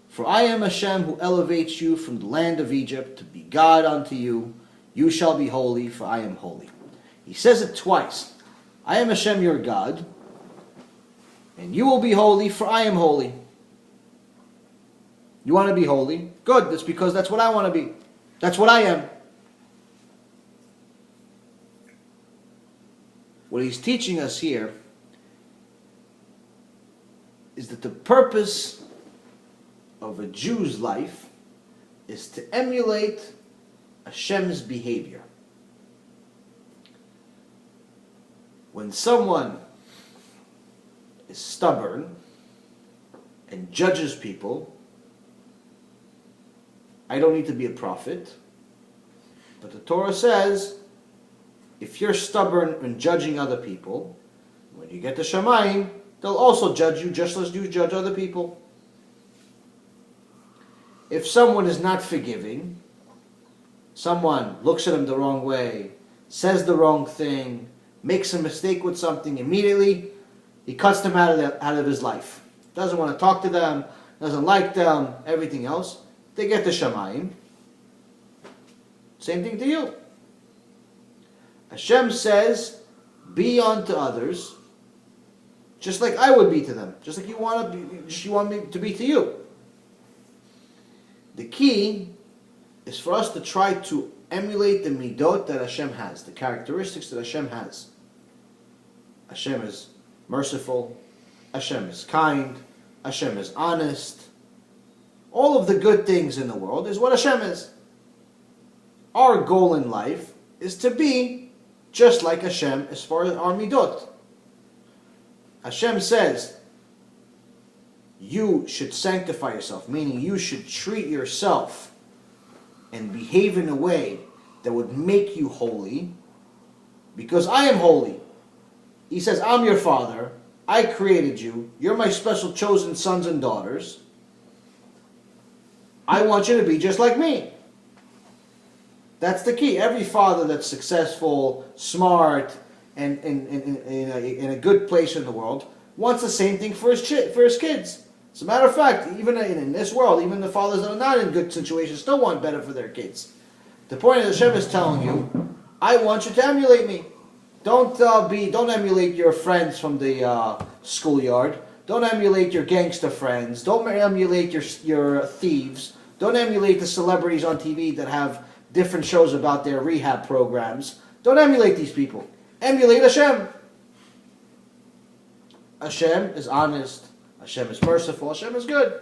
For I am Hashem who elevates you from the land of Egypt to be God unto you. You shall be holy, for I am holy." He says it twice. I am Hashem your God, and you will be holy, for I am holy. You want to be holy? Good, that's because that's what I want to be. That's what I am. What he's teaching us here is that the purpose of a Jew's life is to emulate Hashem's behavior. When someone is stubborn and judges people, I don't need to be a prophet, but the Torah says, if you're stubborn in judging other people, when you get to Shamayim, they'll also judge you just as you judge other people. If someone is not forgiving, someone looks at him the wrong way, says the wrong thing, makes a mistake with something, immediately he cuts them out of his life. Doesn't want to talk to them, doesn't like them, everything else. They get to Shamayim. Same thing to you. Hashem says, be unto others just like I would be to them, just like you want me to be to you. The key is for us to try to emulate the midot that Hashem has, the characteristics that Hashem has. Hashem is merciful, Hashem is kind, Hashem is honest. All of the good things in the world is what Hashem is. Our goal in life is to be just like Hashem as far as our midot. Hashem says, you should sanctify yourself, meaning you should treat yourself and behave in a way that would make you holy, because I am holy. He says, I'm your father, I created you, you're my special chosen sons and daughters. I want you to be just like me. That's the key. Every father that's successful, smart, and in a good place in the world wants the same thing for his kids. As a matter of fact, even in this world, even the fathers that are not in good situations still want better for their kids. The point is, Hashem is telling you, I want you to emulate me. Don't emulate your friends from the schoolyard. Don't emulate your gangster friends. Don't emulate your thieves. Don't emulate the celebrities on TV that have different shows about their rehab programs. Don't emulate these people. Emulate Hashem. Hashem is honest. Hashem is merciful. Hashem is good.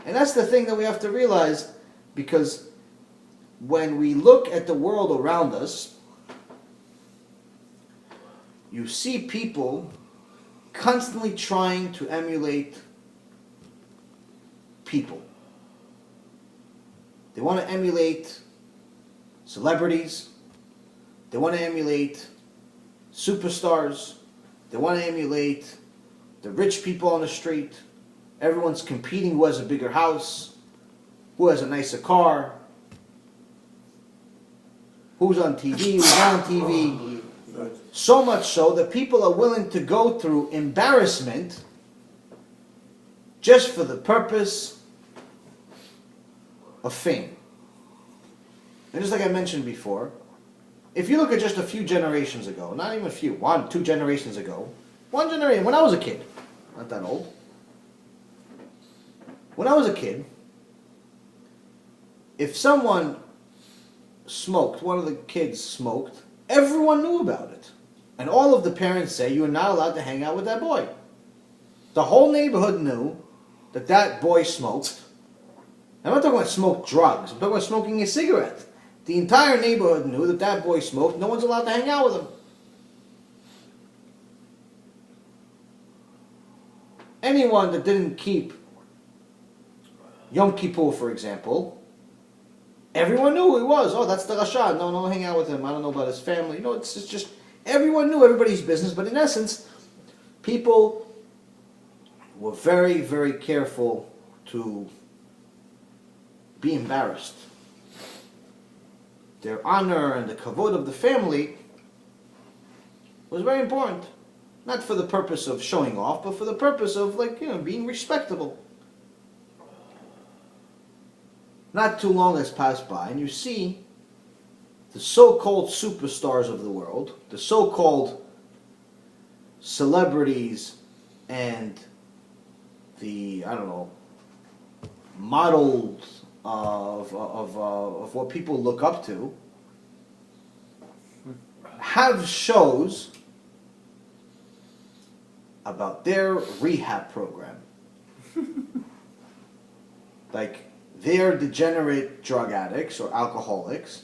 And that's the thing that we have to realize, because when we look at the world around us, you see people constantly trying to emulate people. They want to emulate celebrities. They want to emulate superstars. They want to emulate the rich people on the street. Everyone's competing who has a bigger house, who has a nicer car, who's on TV, who's not on TV. So much so that people are willing to go through embarrassment just for the purpose of fame. And just like I mentioned before, if you look at just a few generations ago, not even a few, 2 generations ago, one generation, when I was a kid, not that old, when I was a kid, if someone smoked, one of the kids smoked, everyone knew about it. And all of the parents say, you are not allowed to hang out with that boy. The whole neighborhood knew that that boy smoked. I'm not talking about smoked drugs. I'm talking about smoking a cigarette. The entire neighborhood knew that that boy smoked. No one's allowed to hang out with him. Anyone that didn't keep Yom Kippur, for example, everyone knew who he was. Oh, that's the Rasha. No, don't hang out with him. I don't know about his family. It's just everyone knew everybody's business. But in essence, people were very, very careful to be embarrassed. Their honor and the kavod of the family was very important. Not for the purpose of showing off, but for the purpose of, being respectable. Not too long has passed by, and you see the so-called superstars of the world, the so-called celebrities and the, models of what people look up to, have shows about their rehab program. Like, they're degenerate drug addicts or alcoholics,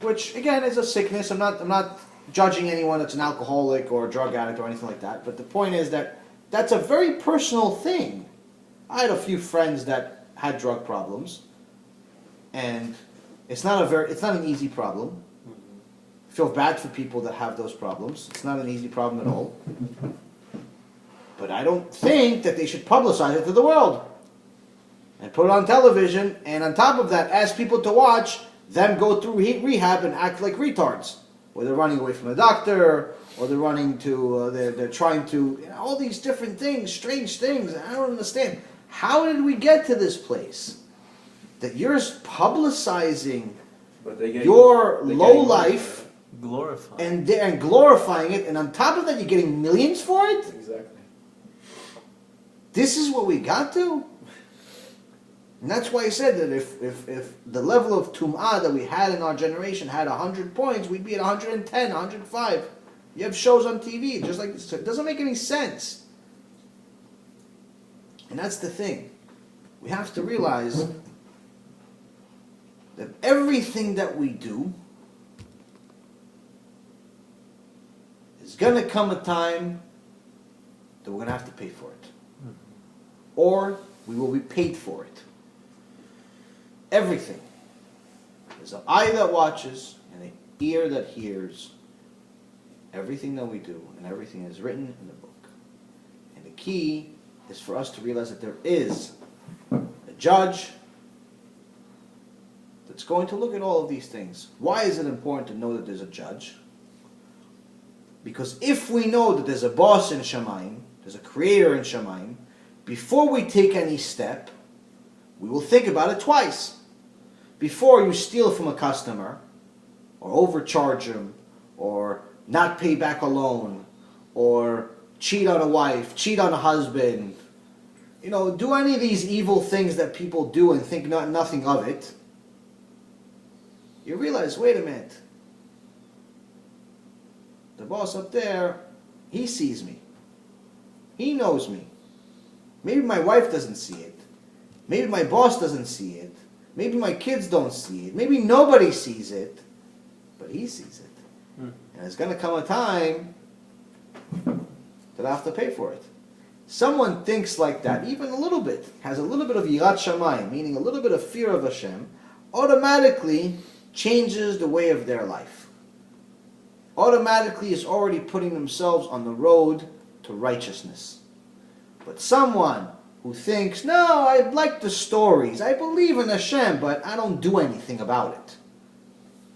which again is a sickness. I'm not judging anyone that's an alcoholic or a drug addict or anything like that. But the point is that that's a very personal thing. I had a few friends that had drug problems, and it's not an easy problem. I feel bad for people that have those problems. It's not an easy problem at all. But I don't think that they should publicize it to the world and put it on television, and on top of that, ask people to watch them go through rehab and act like retards, or they're running away from a doctor, or they're running to, they're trying to, all these different things, strange things. I don't understand. How did we get to this place that you're publicizing your low life, glorifying and glorifying it, and on top of that, you're getting millions for it? Exactly. This is what we got to? And that's why I said that if the level of tum'ah that we had in our generation had 100 points, we'd be at 110, 105. You have shows on TV, just like this. It doesn't make any sense. And that's the thing. We have to realize that everything that we do is going to come a time that we're going to have to pay for it. Or we will be paid for it. Everything. There's an eye that watches and an ear that hears everything that we do, and everything is written in the book. And the key is for us to realize that there is a judge that's going to look at all of these things. Why is it important to know that there's a judge? Because if we know that there's a boss in Shamayim, there's a creator in Shamayim, before we take any step, we will think about it twice. Before you steal from a customer, or overcharge him, or not pay back a loan, or cheat on a wife, cheat on a husband, do any of these evil things that people do and think nothing of it, you realize, wait a minute, the boss up there, he sees me. He knows me. Maybe my wife doesn't see it. Maybe my boss doesn't see it. Maybe my kids don't see it. Maybe nobody sees it. But he sees it. And there's going to come a time that I have to pay for it. Someone thinks like that, even a little bit, has a little bit of yirat shamayim, meaning a little bit of fear of Hashem, automatically changes the way of their life. Automatically is already putting themselves on the road to righteousness. But someone who thinks, no, I like the stories, I believe in Hashem, but I don't do anything about it.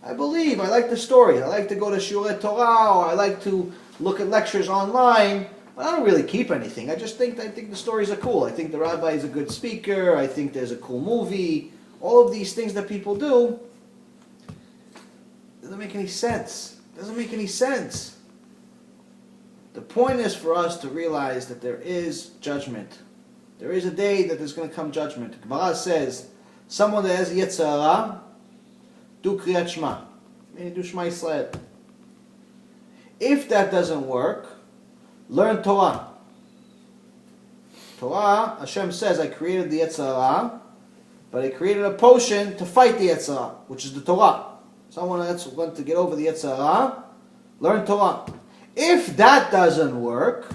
I like the stories, I like to go to Shiurei Torah, or I like to look at lectures online, but I don't really keep anything. I think the stories are cool. I think the rabbi is a good speaker, I think there's a cool movie. All of these things that people do, doesn't make any sense. Doesn't make any sense. The point is for us to realize that there is judgment. There is a day that there's going to come judgment. The Gemara says, someone that has Yetzer Hara, do Kriyat Shema. Meaning do Shema Yisrael. If that doesn't work, learn Torah. Torah, Hashem says, I created the Yetzer Hara, but I created a potion to fight the Yetzer Hara, which is the Torah. Someone that's going to get over the Yetzer Hara, learn Torah. If that doesn't work,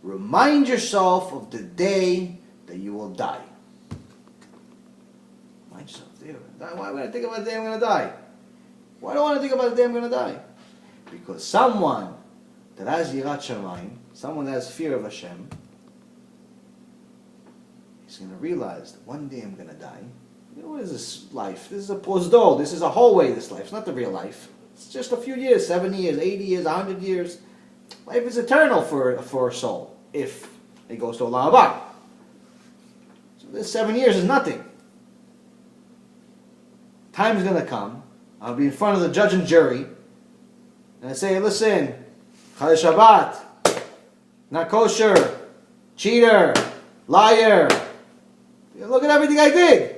remind yourself of the day that you will die. Remind yourself, why would I think about the day I'm going to die? Why do I want to think about the day I'm going to die? Because someone that has yirat shamayim, someone that has fear of Hashem, is going to realize that one day I'm going to die. What is this life? This is a posdol. This is a hallway, this life. It's not the real life. It's just a few years, 70 years, 80 years, 100 years. Life is eternal for a soul, if it goes to Olam Haba. So this 7 years is nothing. Time's going to come. I'll be in front of the judge and jury, and I say, listen, Chal Shabbat, not kosher, cheater, liar. Look at everything I did.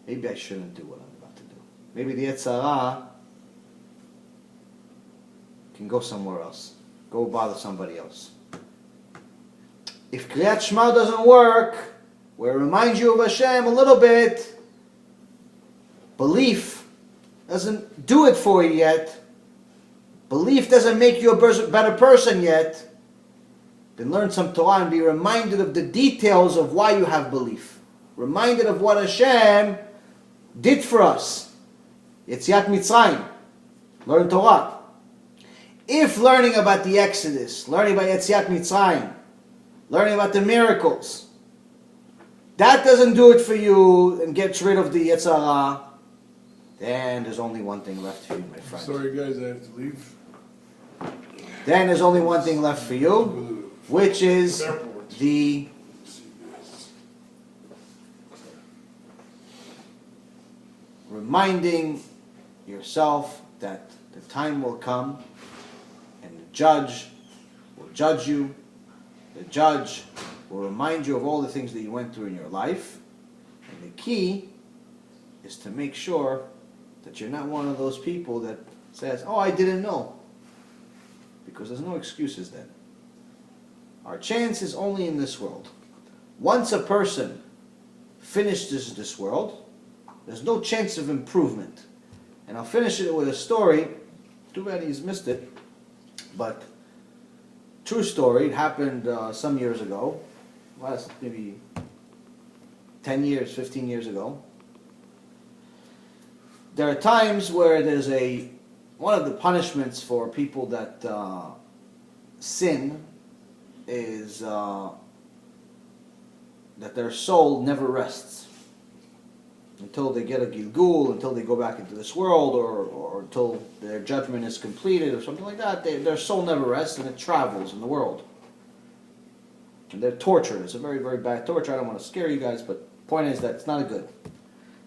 Maybe I shouldn't do what I'm about to do. Maybe the Yetzer Hara can go somewhere else. Go bother somebody else. If Kriyat Shema doesn't work, where it reminds you of Hashem a little bit, belief doesn't do it for you yet. Belief doesn't make you a better person yet. Then learn some Torah and be reminded of the details of why you have belief. Reminded of what Hashem did for us. Yetziat Mitzrayim. Learn Torah. If learning about the Exodus, learning about Yetziat Mitzrayim, learning about the miracles, that doesn't do it for you and gets rid of the Yetzer Hara, then there's only one thing left for you, my friend. Sorry guys, I have to leave. Then there's only one thing left for you, which is the reminding yourself that the time will come and the judge will judge you. The judge will remind you of all the things that you went through in your life. And the key is to make sure that you're not one of those people that says, oh, I didn't know. Because there's no excuses then. Our chance is only in this world. Once a person finishes this world, there's no chance of improvement. And I'll finish it with a story. Too bad he's missed it. But, true story. It happened some years ago. Last maybe 10 years, 15 years ago. There are times where there's one of the punishments for people that sin is that their soul never rests until they get a gilgul, until they go back into this world, or until their judgment is completed, or something like that. Their soul never rests, and it travels in the world. And they're tortured. It's a very, very bad torture. I don't want to scare you guys, but the point is that it's not good.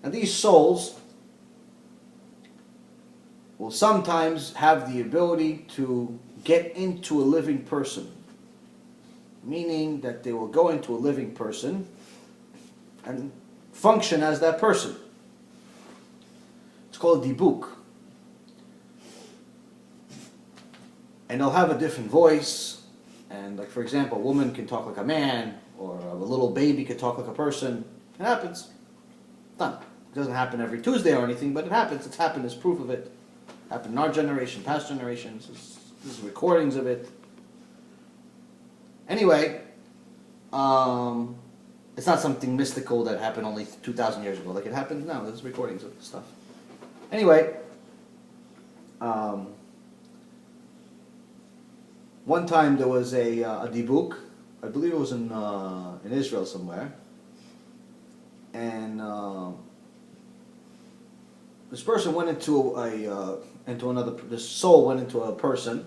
Now these souls, will sometimes have the ability to get into a living person. Meaning that they will go into a living person and function as that person. It's called dibuk. And they'll have a different voice. And like, for example, a woman can talk like a man, or a little baby can talk like a person. It happens. Done. It doesn't happen every Tuesday or anything, but it happens. It's happened. There's proof of it. It happened in our generation, past generations. There's recordings of it. Anyway, it's not something mystical that happened only 2,000 years ago. Like it happened now. There's recordings of stuff. Anyway, one time there was a dibuk. I believe it was in Israel somewhere, and this person went into another. This soul went into a person,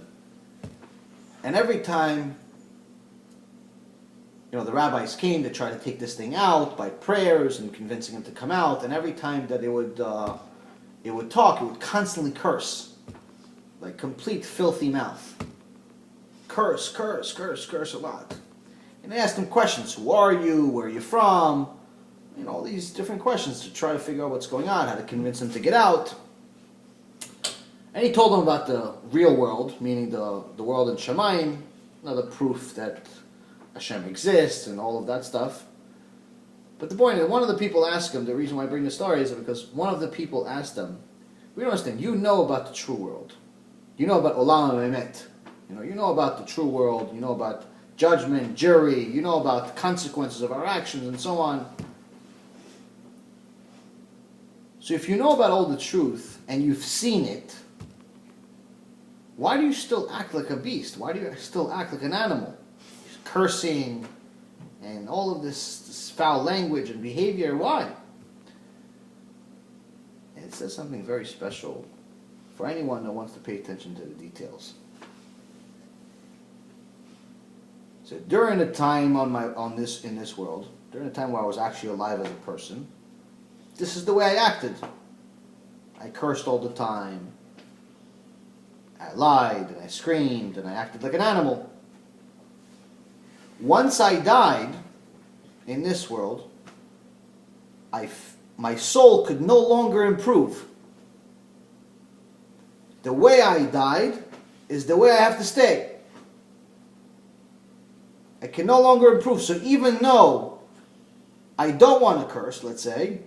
and every time, the rabbis came to try to take this thing out by prayers and convincing him to come out, and every time that it would talk, it would constantly curse, like complete filthy mouth. Curse a lot. And they asked him questions. Who are you? Where are you from? All these different questions to try to figure out what's going on, how to convince him to get out. And he told them about the real world, meaning the world in Shemayim, another proof that Hashem exists and all of that stuff. But the point is, one of the people asked him, the reason why I bring the story is because one of the people asked him, we don't understand, you know about the true world. You know about Olam HaEmet. You know about the true world, you know about judgment, jury, you know about the consequences of our actions and so on. So if you know about all the truth and you've seen it, why do you still act like a beast? Why do you still act like an animal? Cursing and all of this foul language and behavior, why? And it says something very special for anyone that wants to pay attention to the details. So during the time in this world, during the time where I was actually alive as a person, this is the way I acted. I cursed all the time. I lied and I screamed and I acted like an animal. Once I died in this world, my soul could no longer improve. The way I died is the way I have to stay. I can no longer improve. So even though I don't want to curse, let's say,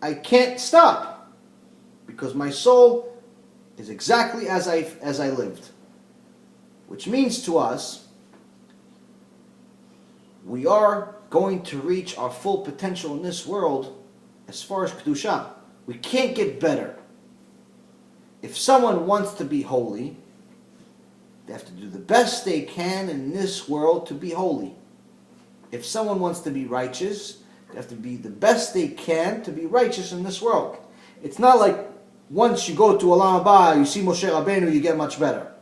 I can't stop because my soul is exactly as I lived. Which means to us, we are going to reach our full potential in this world as far as Kedusha. We can't get better. If someone wants to be holy, they have to do the best they can in this world to be holy. If someone wants to be righteous, they have to be the best they can to be righteous in this world. It's not like once you go to Olam Haba, you see Moshe Rabbeinu, you get much better.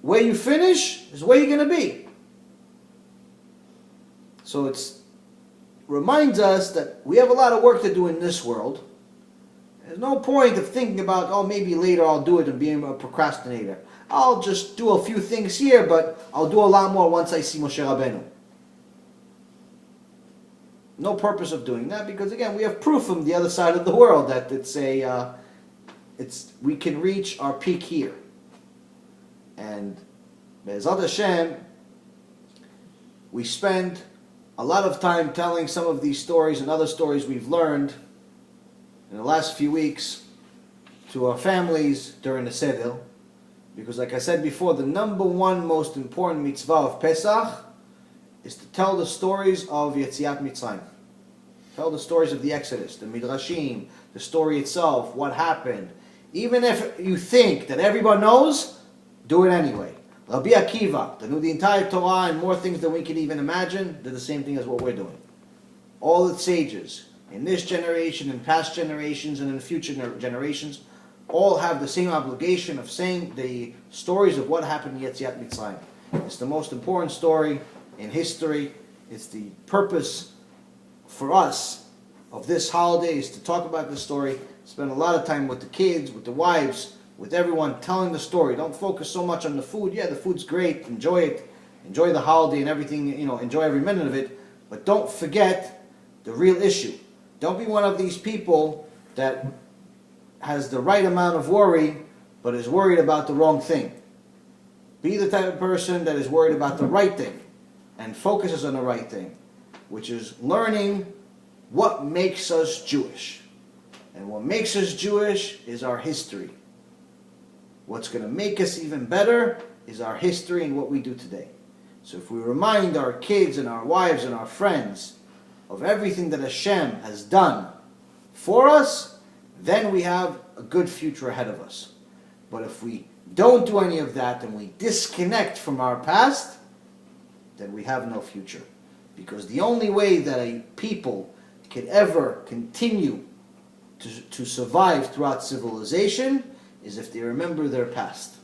Where you finish is where you're going to be. So it reminds us that we have a lot of work to do in this world. There's no point of thinking about, maybe later I'll do it and being a procrastinator. I'll just do a few things here, but I'll do a lot more once I see Moshe Rabbeinu. No purpose of doing that because, again, we have proof from the other side of the world that we can reach our peak here. And Be'ezrat Hashem, we spend a lot of time telling some of these stories and other stories we've learned in the last few weeks to our families during the Seder. Because like I said before, the number one most important mitzvah of Pesach is to tell the stories of Yetziat Mitzrayim. Tell the stories of the Exodus, the Midrashim, the story itself, what happened. Even if you think that everyone knows, do it anyway. Rabbi Akiva, that knew the entire Torah and more things than we can even imagine, did the same thing as what we're doing. All the sages, in this generation, in past generations, and in future generations, all have the same obligation of saying the stories of what happened in Yetziat Mitzrayim. It's the most important story in history. It's the purpose for us of this holiday is to talk about this story spend a lot of time with the kids, with the wives, with everyone, telling the story. Don't focus so much on the food. Yeah, the food's great, enjoy it, enjoy the holiday and everything, enjoy every minute of it, but don't forget the real issue. Don't be one of these people that has the right amount of worry, but is worried about the wrong thing. Be the type of person that is worried about the right thing and focuses on the right thing, which is learning what makes us Jewish. And what makes us Jewish is our history. What's going to make us even better is our history and what we do today. So if we remind our kids and our wives and our friends of everything that Hashem has done for us, then we have a good future ahead of us. But if we don't do any of that and we disconnect from our past, then we have no future. Because the only way that a people can ever continue to survive throughout civilization is if they remember their past.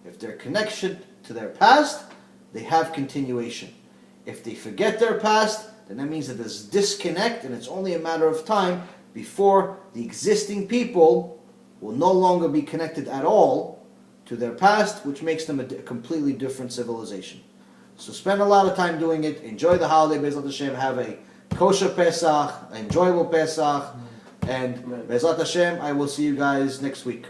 If they're connected to their past, they have continuation. If they forget their past, then that means that there's disconnect, and it's only a matter of time before the existing people will no longer be connected at all to their past, which makes them a completely different civilization. So spend a lot of time doing it. Enjoy the holiday, Bezrat Hashem. Have a kosher Pesach, enjoyable Pesach, and Bezrat Hashem, I will see you guys next week.